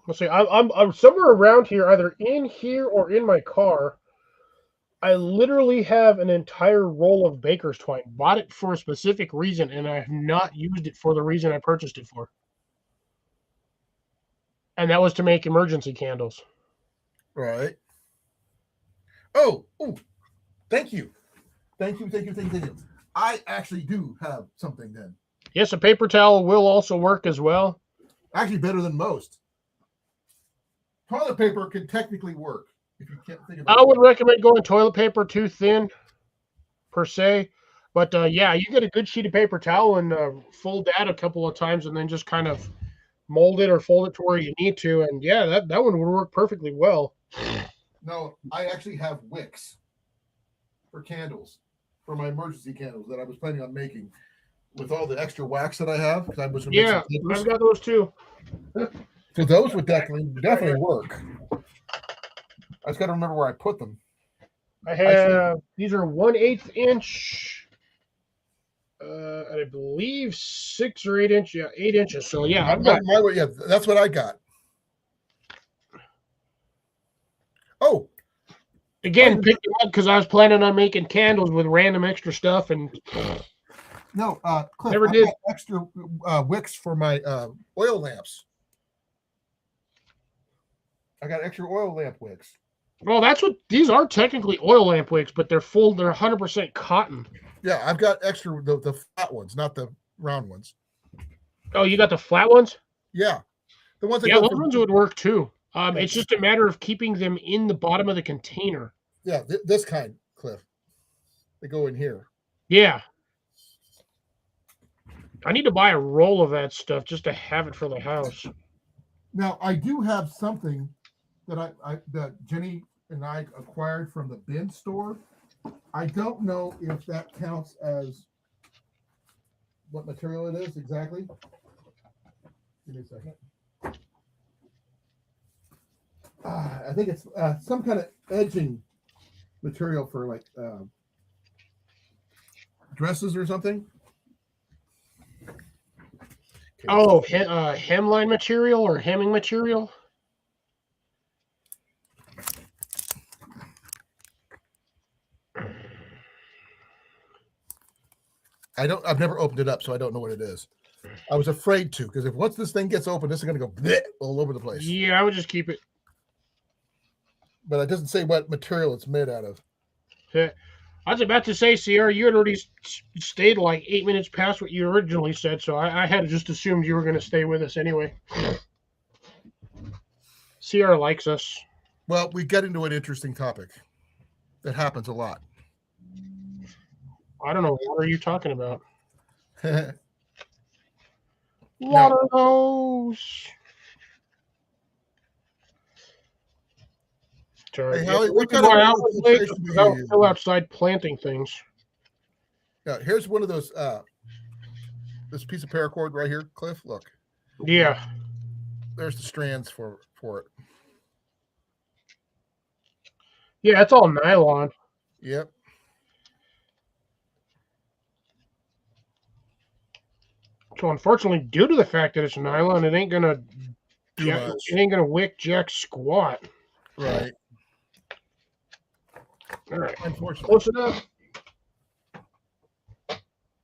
Speaker 2: Let's see. I'm somewhere around here, either in here or in my car. I literally have an entire roll of baker's twine. Bought it for a specific reason, and I have not used it for the reason I purchased it for. And that was to make emergency candles.
Speaker 1: Right. Oh, thank you. Thank you. I actually do have something then.
Speaker 2: Yes, a paper towel will also work as well.
Speaker 1: Actually, better than most. Toilet paper can technically work if you can't think about it.
Speaker 2: I would recommend going toilet paper too thin, per se. But yeah, you get a good sheet of paper towel and fold that a couple of times and then just kind of mold it or fold it to where you need to. And yeah, that one would work perfectly well.
Speaker 1: No, I actually have wicks for candles, for my emergency candles that I was planning on making with all the extra wax that I have. Because I was going to make some papers.
Speaker 2: I've got those too.
Speaker 1: So those would definitely work. I just got to remember where I put them.
Speaker 2: I have these are 1/8 inch, I believe 6 or 8 inch. Yeah, 8 inches. So yeah, I've got.
Speaker 1: Yeah, that's what I got. Oh,
Speaker 2: Again, picked them up because I was planning on making candles with random extra stuff, and
Speaker 1: no, Cliff,
Speaker 2: never
Speaker 1: I
Speaker 2: did.
Speaker 1: got extra wicks for my oil lamps. I got extra oil lamp wicks.
Speaker 2: Well, that's what these are technically oil lamp wicks, but they're 100% cotton.
Speaker 1: Yeah, I've got extra the flat ones, not the round ones.
Speaker 2: Oh, you got the flat ones?
Speaker 1: Yeah, the ones.
Speaker 2: Yeah, those ones would work too. It's just a matter of keeping them in the bottom of the container.
Speaker 1: Yeah, this kind, Cliff. They go in here.
Speaker 2: Yeah. I need to buy a roll of that stuff just to have it for the house.
Speaker 1: Now, I do have something that that Jenny and I acquired from the bin store. I don't know if that counts as what material it is exactly. Give me a second. I think it's some kind of edging material for like dresses or something. Okay.
Speaker 2: Oh, hemline material or hemming material?
Speaker 1: I've never opened it up, so I don't know what it is. I was afraid to, because if once this thing gets open, this is going to go bleh, all over the place.
Speaker 2: Yeah, I would just keep it.
Speaker 1: But it doesn't say what material it's made out of.
Speaker 2: I was about to say, Sierra, you had already stayed like 8 minutes past what you originally said, so I had just assumed you were going to stay with us anyway. Sierra likes us.
Speaker 1: Well, we get into an interesting topic. That happens a lot.
Speaker 2: I don't know. What are you talking about?
Speaker 1: Now-
Speaker 2: Water hose.
Speaker 1: Hey, Howie, what
Speaker 2: Reason
Speaker 1: kind of
Speaker 2: why I
Speaker 1: water
Speaker 2: was late
Speaker 1: filtration
Speaker 2: was
Speaker 1: do
Speaker 2: because I
Speaker 1: you
Speaker 2: was
Speaker 1: use?
Speaker 2: still outside planting things.
Speaker 1: Now, here's one of those. This piece of paracord right here, Cliff. Look,
Speaker 2: Yeah.
Speaker 1: there's the strands for it.
Speaker 2: Yeah, it's all nylon.
Speaker 1: Yep.
Speaker 2: So unfortunately, due to the fact that it's nylon, it ain't gonna
Speaker 1: Too much.
Speaker 2: it ain't gonna wick jack squat.
Speaker 1: Right.
Speaker 2: All right,
Speaker 1: Unfortunately.
Speaker 2: close enough.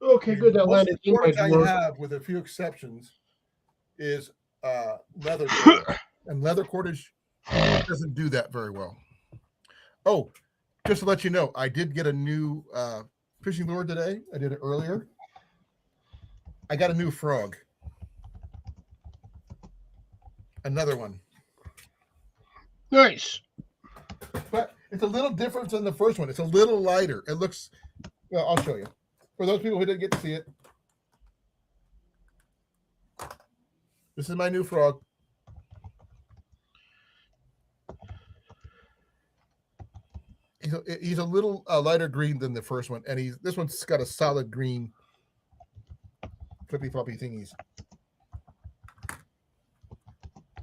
Speaker 2: Okay, good. That
Speaker 1: Most of
Speaker 2: landed
Speaker 1: the
Speaker 2: in my
Speaker 1: cordage I
Speaker 2: drawer.
Speaker 1: have, with a few exceptions, is leather cordage. And leather cordage doesn't do that very well. Oh, just to let you know, I did get a new fishing lure today. I did it earlier. I got a new frog. Another one.
Speaker 2: Nice.
Speaker 1: But it's a little different than the first one. It's a little lighter. It looks, well, I'll show you. For those people who didn't get to see it, this is my new frog. He's a little lighter green than the first one, and this one's got a solid green flippy floppy thingies.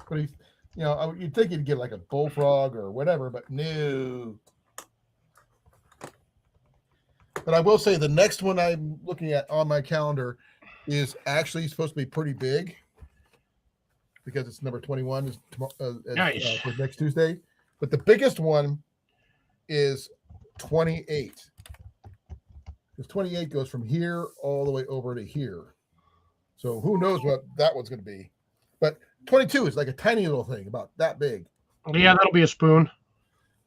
Speaker 1: But he's, you'd think you'd get like a bullfrog or whatever, but no. But I will say the next one I'm looking at on my calendar is actually supposed to be pretty big, because it's number 21 is
Speaker 2: Nice.
Speaker 1: for next Tuesday. But the biggest one is 28. Because 28 goes from here all the way over to here. So who knows what that one's going to be. But 22 is like a tiny little thing, about that big.
Speaker 2: Yeah, that'll be a spoon.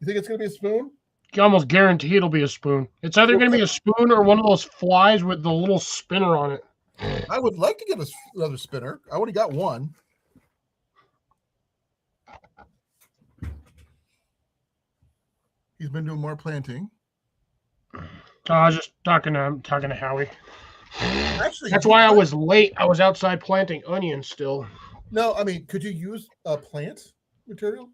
Speaker 1: You think it's going to be a spoon?
Speaker 2: You can almost guarantee it'll be a spoon. It's either going to be a spoon or one of those flies with the little spinner on it.
Speaker 1: I would like to get another spinner. I already got one. He's been doing more planting.
Speaker 2: I was just talking to Howie.
Speaker 1: Actually,
Speaker 2: that's why I was late. I was outside planting onions still.
Speaker 1: No, I mean, could you use plant material?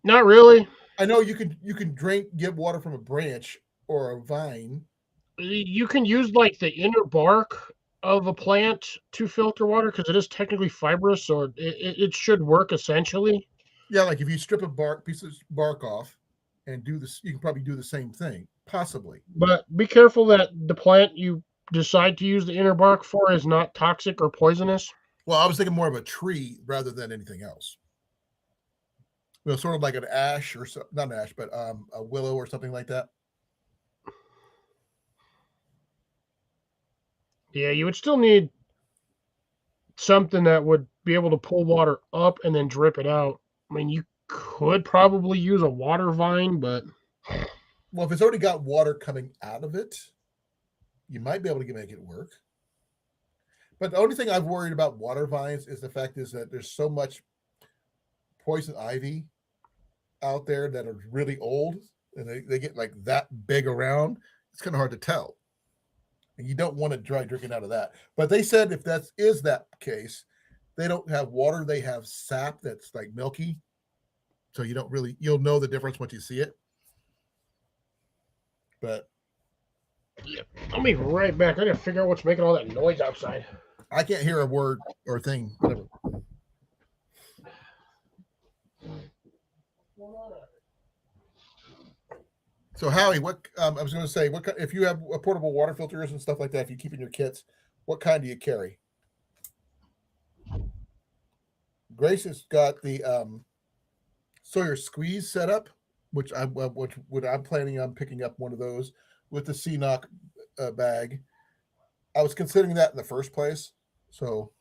Speaker 2: Not really.
Speaker 1: I know you can get water from a branch or a vine.
Speaker 2: You can use like the inner bark of a plant to filter water, because it is technically fibrous, so it should work essentially.
Speaker 1: Yeah, like if you strip a piece of bark off and do this, you can probably do the same thing, possibly.
Speaker 2: But be careful that the plant you decide to use the inner bark for is not toxic or poisonous.
Speaker 1: Well, I was thinking more of a tree rather than anything else. Sort of like an ash, or not an ash, but a willow or something like that.
Speaker 2: Yeah, you would still need something that would be able to pull water up and then drip it out. I mean, you could probably use a water vine, but...
Speaker 1: Well, if it's already got water coming out of it, you might be able to make it work. But the only thing I've worried about water vines is the fact is that there's so much poison ivy out there that are really old, and they get like that big around. It's kind of hard to tell. And you don't want to try drinking out of that. But they said if that is that case, they don't have water, they have sap that's like milky. So you'll know the difference once you see it. But
Speaker 2: yeah, I'll be right back. I gotta figure out what's making all that noise outside.
Speaker 1: I can't hear a word or thing, whatever. So Howie, what I was going to say, what if you have portable water filters and stuff like that? If you keep in your kits, what kind do you carry? Grace has got the Sawyer Squeeze setup, which I'm planning on picking up one of those with the CNOC bag. I was considering that in the first place, so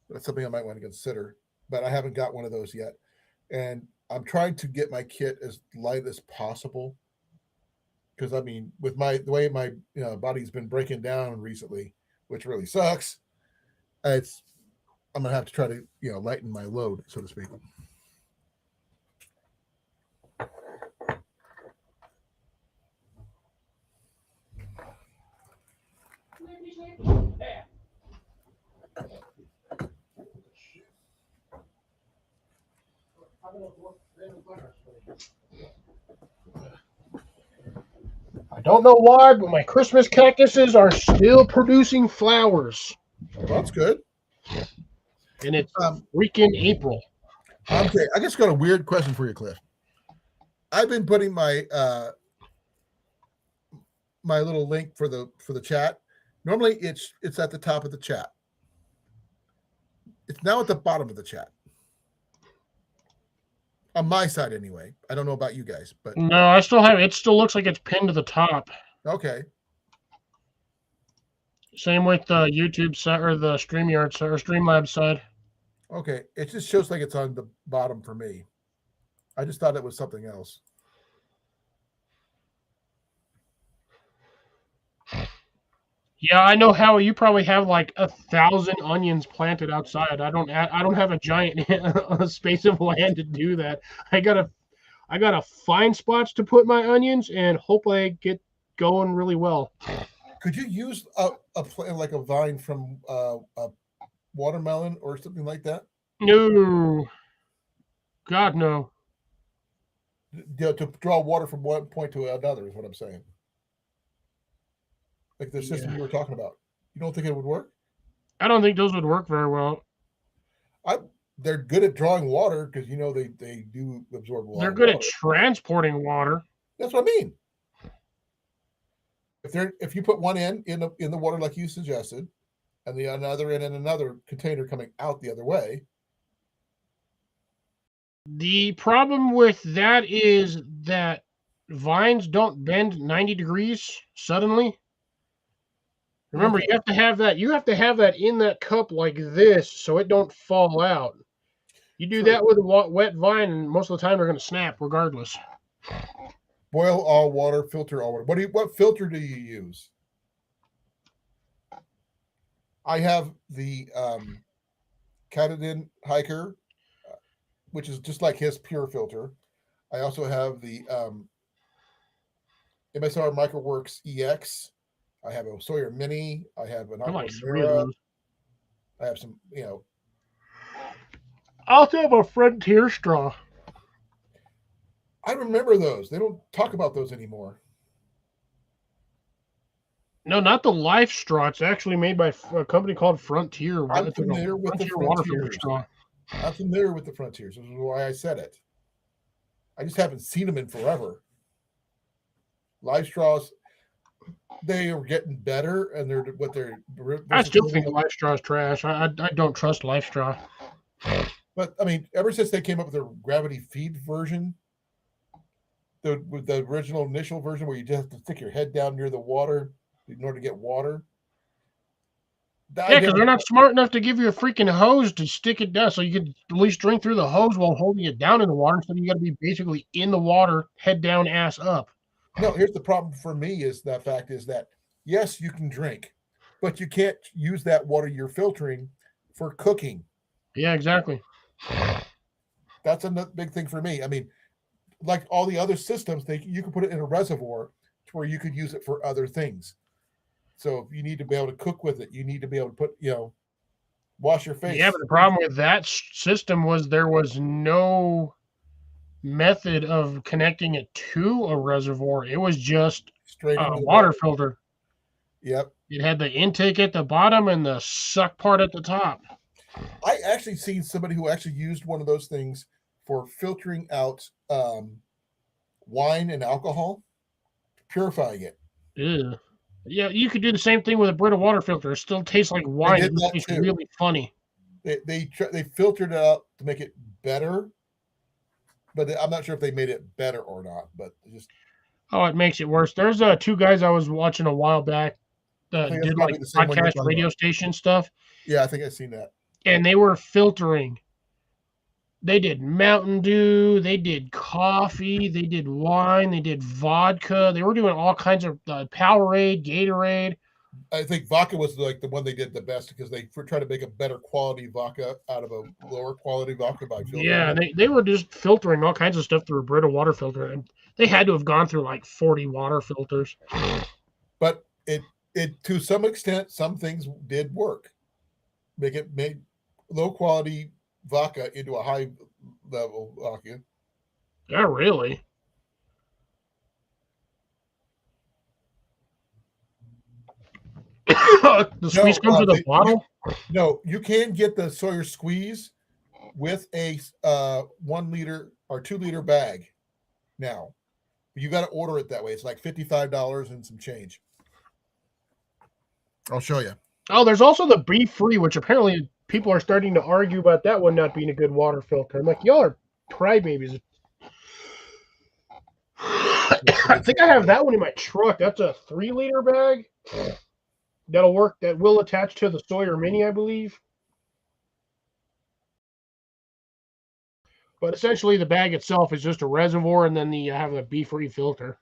Speaker 1: that's something I might want to consider. But I haven't got one of those yet, and I'm trying to get my kit as light as possible, because I mean, with the way my body's been breaking down recently, which really sucks, I'm gonna have to try to lighten my load, so to speak.
Speaker 2: I don't know why, but my Christmas cactuses are still producing flowers.
Speaker 1: Well, that's good.
Speaker 2: And it's freaking April.
Speaker 1: Okay, I just got a weird question for you, Cliff. I've been putting my my little link for the chat. Normally it's at the top of the chat. It's now at the bottom of the chat. On my side, anyway. I don't know about you guys, but
Speaker 2: No, I still have it. Still looks like it's pinned to the top.
Speaker 1: okay.
Speaker 2: Same with the YouTube side or the StreamYard side or Streamlabs side.
Speaker 1: Okay. It just shows like it's on the bottom for me. I just thought it was something else.
Speaker 2: Yeah, I know how you probably have like 1,000 onions planted outside. I don't have a giant space of land to do that. I gotta find spots to put my onions and hope they get going really well.
Speaker 1: Could you use a plant like a vine from a watermelon or something like that?
Speaker 2: No, God no.
Speaker 1: To draw water from one point to another is what I'm saying. Like the system you were talking about. You don't think it would work?
Speaker 2: I don't think those would work very well.
Speaker 1: They're good at drawing water because they do absorb a lot.
Speaker 2: They're
Speaker 1: of
Speaker 2: good
Speaker 1: water.
Speaker 2: at transporting water.
Speaker 1: That's what I mean. If you put one in the water like you suggested, and the another in another container coming out the other way.
Speaker 2: The problem with that is that vines don't bend 90 degrees suddenly. Remember,
Speaker 1: Okay.
Speaker 2: you have to have that. You have to have that in that cup like this, so it don't fall out. You do
Speaker 1: True.
Speaker 2: that with a wet vine, and most of the time they're going to snap, regardless.
Speaker 1: Boil all water, filter all water. What filter do you use? I have the Katadyn Hiker, which is just like his pure filter. I also have the MSR MicroWorks EX. I have a Sawyer Mini. I have an
Speaker 2: I like
Speaker 1: Aqua
Speaker 2: 3 of
Speaker 1: Mira.
Speaker 2: those.
Speaker 1: I have some,
Speaker 2: I also have a Frontier straw.
Speaker 1: I remember those. They don't talk about those anymore.
Speaker 2: No, not the Life straw. It's actually made by a company called Frontier.
Speaker 1: I'm familiar with the
Speaker 2: water filter
Speaker 1: Frontiers.
Speaker 2: straw.
Speaker 1: I'm familiar with the Frontiers. This is why I said it. I just haven't seen them in forever. Live straws, they are getting better, and
Speaker 2: I still think Life straw is trash. I don't trust Life straw.
Speaker 1: But I mean, ever since they came up with their gravity feed version, with the original initial version where you just have to stick your head down near the water in order to get water.
Speaker 2: Yeah, because they're not smart enough to give you a freaking hose to stick it down, so you can at least drink through the hose while holding it down in the water. So you got to be basically in the water, head down, ass up.
Speaker 1: No, here's the problem for me is that yes, you can drink, but you can't use that water you're filtering for cooking.
Speaker 2: Yeah, exactly.
Speaker 1: That's a big thing for me. I mean, like all the other systems, you can put it in a reservoir to where you could use it for other things. So if you need to be able to cook with it, you need to be able to put, wash your face.
Speaker 2: Yeah, but the problem with that system was there was no method of connecting it to a reservoir. It was just
Speaker 1: straight
Speaker 2: a
Speaker 1: into the
Speaker 2: water filter.
Speaker 1: Yep.
Speaker 2: It had the intake at the bottom and the suck part at the top.
Speaker 1: I actually seen somebody who actually used one of those things for filtering out wine and alcohol, purifying it.
Speaker 2: Ew. Yeah, you could do the same thing with a Brita water filter. It still tastes like wine. It tastes really funny.
Speaker 1: They filtered it out to make it better, but I'm not sure if they made it better or not. But just
Speaker 2: it makes it worse. There's 2 guys I was watching a while back that did like podcast radio station stuff.
Speaker 1: Yeah, I think I've seen that.
Speaker 2: And they were filtering. They did Mountain Dew, they did coffee, they did wine, they did vodka. They were doing all kinds of Powerade, Gatorade.
Speaker 1: I think vodka was like the one they did the best because they were trying to make a better quality vodka out of a lower quality vodka by filtering.
Speaker 2: Yeah, they were just filtering all kinds of stuff through a Brita water filter, and they had to have gone through like 40 water filters.
Speaker 1: But it to some extent, some things did work. Made low quality vodka into a high level vodka.
Speaker 2: Yeah, really. The squeeze comes with a bottle?
Speaker 1: No, you can get the Sawyer squeeze with a 1 liter or 2 liter bag now. But you got to order it that way. It's like $55 and some change. I'll show you.
Speaker 2: Oh, there's also the B-free, which apparently people are starting to argue about that one not being a good water filter. I'm like, y'all are crybabies. I think I have that one in my truck. That's a 3-liter bag. That'll work. That will attach to the Sawyer Mini, I believe. But essentially, the bag itself is just a reservoir, and then you have a B-free filter.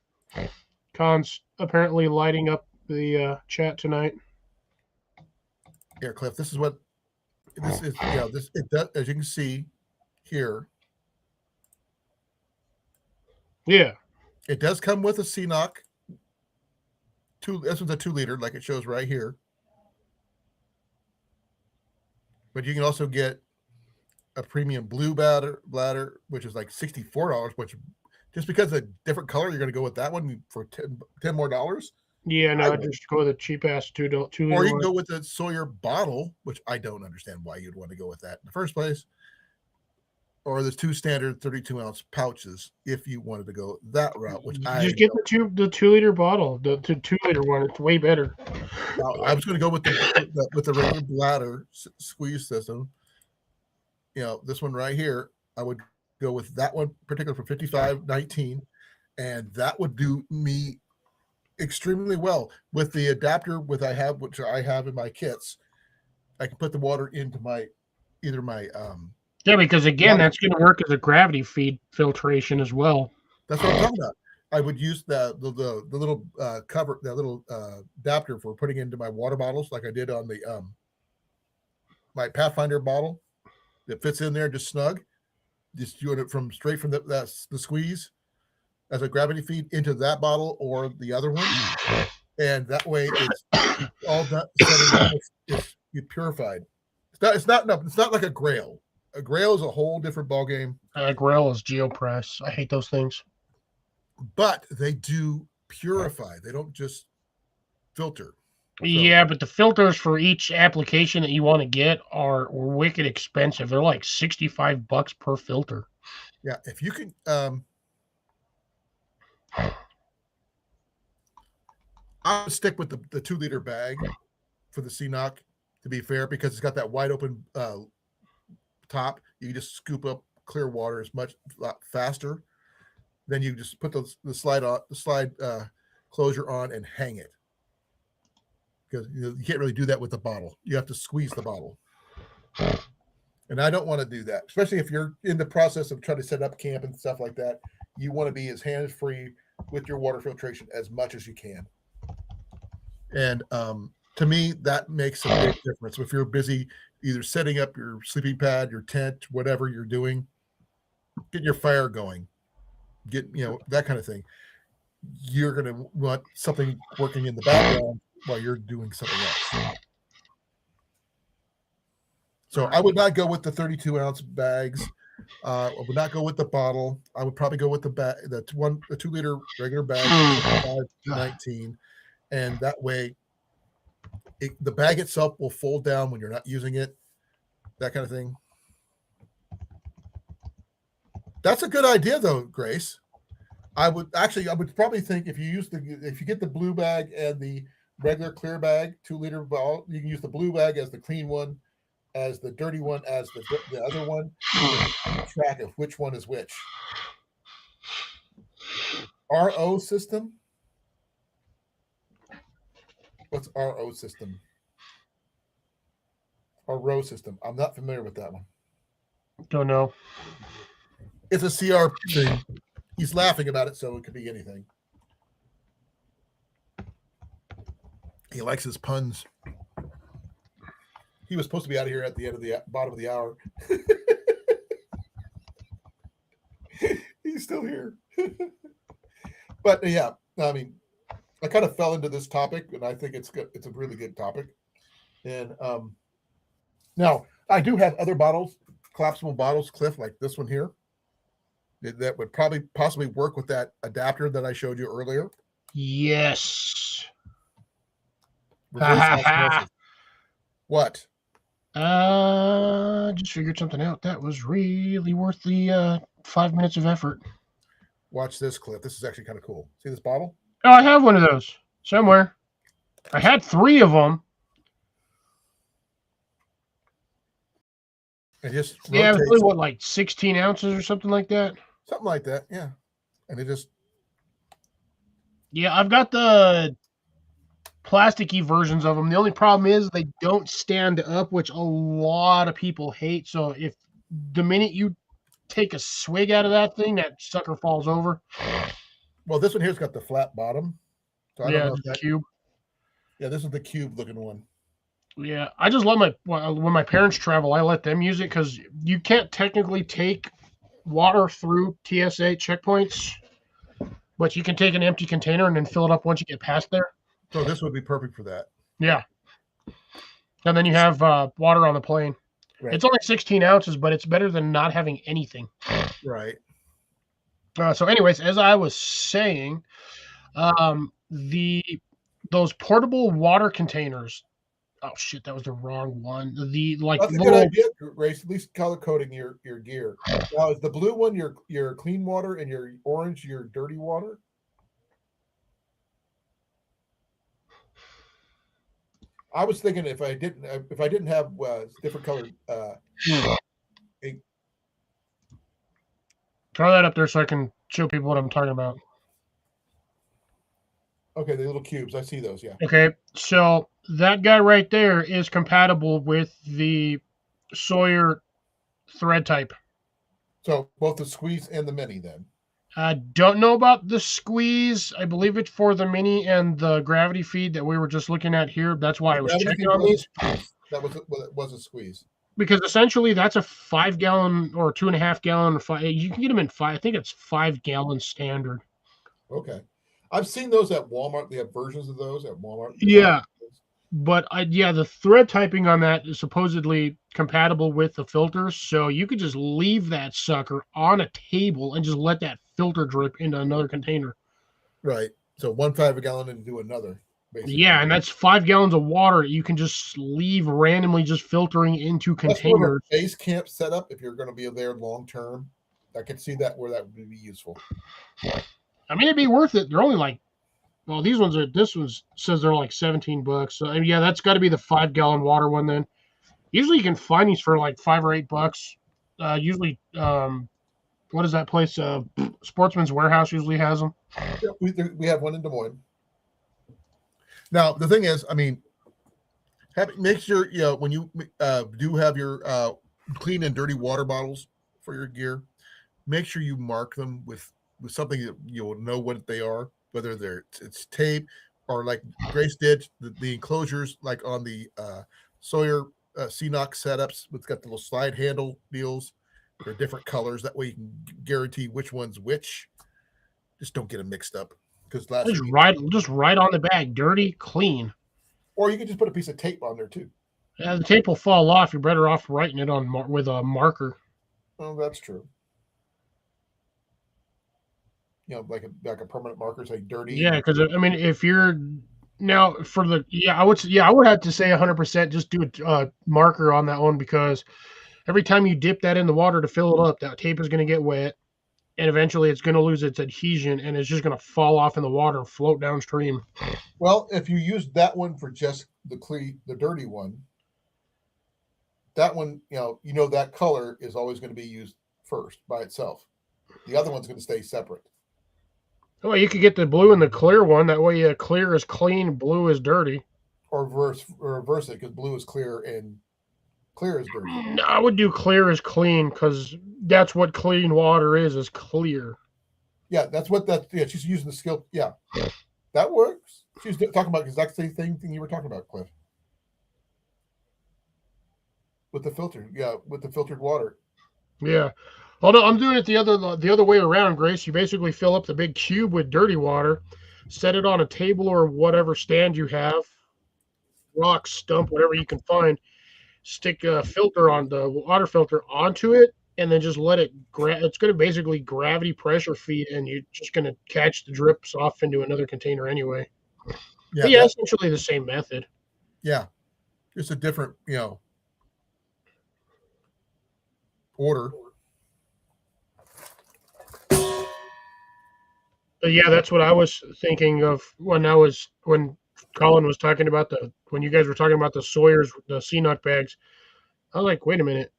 Speaker 2: Con's apparently lighting up the chat tonight.
Speaker 1: Here, Cliff. This is what this is. Yeah, this it does. As you can see here,
Speaker 2: Yeah.
Speaker 1: it does come with a CNOC. This one's a 2-liter, like it shows right here. But you can also get a premium blue bladder, which is like $64. Which just because of a different color, you're going to go with that one for $10 more.
Speaker 2: Yeah, no, just go with a cheap ass 2-liter.
Speaker 1: Or you can go with the Sawyer bottle, which I don't understand why you'd want to go with that in the first place. Or the 2 standard 32-ounce pouches if you wanted to go that route. Which
Speaker 2: just get the 2-liter bottle, the 2-liter one. It's way better.
Speaker 1: I was going to go with the regular bladder squeeze system. This one right here, I would go with that one particular for $55.19, and that would do me extremely well with the adapter which I have in my kits. I can put the water into my
Speaker 2: yeah, because again, that's going to work as a gravity feed filtration as well.
Speaker 1: That's what I'm talking about. I would use the little cover, that little adapter for putting into my water bottles, like I did on the my Pathfinder bottle. That fits in there just snug. Just doing it straight from the squeeze as a gravity feed into that bottle or the other one, and that way it's all done. It's purified. It's not like a Grail. A Grail is a whole different ballgame.
Speaker 2: Grail is Geopress. I hate those things.
Speaker 1: But they do purify. They don't just filter. So,
Speaker 2: yeah, but the filters for each application that you want to get are wicked expensive. They're like $65 per filter.
Speaker 1: Yeah, if you can, I would stick with the 2-liter bag for the CNOC, to be fair, because it's got that wide open top. You can just scoop up clear water a lot faster. Then you just put the slide closure on and hang it. Because you can't really do that with the bottle. You have to squeeze the bottle. And I don't want to do that, especially if you're in the process of trying to set up camp and stuff like that. You want to be as hands-free with your water filtration as much as you can. And to me, that makes a big difference. If you're busy either setting up your sleeping pad, your tent, whatever you're doing, getting your fire going, that kind of thing, you're going to want something working in the background while you're doing something else. So I would not go with the 32-ounce bags. I would not go with the bottle. I would probably go with the 2-liter regular bag, $5.19, and that way, the bag itself will fold down when you're not using it. That kind of thing. That's a good idea, though, Grace. I would probably think if you get the blue bag and the regular clear bag, 2-liter bottle, you can use the blue bag as the clean one, as the dirty one as the other one. Keep track of which one is which. RO system. What's RO system? Or row system? I'm not familiar with that one.
Speaker 2: Don't know.
Speaker 1: It's a CR thing. He's laughing about it, so it could be anything. He likes his puns. He was supposed to be out of here at the end of the bottom of the hour. He's still here. But yeah, I mean, I kind of fell into this topic, and I think it's good. It's a really good topic. And now I do have other bottles, collapsible bottles, Cliff, like this one here, that would possibly work with that adapter that I showed you earlier.
Speaker 2: Yes.
Speaker 1: What?
Speaker 2: Just figured something out. That was really worth the 5 minutes of effort.
Speaker 1: Watch this, Cliff. This is actually kind of cool. See this bottle?
Speaker 2: Oh, I have one of those somewhere. I had 3 of them.
Speaker 1: It just
Speaker 2: Yeah, it was really
Speaker 1: rotates
Speaker 2: what, like 16 ounces or something like that.
Speaker 1: something like that. Yeah, and it just
Speaker 2: Yeah, I've got the plasticky versions of them. The only problem is they don't stand up, which a lot of people hate. So if the minute you take a swig out of that thing, that sucker falls over.
Speaker 1: well, this one here's got the flat bottom, so I don't
Speaker 2: Yeah,
Speaker 1: know if
Speaker 2: just a
Speaker 1: that.
Speaker 2: cube.
Speaker 1: Yeah, this is the cube looking one.
Speaker 2: Yeah, I just let when my parents travel, I let them use it because you can't technically take water through TSA checkpoints, but you can take an empty container and then fill it up once you get past there.
Speaker 1: So this would be perfect for that.
Speaker 2: Yeah, and then you have water on the plane.
Speaker 1: Right.
Speaker 2: It's only 16 ounces, but it's better than not having anything.
Speaker 1: Right.
Speaker 2: So, anyways, as I was saying, the those portable water containers. Oh shit, that was the wrong one. The like
Speaker 1: That's a good
Speaker 2: little.
Speaker 1: idea, Grace. At least color coding your gear. Now, is the blue one your clean water and your orange your dirty water? I was thinking if I didn't have different colored ink.
Speaker 2: Throw that up there so I can show people what I'm talking about.
Speaker 1: Okay, the little cubes. I see those. Yeah.
Speaker 2: Okay, so that guy right there is compatible with the Sawyer thread type.
Speaker 1: So both the squeeze and the mini then.
Speaker 2: I don't know about the squeeze. I believe it's for the mini and the gravity feed that we were just looking at here. That's why
Speaker 1: The
Speaker 2: I was
Speaker 1: gravity
Speaker 2: checking
Speaker 1: feed
Speaker 2: on
Speaker 1: was a
Speaker 2: these.
Speaker 1: squeeze. That was a squeeze.
Speaker 2: Because essentially that's a 5 gallon or 2.5 gallon. You can get them in five. I think it's 5 gallon standard.
Speaker 1: Okay. I've seen those at Walmart. They have versions of those at Walmart.
Speaker 2: Yeah, but the thread typing on that is supposedly compatible with the filters, so you could just leave that sucker on a table and just let that filter drip into another container.
Speaker 1: Right. So 1 5 gallon and do another, basically.
Speaker 2: Yeah, and that's 5 gallons of water you can just leave randomly just filtering into
Speaker 1: That's more of a
Speaker 2: containers.
Speaker 1: base camp setup if you're going to be there long term. I could see that where that would be useful.
Speaker 2: I mean, it'd be worth it. They're only like, well, this one says they're like $17. So yeah, that's got to be the 5 gallon water one then. Usually you can find these for like $5 or $8. Usually, what is that place? Sportsman's Warehouse usually has them.
Speaker 1: Yeah, we have one in Des Moines. Now the thing is, I mean, make sure when you do have your clean and dirty water bottles for your gear, make sure you mark them with something that you'll know what they are, whether it's tape or like Grace did the enclosures like on the Sawyer CNOC setups. It's got the little slide handle deals. They're different colors. That way you can guarantee which one's which. Just don't get them mixed up. Because
Speaker 2: Just right on the bag, dirty, clean.
Speaker 1: Or you can just put a piece of tape on there too.
Speaker 2: Yeah, the tape will fall off. You're better off writing it on with a marker.
Speaker 1: Oh, that's true. Like a permanent marker, say dirty.
Speaker 2: Yeah, because I mean, if you're now for the I would have to say 100% just do a marker on that one because every time you dip that in the water to fill it up, that tape is going to get wet, and eventually it's going to lose its adhesion, and it's just going to fall off in the water and float downstream.
Speaker 1: Well, if you use that one for just the dirty one, that one, that color is always going to be used first by itself. The other one's going to stay separate.
Speaker 2: Well, you could get the blue and the clear one. That way, clear is clean, blue is dirty.
Speaker 1: Or reverse it, because blue is clear and clear is dirty.
Speaker 2: No, I would do clear is clean because that's what clean water is clear.
Speaker 1: Yeah, that's what she's using the skill. Yeah, that works. She's talking about the exact same thing you were talking about, Cliff. With the filter, with the filtered water.
Speaker 2: Yeah. Although I'm doing it the other way around, Grace. You basically fill up the big cube with dirty water, set it on a table or whatever stand you have, rock, stump, whatever you can find, stick a filter on the water filter onto it, and then just let it it's going to basically gravity pressure feed, and you're just going to catch the drips off into another container anyway. Yeah, essentially the same method.
Speaker 1: Yeah. Just a different, order.
Speaker 2: But yeah, that's what I was thinking of when Colin was talking about when you guys were talking about the Sawyer's, the CNOC bags. I was like, wait a minute.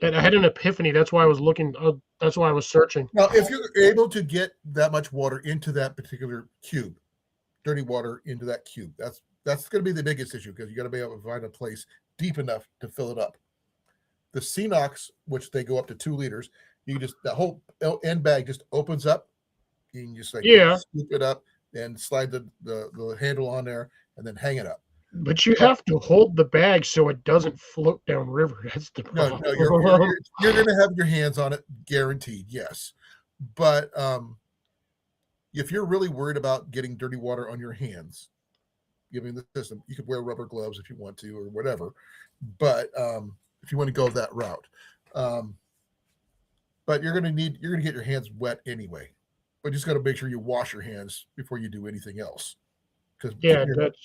Speaker 2: And I had an epiphany. That's why I was looking. That's why I was searching.
Speaker 1: Now, if you're able to get that much water into that particular cube, dirty water into that cube, that's going to be the biggest issue because you got to be able to find a place deep enough to fill it up. The Cenox, which they go up to 2 liters, you just that whole end bag just opens up. You can just like scoop it up and slide the handle on there and then hang it up.
Speaker 2: But you have to hold the bag so it doesn't float down river. That's the problem.
Speaker 1: No, you're going to have your hands on it, guaranteed, yes. But if you're really worried about getting dirty water on your hands, given the system, you could wear rubber gloves if you want to or whatever. But if you want to go that route, but you're going to get your hands wet anyway. But you just got to make sure you wash your hands before you do anything else. Because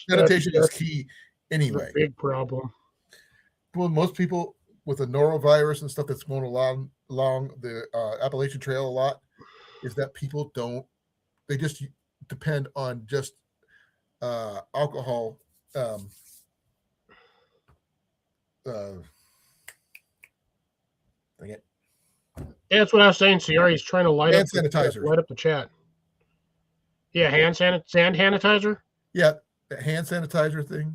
Speaker 1: sanitation is key anyway.
Speaker 2: Big problem.
Speaker 1: Well, most people with the norovirus and stuff that's going along the Appalachian Trail a lot is that people they just depend on just alcohol. Dang it.
Speaker 2: Yeah, that's what I was saying. He's trying to light
Speaker 1: up
Speaker 2: the chat. Yeah, hand sanitizer.
Speaker 1: Yeah, the hand sanitizer thing.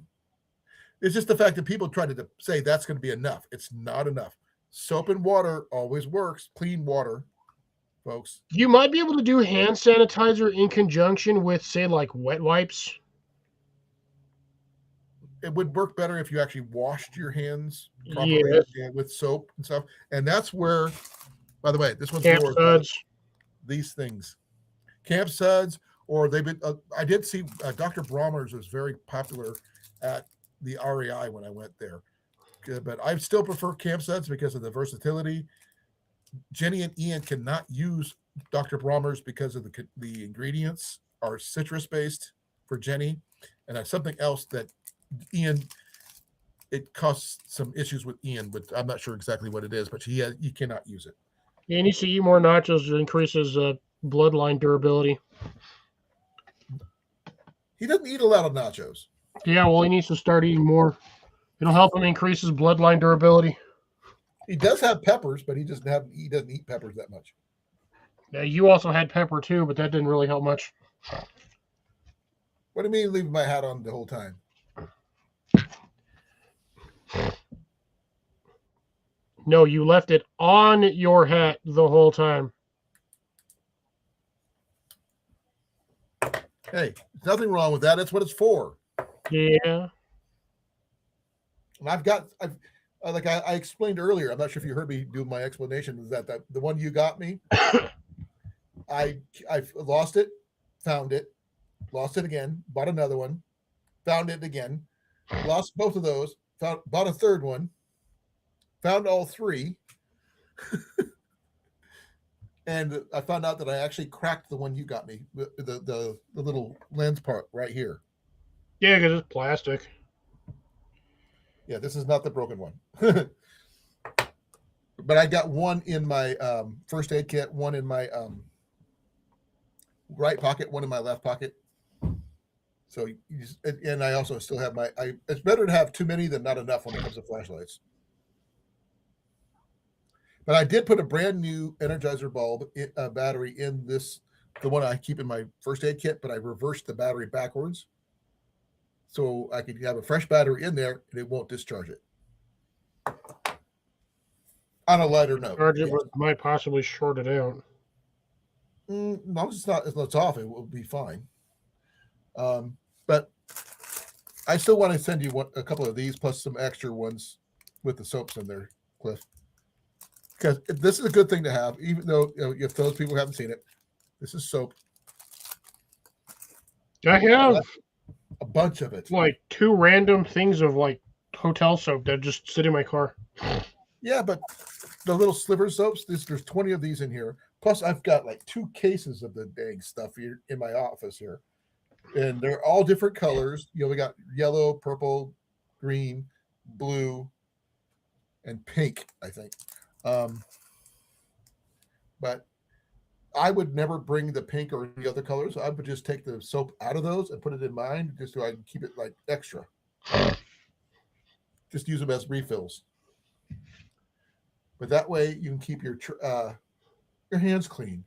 Speaker 1: It's just the fact that people try to say that's going to be enough. It's not enough. Soap and water always works. Clean water, folks.
Speaker 2: You might be able to do hand sanitizer in conjunction with, say, like wet wipes.
Speaker 1: It would work better if you actually washed your hands properly with soap and stuff. And that's where, by the way, this one's yours. These things, camp suds, or they've been. I did see Dr. Brommer's was very popular at the REI when I went there. But I still prefer camp suds because of the versatility. Jenny and Ian cannot use Dr. Brommer's because of the ingredients are citrus based for Jenny, and that's something else that Ian. It caused some issues with Ian, but I'm not sure exactly what it is. But he cannot use it.
Speaker 2: He needs to eat more nachos to increase his bloodline durability.
Speaker 1: He doesn't eat a lot of nachos.
Speaker 2: Yeah, well, he needs to start eating more. It'll help him increase his bloodline durability.
Speaker 1: He does have peppers, but he doesn't eat peppers that much.
Speaker 2: Yeah, you also had pepper too, but that didn't really help much.
Speaker 1: What do you mean leaving my hat on the whole time?
Speaker 2: No, you left it on your hat the whole time.
Speaker 1: Hey, there's nothing wrong with that. That's what it's for.
Speaker 2: Yeah.
Speaker 1: And I explained earlier, I'm not sure if you heard me do my explanation, is that the one you got me, I lost it, found it, lost it again, bought another one, found it again, lost both of those, bought a third one, found all 3. And I found out that I actually cracked the one you got me, the little lens part right here.
Speaker 2: Yeah, because it's plastic.
Speaker 1: Yeah, this is not the broken one. But I got one in my first aid kit, one in my right pocket, one in my left pocket. So, and I also still have it's better to have too many than not enough when it comes to flashlights. But I did put a brand new Energizer bulb battery in the one I keep in my first aid kit, but I reversed the battery backwards. So I could have a fresh battery in there and it won't discharge it. On a lighter note.
Speaker 2: Charge it, but might possibly short it out.
Speaker 1: No, it's off. It will be fine. But I still want to send you a couple of these plus some extra ones with the soaps in there, Cliff. Because this is a good thing to have, even though if those people haven't seen it. This is soap.
Speaker 2: I have
Speaker 1: a bunch of it.
Speaker 2: Like 2 random things of like hotel soap that just sit in my car.
Speaker 1: Yeah, but the little sliver soaps, there's 20 of these in here. Plus, I've got like 2 cases of the dang stuff here in my office here. And they're all different colors. We got yellow, purple, green, blue, and pink, I think. But I would never bring the pink or any other colors. I would just take the soap out of those and put it in mine just so I can keep it like extra. Just use them as refills. but that way you can keep your hands clean.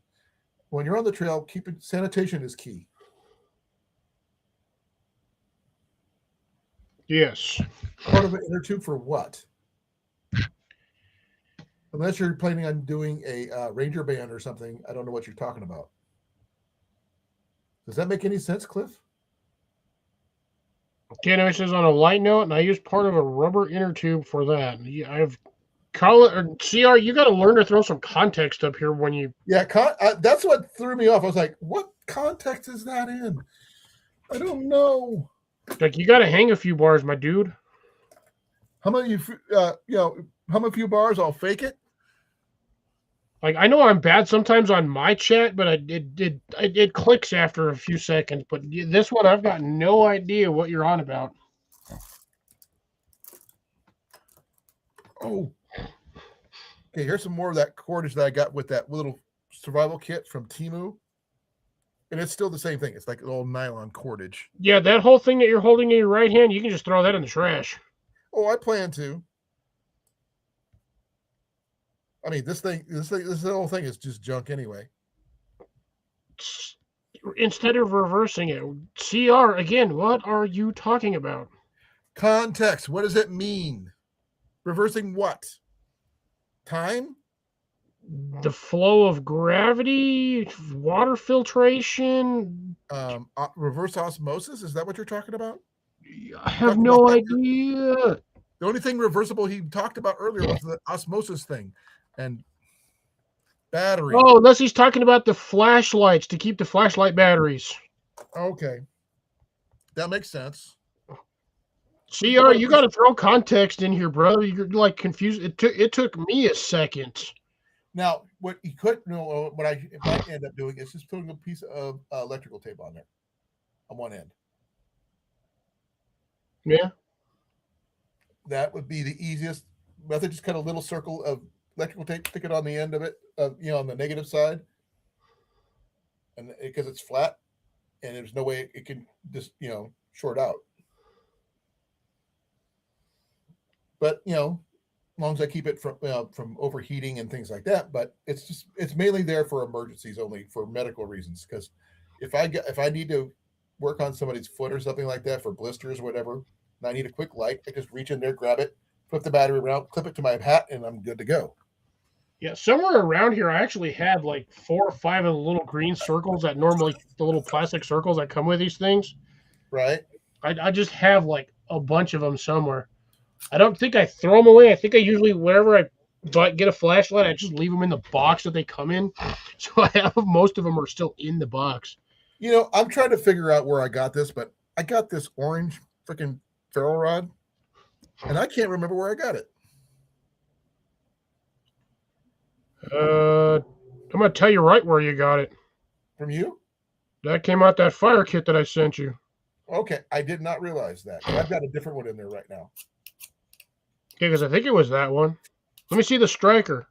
Speaker 1: When you're on the trail, sanitation is key.
Speaker 2: Yes.
Speaker 1: Part of an inner tube for what? Unless you're planning on doing a ranger band or something, I don't know what you're talking about. Does that make any sense, Cliff?
Speaker 2: Okay, it says on a light note, and I used part of a rubber inner tube for that. I've Colan or CR, you got to learn to throw some context up here when you.
Speaker 1: Yeah, that's what threw me off. I was like, what context is that in? I don't know.
Speaker 2: Like, you got to hang a few bars, my dude.
Speaker 1: How many hum a few bars, I'll fake it.
Speaker 2: Like, I know I'm bad sometimes on my chat, but it clicks after a few seconds. But this one, I've got no idea what you're on about.
Speaker 1: Oh, okay. Here's some more of that cordage that I got with that little survival kit from Temu, and it's still the same thing. It's like an old nylon cordage.
Speaker 2: Yeah, that whole thing that you're holding in your right hand, you can just throw that in the trash.
Speaker 1: Oh, I plan to. I mean, this whole thing is just junk anyway.
Speaker 2: Instead of reversing it, CR again. What are you talking about?
Speaker 1: Context. What does it mean? Reversing what? Time?
Speaker 2: The flow of gravity, water filtration.
Speaker 1: Reverse osmosis. Is that what you're talking about?
Speaker 2: I have no idea.
Speaker 1: The only thing reversible he talked about earlier was the osmosis thing, and battery.
Speaker 2: Oh, unless he's talking about the flashlights to keep the flashlight batteries.
Speaker 1: Okay, that makes sense.
Speaker 2: CR, you got to throw context in here, brother. You're like confused. It took me a second.
Speaker 1: Now, what he could know, what I might end up doing is just putting a piece of electrical tape on there, on one end.
Speaker 2: Yeah,
Speaker 1: that would be the easiest method. Just cut a little circle of electrical tape, stick it on the end of it, on the negative side, and because it's flat, and there's no way it can just short out. But as long as I keep it from overheating and things like that. But it's mainly there for emergencies, only for medical reasons. Because if I need to work on somebody's foot or something like that for blisters or whatever, and I need a quick light, I just reach in there, grab it, flip the battery around, clip it to my hat, and I'm good to go.
Speaker 2: Yeah, somewhere around here, I actually have like 4 or 5 of the little green circles the little plastic circles that come with these things.
Speaker 1: Right.
Speaker 2: I just have like a bunch of them somewhere. I don't think I throw them away. I think I usually, wherever I get a flashlight, I just leave them in the box that they come in. So I have most of them are still in the box.
Speaker 1: I'm trying to figure out where I got this, but I got this orange freaking ferro rod, and I can't remember where I got it.
Speaker 2: I'm going to tell you right where you got it.
Speaker 1: From you?
Speaker 2: That came out that fire kit that I sent you.
Speaker 1: Okay, I did not realize that. I've got a different one in there right now.
Speaker 2: Okay, because I think it was that one. Let me see the striker.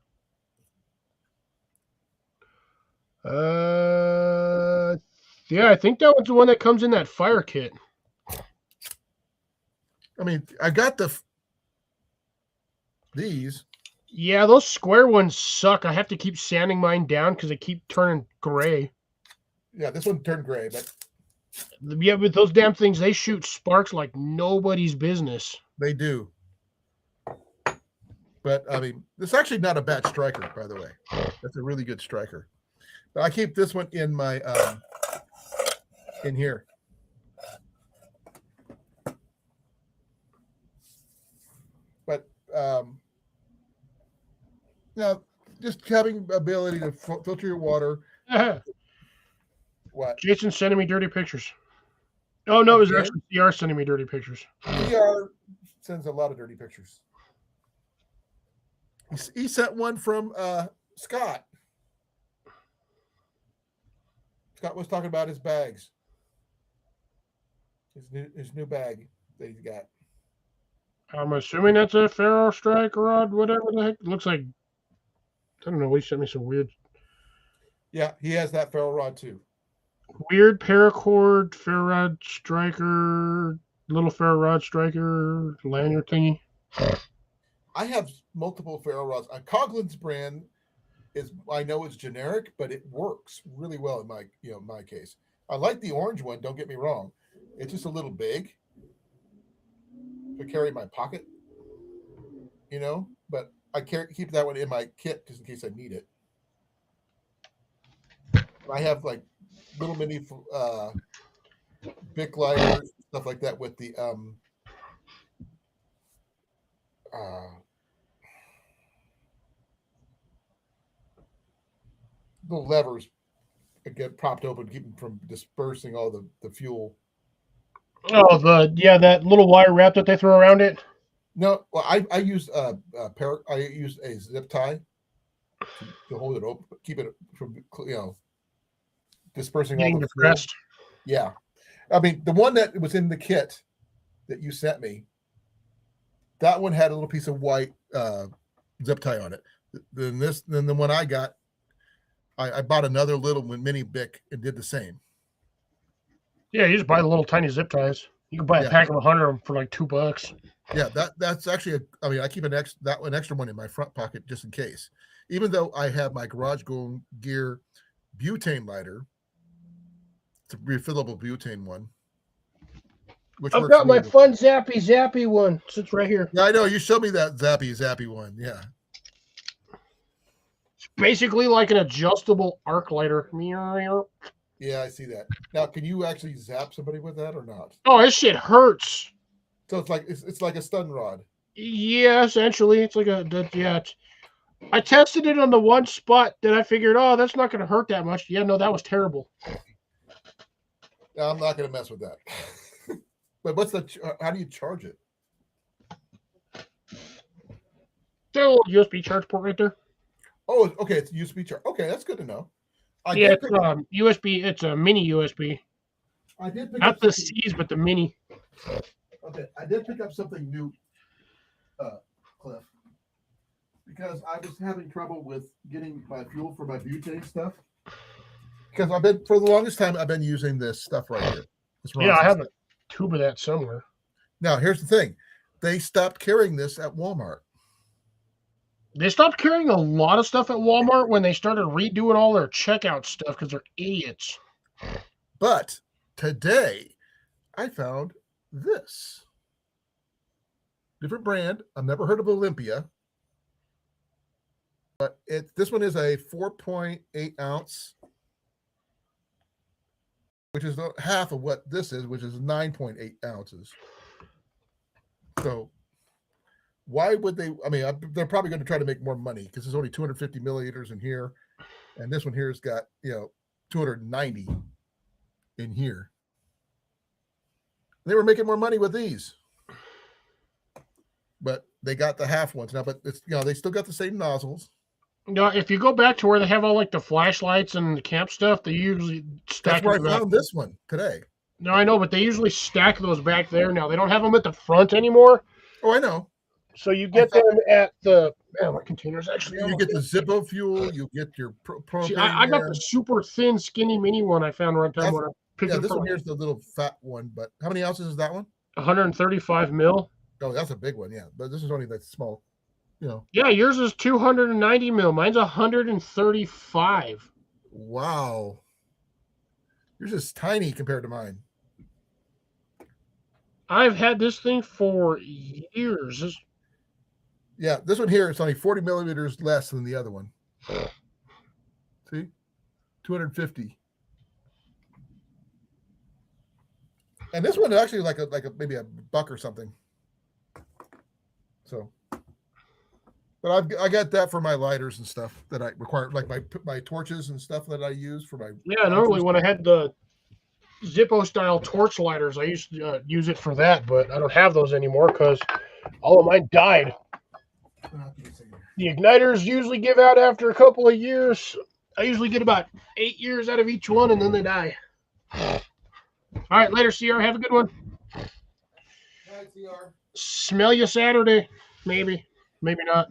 Speaker 2: Yeah, I think that was the one that comes in that fire kit.
Speaker 1: I mean, I got these.
Speaker 2: Yeah, those square ones suck. I have to keep sanding mine down because they keep turning gray.
Speaker 1: Yeah, this one turned gray, but
Speaker 2: yeah, but those damn things, they shoot sparks like nobody's business.
Speaker 1: They do. But I mean, this is actually not a bad striker, by the way. That's a really good striker. But I keep this one in my in here. But now, just having ability to filter your water. What?
Speaker 2: Jason sending me dirty pictures. Oh no, it was actually CR sending me dirty pictures.
Speaker 1: CR sends a lot of dirty pictures. He sent one from Scott. Scott was talking about his bags. His new bag that he's got.
Speaker 2: I'm assuming that's a ferro strike rod, whatever the heck. It looks like, I don't know, he sent me some weird.
Speaker 1: Yeah, he has that ferro rod too.
Speaker 2: Weird paracord, ferro rod striker, little ferro rod striker, lanyard thingy.
Speaker 1: I have multiple ferro rods. Coglin's brand is I know it's generic, but it works really well in my case. I like the orange one. Don't get me wrong; it's just a little big to carry in my pocket, But I keep that one in my kit just in case I need it. I have like little mini Bic lighters, stuff like that with uh, little levers that get propped open, keep them from dispersing all the fuel.
Speaker 2: Oh, that little wire wrap that they throw around it.
Speaker 1: No, well, I use I use a zip tie to hold it open, keep it from dispersing all
Speaker 2: Getting
Speaker 1: the fuel.
Speaker 2: depressed.
Speaker 1: Yeah, I mean the one that was in the kit that you sent me, that one had a little piece of white zip tie on it. Then the one I got, I bought another little mini Bic and did the same.
Speaker 2: Yeah, you just buy the little tiny zip ties. You can buy a pack of 100 of them for like $2.
Speaker 1: Yeah, that's actually I keep an extra one in my front pocket just in case. Even though I have my Garage Gear butane lighter, it's a refillable butane one. Which
Speaker 2: I've got my fun zappy one. Sits right here.
Speaker 1: Yeah, I know. You showed me that zappy one. Yeah.
Speaker 2: It's basically like an adjustable arc lighter.
Speaker 1: Yeah, I see that. Now, can you actually zap somebody with that or not?
Speaker 2: Oh, this shit hurts.
Speaker 1: So it's like a stun rod.
Speaker 2: Yeah, essentially, it's like I tested it on the one spot that I figured, oh, that's not going to hurt that much. Yeah, no, that was terrible.
Speaker 1: No, I'm not going to mess with that. But how do you charge it?
Speaker 2: There's a little USB charge port right there.
Speaker 1: Oh, okay. It's USB charge. Okay, that's good to know.
Speaker 2: It's USB. It's a mini USB.
Speaker 1: I did pick
Speaker 2: Not
Speaker 1: up
Speaker 2: the C's, but the mini.
Speaker 1: Okay, I did pick up something new, Cliff, because I was having trouble with getting my fuel for my butane stuff. Because for the longest time, I've been using this stuff right here.
Speaker 2: I have a tube of that somewhere.
Speaker 1: Now, here's the thing. They stopped carrying this at Walmart.
Speaker 2: They stopped carrying a lot of stuff at Walmart when they started redoing all their checkout stuff because they're idiots.
Speaker 1: But today, I found this. Different brand. I've never heard of Olympia. But this one is a 4.8 ounce, which is half of what this is, which is 9.8 ounces. So why would they? I mean, they're probably going to try to make more money because there's only 250 milliliters in here, and this one here has got 290 in here. They were making more money with these, but they got the half ones now. But it's they still got the same nozzles.
Speaker 2: No, if you go back to where they have all like the flashlights and the camp stuff, they usually stack.
Speaker 1: That's where I found this one today.
Speaker 2: No, I know, but they usually stack those back there now. They don't have them at the front anymore.
Speaker 1: Oh, I know.
Speaker 2: So you get them at the my containers actually.
Speaker 1: You get the Zippo fuel. You get your propane.
Speaker 2: See, I got the super thin, skinny mini one I found one time.
Speaker 1: This one here's the little fat one. But how many ounces is that one?
Speaker 2: 135 mil.
Speaker 1: Oh, that's a big one. Yeah, but this is only that small.
Speaker 2: Yeah, yours is 290 mil. Mine's 135.
Speaker 1: Wow. Yours is tiny compared to mine.
Speaker 2: I've had this thing for years.
Speaker 1: Yeah, this one here is only 40 millimeters less than the other one. See? 250. And this one is actually like maybe a buck or something. So, but I got that for my lighters and stuff that I require, like my torches and stuff that I use for my.
Speaker 2: Yeah, normally when I had the Zippo style torch lighters, I used to use it for that, but I don't have those anymore because all of mine died. The igniters usually give out after a couple of years. I usually get about 8 years out of each one, and then they die. All right, later, CR. Have a good one.
Speaker 1: All right, CR.
Speaker 2: Smell you Saturday. Maybe. Maybe not.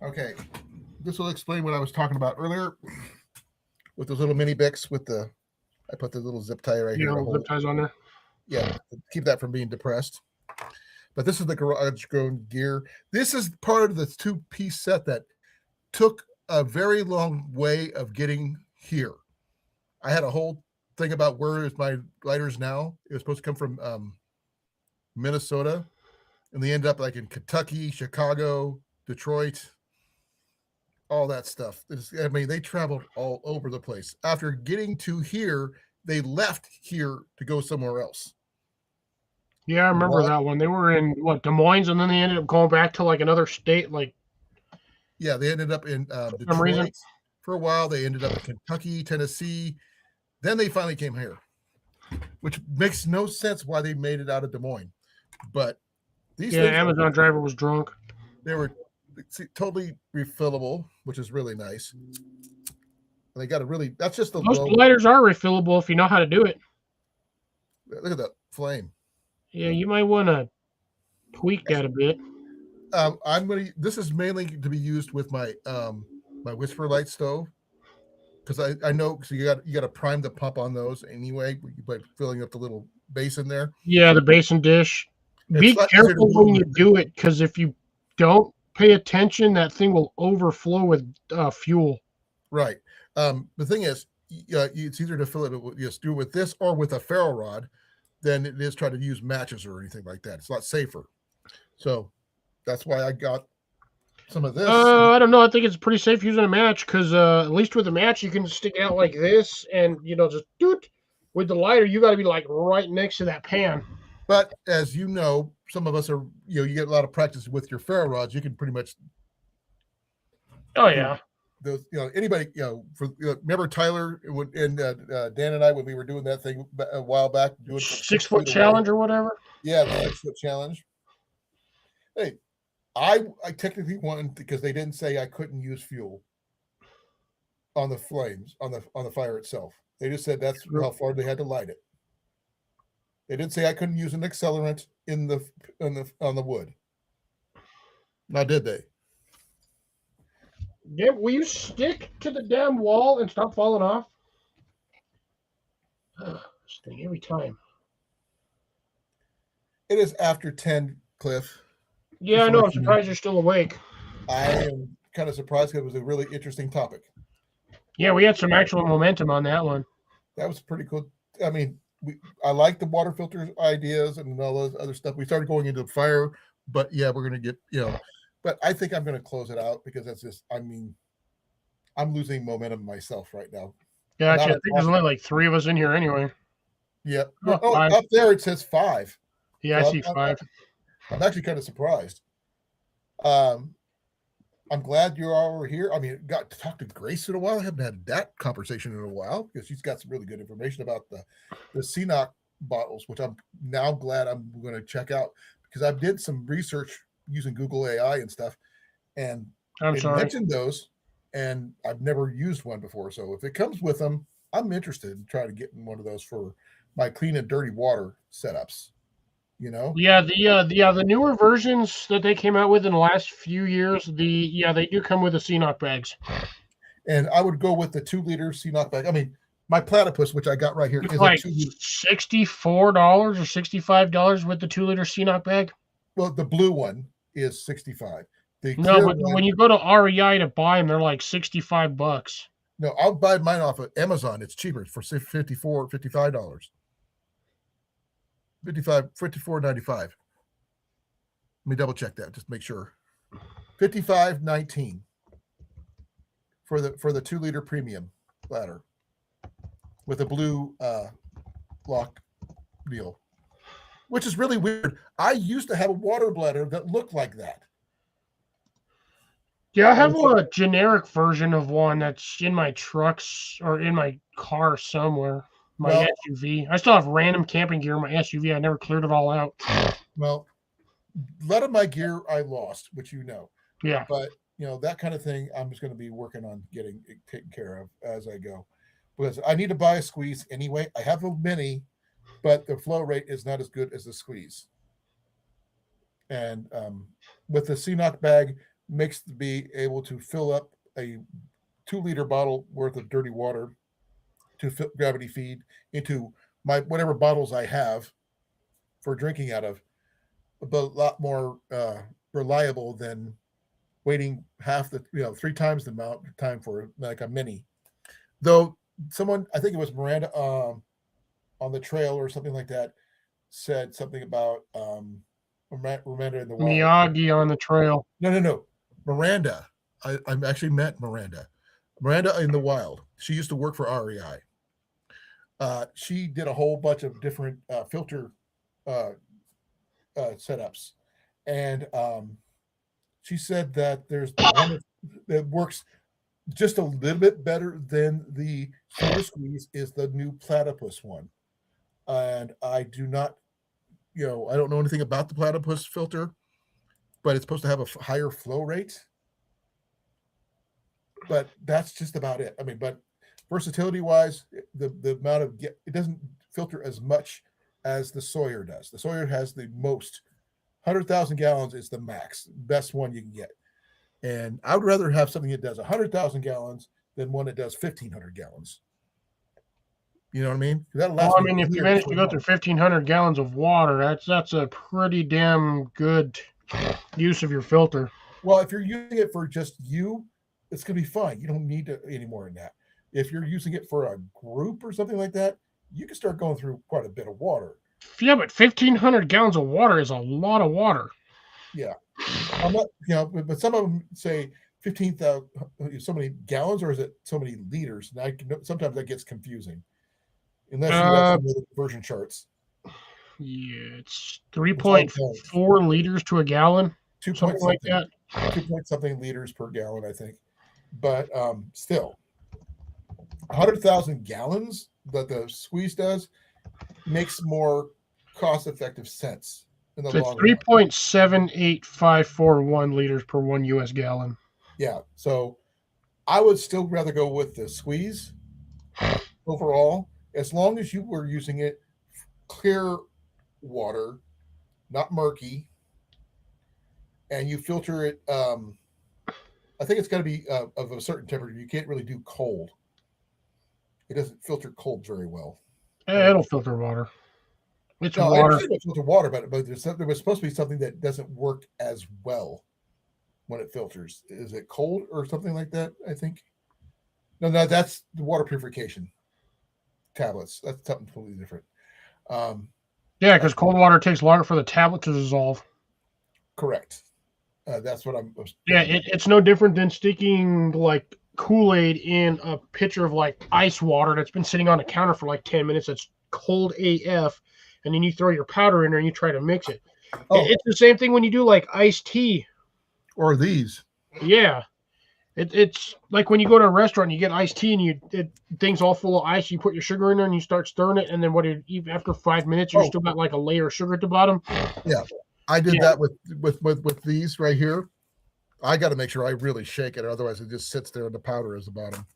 Speaker 1: Okay. this will explain what I was talking about earlier with those little mini Bics with the. I put the little zip tie right
Speaker 2: You
Speaker 1: here to
Speaker 2: know, zip
Speaker 1: hold.
Speaker 2: ties on there.
Speaker 1: Yeah, to keep that from being depressed. But this is the garage grown gear. This is part of the 2-piece set that took a very long way of getting here. I had a whole thing about where is my lighters now. It was supposed to come from Minnesota, and they ended up like in Kentucky, Chicago, Detroit, all that stuff. I mean, they traveled all over the place. After getting to here, they left here to go somewhere else.
Speaker 2: Yeah, I remember
Speaker 1: Why?
Speaker 2: that one. They were in what, Des Moines, and then they ended up going back to like another state, like
Speaker 1: Yeah, they ended up in
Speaker 2: for some reason.
Speaker 1: Detroit for a while. They ended up in Kentucky, Tennessee. Then they finally came here, which makes no sense why they made it out of Des Moines. But these
Speaker 2: Yeah,
Speaker 1: things,
Speaker 2: Amazon driver was drunk.
Speaker 1: they were totally refillable, which is really nice. And they got a really, that's just the
Speaker 2: Most
Speaker 1: low.
Speaker 2: lighters are refillable if you know how to do it.
Speaker 1: Look at that flame.
Speaker 2: Yeah, you might want to tweak that a bit.
Speaker 1: This is mainly to be used with my my Whisper Light stove because I know so you got to prime the pump on those anyway by filling up the little basin there.
Speaker 2: Yeah, the basin dish.
Speaker 1: It's
Speaker 2: Be
Speaker 1: a lot easier to
Speaker 2: careful
Speaker 1: move
Speaker 2: when you
Speaker 1: with
Speaker 2: do it, because if you don't pay attention, that thing will overflow with fuel.
Speaker 1: right. The thing is, it's easier to fill it with just do it with this or with a ferro rod than it is try to use matches or anything like that. It's a lot safer. So that's why I got some of this.
Speaker 2: I don't know. I think it's pretty safe using a match, because at least with a match you can stick it out like this, and just doot. With the lighter, you got to be like right next to that pan.
Speaker 1: But as you know, some of us are you get a lot of practice with your ferro rods. You can pretty much
Speaker 2: Oh
Speaker 1: do
Speaker 2: yeah,
Speaker 1: those. Anybody remember Tyler and Dan and I when we were doing that thing a while back, doing from
Speaker 2: 6 foot
Speaker 1: 6 feet away.
Speaker 2: challenge or whatever.
Speaker 1: Yeah, the 6 foot challenge. Hey, I technically won because they didn't say I couldn't use fuel on the flames on the fire itself. They just said that's how far they had to light it. They didn't say I couldn't use an accelerant on the wood. Now did they?
Speaker 2: Yeah, will you stick to the damn wall and stop falling off? This thing every time.
Speaker 1: It is after 10, Cliff.
Speaker 2: Yeah, I know. I'm surprised you're still awake.
Speaker 1: I am kind of surprised because it was a really interesting topic.
Speaker 2: Yeah, we had some actual momentum on that one.
Speaker 1: That was pretty cool. I mean, I like the water filter ideas and all those other stuff. We started going into fire, but yeah, we're going to get, but I think I'm going to close it out because that's just, I mean, I'm losing momentum myself right now.
Speaker 2: Gotcha. I think there's only like 3 of us in here anyway.
Speaker 1: Yeah.
Speaker 2: Oh,
Speaker 1: Up there it says 5.
Speaker 2: Yeah, so I see 5.
Speaker 1: I'm actually kind of surprised. I'm glad you're all here. I mean, got to talk to Grace in a while. I haven't had that conversation in a while because she's got some really good information about the CNOC bottles, which I'm now glad I'm going to check out because I did some research using Google AI and stuff, and they mentioned those, and I've never used one before. So if it comes with them, I'm interested in trying to get in one of those for my clean and dirty water setups.
Speaker 2: Yeah, the newer versions that they came out with in the last few years, they do come with the CNOC bags.
Speaker 1: And I would go with the 2-liter CNOC bag. I mean, my platypus, which I got right here,
Speaker 2: it's
Speaker 1: is
Speaker 2: like
Speaker 1: a 2-liter.
Speaker 2: $64 or $65 with the 2-liter CNOC bag.
Speaker 1: Well, the blue one is 65.
Speaker 2: No, but when you go to REI to buy them, they're like $65.
Speaker 1: No, I'll buy mine off of Amazon. It's cheaper for $55. $54.95. Let me double check that. Just make sure. $55.19 for the 2-liter premium bladder with a blue lock deal, which is really weird. I used to have a water bladder that looked like that.
Speaker 2: Yeah, I have a generic version of one that's in my trucks or in my car somewhere. My SUV. I still have random camping gear in my SUV. I never cleared it all out.
Speaker 1: Well, a lot of my gear I lost, which
Speaker 2: Yeah.
Speaker 1: But that kind of thing, I'm just going to be working on getting it taken care of as I go, because I need to buy a squeeze anyway. I have a mini, but the flow rate is not as good as the squeeze. And with the CNOC bag, makes to be able to fill up a 2-liter bottle worth of dirty water to gravity feed into my whatever bottles I have for drinking out of, but a lot more reliable than waiting half the 3 times the amount of time for like a mini. Though someone, I think it was Miranda on the trail or something like that, said something about Miranda in the wild.
Speaker 2: Miyagi on the trail.
Speaker 1: No. Miranda. I've actually met Miranda. Miranda in the wild. She used to work for REI. She did a whole bunch of different filter setups, and she said that there's one that works just a little bit better than the Silver Squeeze is the new Platypus one. And I do not, I don't know anything about the Platypus filter, but it's supposed to have a higher flow rate. But that's just about it. I mean, but versatility wise, the amount of it doesn't filter as much as the Sawyer does. The Sawyer has the most 100,000 gallons is the max, best one you can get. And I would rather have something that does 100,000 gallons than one that does 1,500 gallons. You know what I mean?
Speaker 2: Well, I mean, if you manage to go through 1,500 gallons of water, that's a pretty damn good use of your filter.
Speaker 1: Well, if you're using it for just you, it's going to be fine. You don't need any more than that. If you're using it for a group or something like that, you can start going through quite a bit of water.
Speaker 2: Yeah, but 1,500 gallons of water is a lot of water.
Speaker 1: Yeah. I'm not, but some of them say 15,000, so many gallons, or is it so many liters? And sometimes that gets confusing. Unless you watch the conversion charts.
Speaker 2: Yeah, it's 3.4 liters to a gallon.
Speaker 1: 2
Speaker 2: something like that.
Speaker 1: 2 point something liters per gallon, I think. But still, 100,000 gallons that the squeeze does makes more cost-effective sense in the long run.
Speaker 2: 3.78541 liters per 1 U.S. gallon.
Speaker 1: Yeah, so I would still rather go with the squeeze overall, as long as you were using it clear water, not murky, and you filter it. I think it's got to be of a certain temperature. You can't really do cold. It doesn't filter cold very well.
Speaker 2: It'll filter water. It's
Speaker 1: no,
Speaker 2: water.
Speaker 1: I understand it filter water, but there was supposed to be something that doesn't work as well when it filters. Is it cold or something like that? I think. No, that's the water purification tablets. That's something totally different.
Speaker 2: Yeah, because cold water takes longer for the tablet to dissolve.
Speaker 1: Correct. That's what I'm.
Speaker 2: Yeah, it's no different than sticking like Kool-Aid in a pitcher of like ice water that's been sitting on the counter for like 10 minutes. That's cold AF, and then you throw your powder in there and you try to mix it. Oh. It's the same thing when you do like iced tea.
Speaker 1: Or these.
Speaker 2: Yeah. It's like when you go to a restaurant and you get iced tea and things all full of ice, you put your sugar in there and you start stirring it, and then after 5 minutes you still got like a layer of sugar at the bottom.
Speaker 1: Yeah. I did that with these right here. I got to make sure I really shake it, otherwise it just sits there and the powder is the bottom.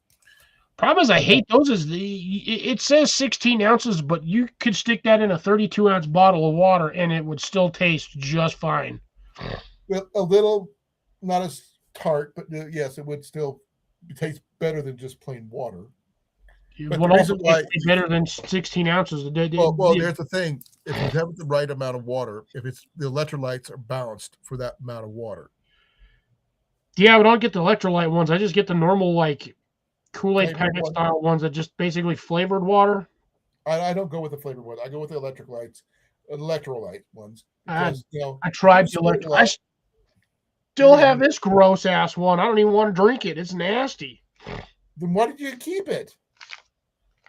Speaker 2: Problem is, I hate those. It says 16 ounces, but you could stick that in a 32-ounce bottle of water and it would still taste just fine.
Speaker 1: Well, a little, not as tart, but yes, it would still taste better than just plain water.
Speaker 2: It would also taste better than 16 ounces.
Speaker 1: Well, there's the thing. If you have the right amount of water, if the electrolytes are balanced for that amount of water.
Speaker 2: Yeah, but I don't get the electrolyte ones. I just get the normal like Kool-Aid packet style ones that just basically flavored water.
Speaker 1: I don't go with the flavored ones. I go with the electrolyte ones. Because,
Speaker 2: I tried the electrolyte. I still have this gross ass one. I don't even want to drink it. It's nasty.
Speaker 1: Then why did you keep it?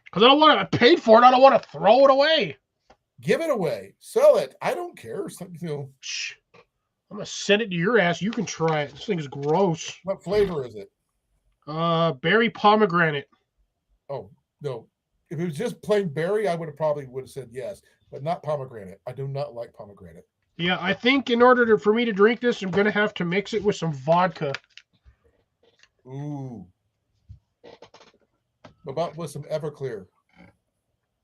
Speaker 2: Because I don't want to. I paid for it. I don't want to throw it away.
Speaker 1: Give it away. Sell it. I don't care.
Speaker 2: Shh. I'm gonna send it to your ass. You can try it. This thing is gross.
Speaker 1: What flavor is it?
Speaker 2: Berry pomegranate.
Speaker 1: Oh no! If it was just plain berry, I would have said yes, but not pomegranate. I do not like pomegranate.
Speaker 2: Yeah, I think in order for me to drink this, I'm gonna have to mix it with some vodka.
Speaker 1: Ooh. What about with some Everclear?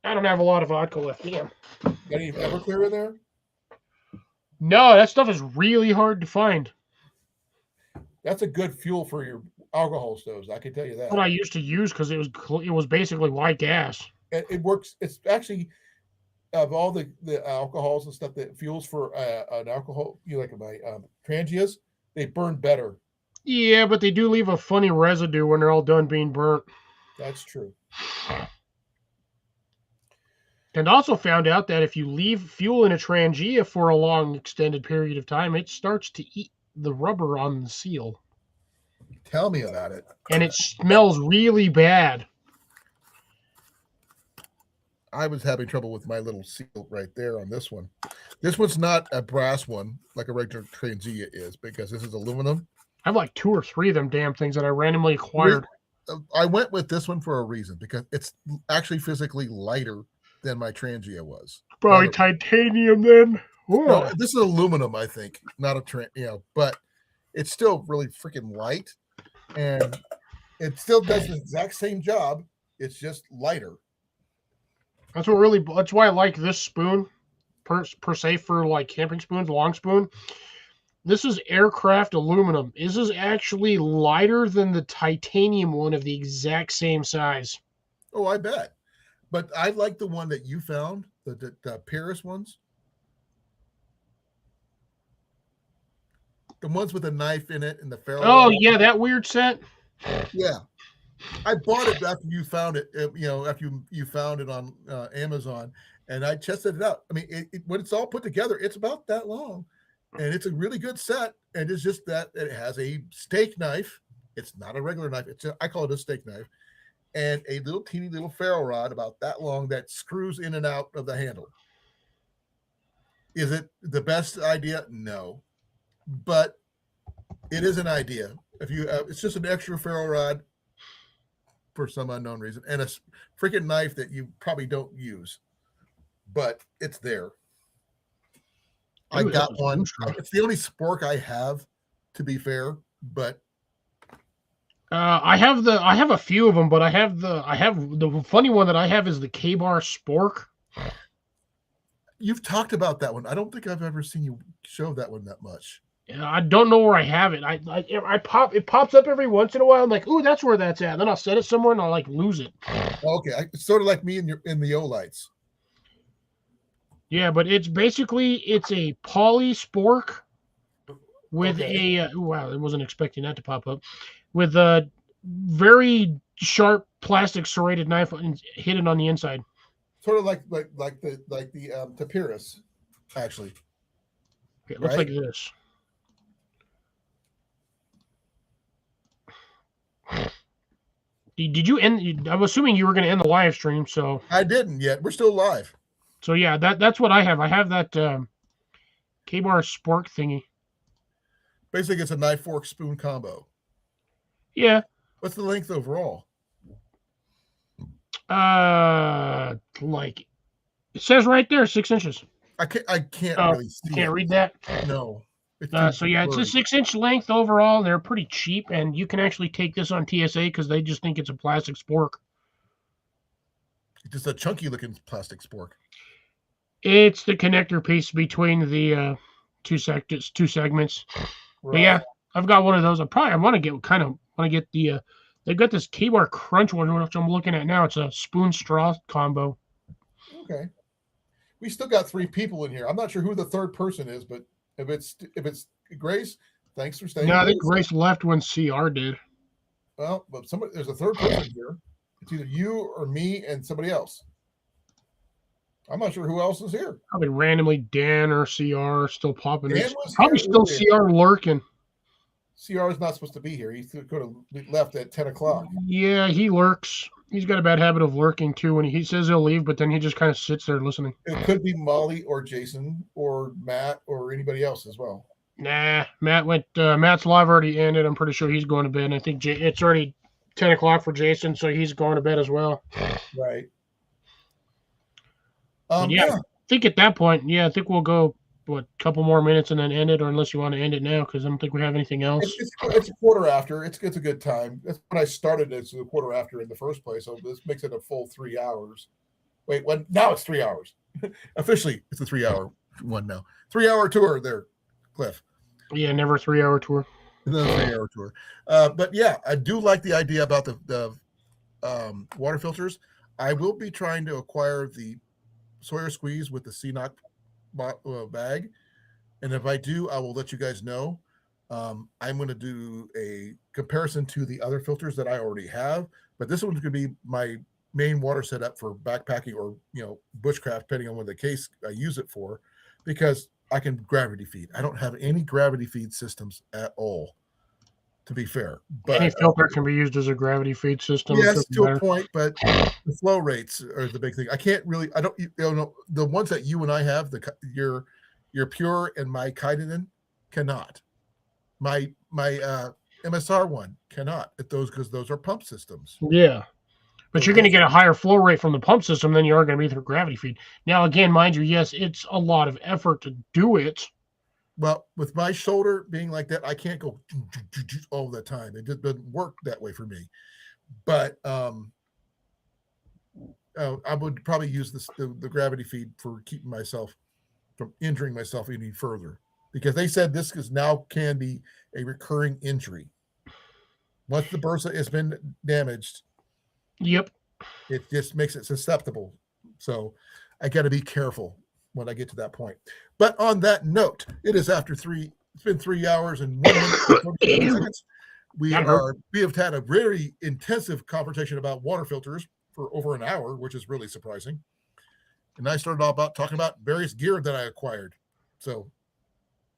Speaker 2: I don't have a lot of vodka left. Damn.
Speaker 1: Got any Everclear in there?
Speaker 2: No, that stuff is really hard to find.
Speaker 1: That's a good fuel for your alcohol stoves. I can tell you
Speaker 2: What
Speaker 1: that.
Speaker 2: I used to use because it was basically white gas.
Speaker 1: It works. It's actually of all the alcohols and stuff that fuels for an alcohol, like my Trangias, they burn better.
Speaker 2: Yeah, but they do leave a funny residue when they're all done being burnt.
Speaker 1: That's true.
Speaker 2: And also found out that if you leave fuel in a Trangia for a long extended period of time, it starts to eat the rubber on the seal.
Speaker 1: Tell me about it.
Speaker 2: And it smells really bad.
Speaker 1: I was having trouble with my little seal right there on this one. This one's not a brass one like a regular Trangia is because this is aluminum.
Speaker 2: I have like 2 or 3 of them damn things that I randomly acquired.
Speaker 1: I went with this one for a reason because it's actually physically lighter than my Trangia was.
Speaker 2: Probably titanium then.
Speaker 1: No, this is aluminum, I think, not a but it's still really freaking light, and it still does the exact same job. It's just lighter.
Speaker 2: That's why I like this spoon per se for like camping spoons, long spoon. This is aircraft aluminum. This is actually lighter than the titanium one of the exact same size.
Speaker 1: Oh, I bet. But I like the one that you found, the Paris ones. The ones with a knife in it and the ferrule.
Speaker 2: Oh, yeah, that weird set.
Speaker 1: Yeah. I bought it after you found it, after you found it on Amazon, and I tested it out. I mean, when it's all put together, it's about that long, and it's a really good set. And it's just that it has a steak knife. It's not a regular knife. I call it a steak knife, and a little teeny little ferrule rod about that long that screws in and out of the handle. Is it the best idea? No, but it is an idea. If you, it's just an extra ferrule rod for some unknown reason, and a freaking knife that you probably don't use, but it's there. I got one. It's the only spork I have, to be fair, but
Speaker 2: I have a few of them, but I have the funny one that I have is the K-Bar spork.
Speaker 1: You've talked about that one. I don't think I've ever seen you show that one that much.
Speaker 2: I don't know where I have it. It pops up every once in a while. I'm like, ooh, that's where that's at. And then I'll set it somewhere and I'll like lose it.
Speaker 1: Okay, it's sort of like me in the Olites.
Speaker 2: Yeah, but it's a poly spork with wow, I wasn't expecting that to pop up, with a very sharp plastic serrated knife hidden on the inside.
Speaker 1: Sort of like the Tapirus, actually.
Speaker 2: It looks like this. Did you end? I'm assuming you were going to end the live stream, so
Speaker 1: I didn't yet. We're still live.
Speaker 2: So yeah, that's what I have. I have that K-Bar spork thingy.
Speaker 1: Basically, it's a knife, fork, spoon combo.
Speaker 2: Yeah.
Speaker 1: What's the length overall?
Speaker 2: Like it says right there, 6 inches.
Speaker 1: I can't really see.
Speaker 2: You can't read that?
Speaker 1: No.
Speaker 2: So yeah, it's a 6-inch length overall. They're pretty cheap, and you can actually take this on TSA because they just think it's a plastic spork.
Speaker 1: It's just a chunky looking plastic spork.
Speaker 2: It's the connector piece between the two segments. Right. But yeah, I've got one of those. I want to get the. They've got this K-Bar Crunch one, which I'm looking at now. It's a spoon straw combo.
Speaker 1: Okay, we still got 3 people in here. I'm not sure who the third person is, but if it's Grace, thanks for staying.
Speaker 2: No, I think Grace left when CR did.
Speaker 1: Well, but there's a third person here. It's either you or me and somebody else. I'm not sure who else is here.
Speaker 2: Probably randomly Dan or CR still popping.
Speaker 1: Dan
Speaker 2: probably still CR lurking.
Speaker 1: CR is not supposed to be here. He could have left at 10 o'clock.
Speaker 2: Yeah, he lurks. He's got a bad habit of lurking too. When he says he'll leave, but then he just kind of sits there listening.
Speaker 1: It could be Molly or Jason or Matt or anybody else as well.
Speaker 2: Nah, Matt's live already ended. I'm pretty sure he's going to bed. And I think it's already 10 o'clock for Jason, so he's going to bed as well.
Speaker 1: Right.
Speaker 2: I think at that point, I think we'll go a couple more minutes and then end it, or unless you want to end it now, because I don't think we have anything else.
Speaker 1: It's a quarter after. It's a good time. That's when I started. It's a quarter after in the first place, so this makes it a full 3 hours. Wait, now it's 3 hours. Officially, it's a 3 hour one now. 3 hour tour there, Cliff.
Speaker 2: Yeah, never a 3 hour tour.
Speaker 1: the 3-hour tour. But yeah, I do like the idea about the water filters. I will be trying to acquire the Sawyer Squeeze with the CNOC bag, and if I do, I will let you guys know. I'm going to do a comparison to the other filters that I already have, but this one's going to be my main water setup for backpacking or bushcraft, depending on what the case I use it for, because I can gravity feed. I don't have any gravity feed systems at all, to be fair.
Speaker 2: Any
Speaker 1: But
Speaker 2: filter can be used as a gravity feed system.
Speaker 1: yes, to a
Speaker 2: matter.
Speaker 1: point, but the flow rates are the big thing. I can't really. I don't. Know the ones that you and I have. Your Pure and my Kaiden cannot. My MSR one cannot at those because those are pump systems.
Speaker 2: Yeah. But
Speaker 1: So
Speaker 2: you're going to get a higher flow rate from the pump system than you are going to be through gravity feed. Now, again, mind you, yes, it's a lot of effort to do it.
Speaker 1: Well, with my shoulder being like that, I can't go all the time. It just doesn't work that way for me. But I would probably use the gravity feed for keeping myself from injuring myself any further, because they said this can be a recurring injury. Once the bursa has been damaged,
Speaker 2: Yep.
Speaker 1: it just makes it susceptible. So I got to be careful when I get to that point. But on that note, it is after 3. It's been 3 hours and 1 minute and 47 seconds. We have had a very intensive conversation about water filters for over an hour, which is really surprising. And I started all about talking about various gear that I acquired. So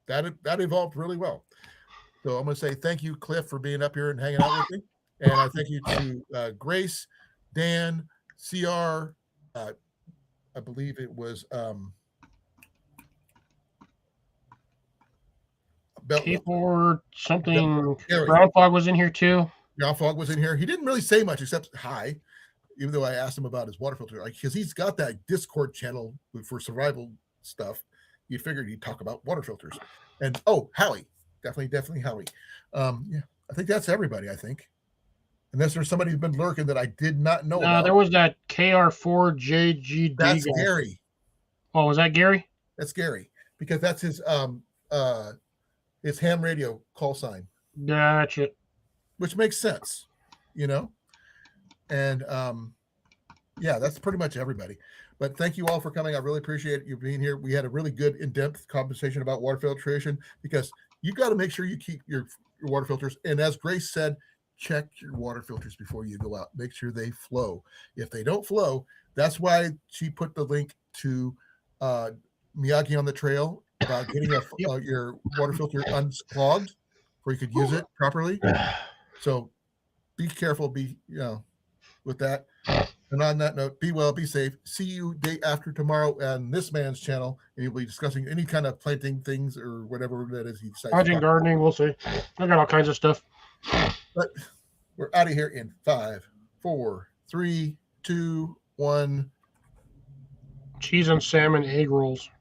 Speaker 1: that evolved really well. So I'm going to say thank you, Cliff, for being up here and hanging out with me. And I thank you to Grace, Dan, CR, I believe it was
Speaker 2: Keyboard, something. Brown Fog was in here too.
Speaker 1: Brown Fog was in here. He didn't really say much except hi, even though I asked him about his water filter, because he's got that Discord channel for survival stuff. You figured he'd talk about water filters. And Howie, definitely Howie. Yeah, I think that's everybody. I think, unless there's somebody who's been lurking that I did not know about.
Speaker 2: There was that KR4JGD.
Speaker 1: That's Gary.
Speaker 2: Oh, was that Gary?
Speaker 1: That's Gary, because that's his ham radio call sign.
Speaker 2: Gotcha.
Speaker 1: Which makes sense, and yeah, that's pretty much everybody. But thank you all for coming. I really appreciate you being here. We had a really good in-depth conversation about water filtration, because you got to make sure you keep your water filters. And as Grace said, check your water filters before you go out. Make sure they flow. If they don't flow, that's why she put the link to Miyagi on the Trail about getting your water filter unclogged where you could use it properly. So be careful, with that. And on that note, be well, be safe. See you day after tomorrow on this man's channel, and he'll be discussing any kind of planting things or whatever that is he decides.
Speaker 2: Gardening, gardening, we'll see. I got all kinds of stuff.
Speaker 1: But we're out of here in 5, 4, 3, 2, 1.
Speaker 2: Cheese and salmon egg rolls.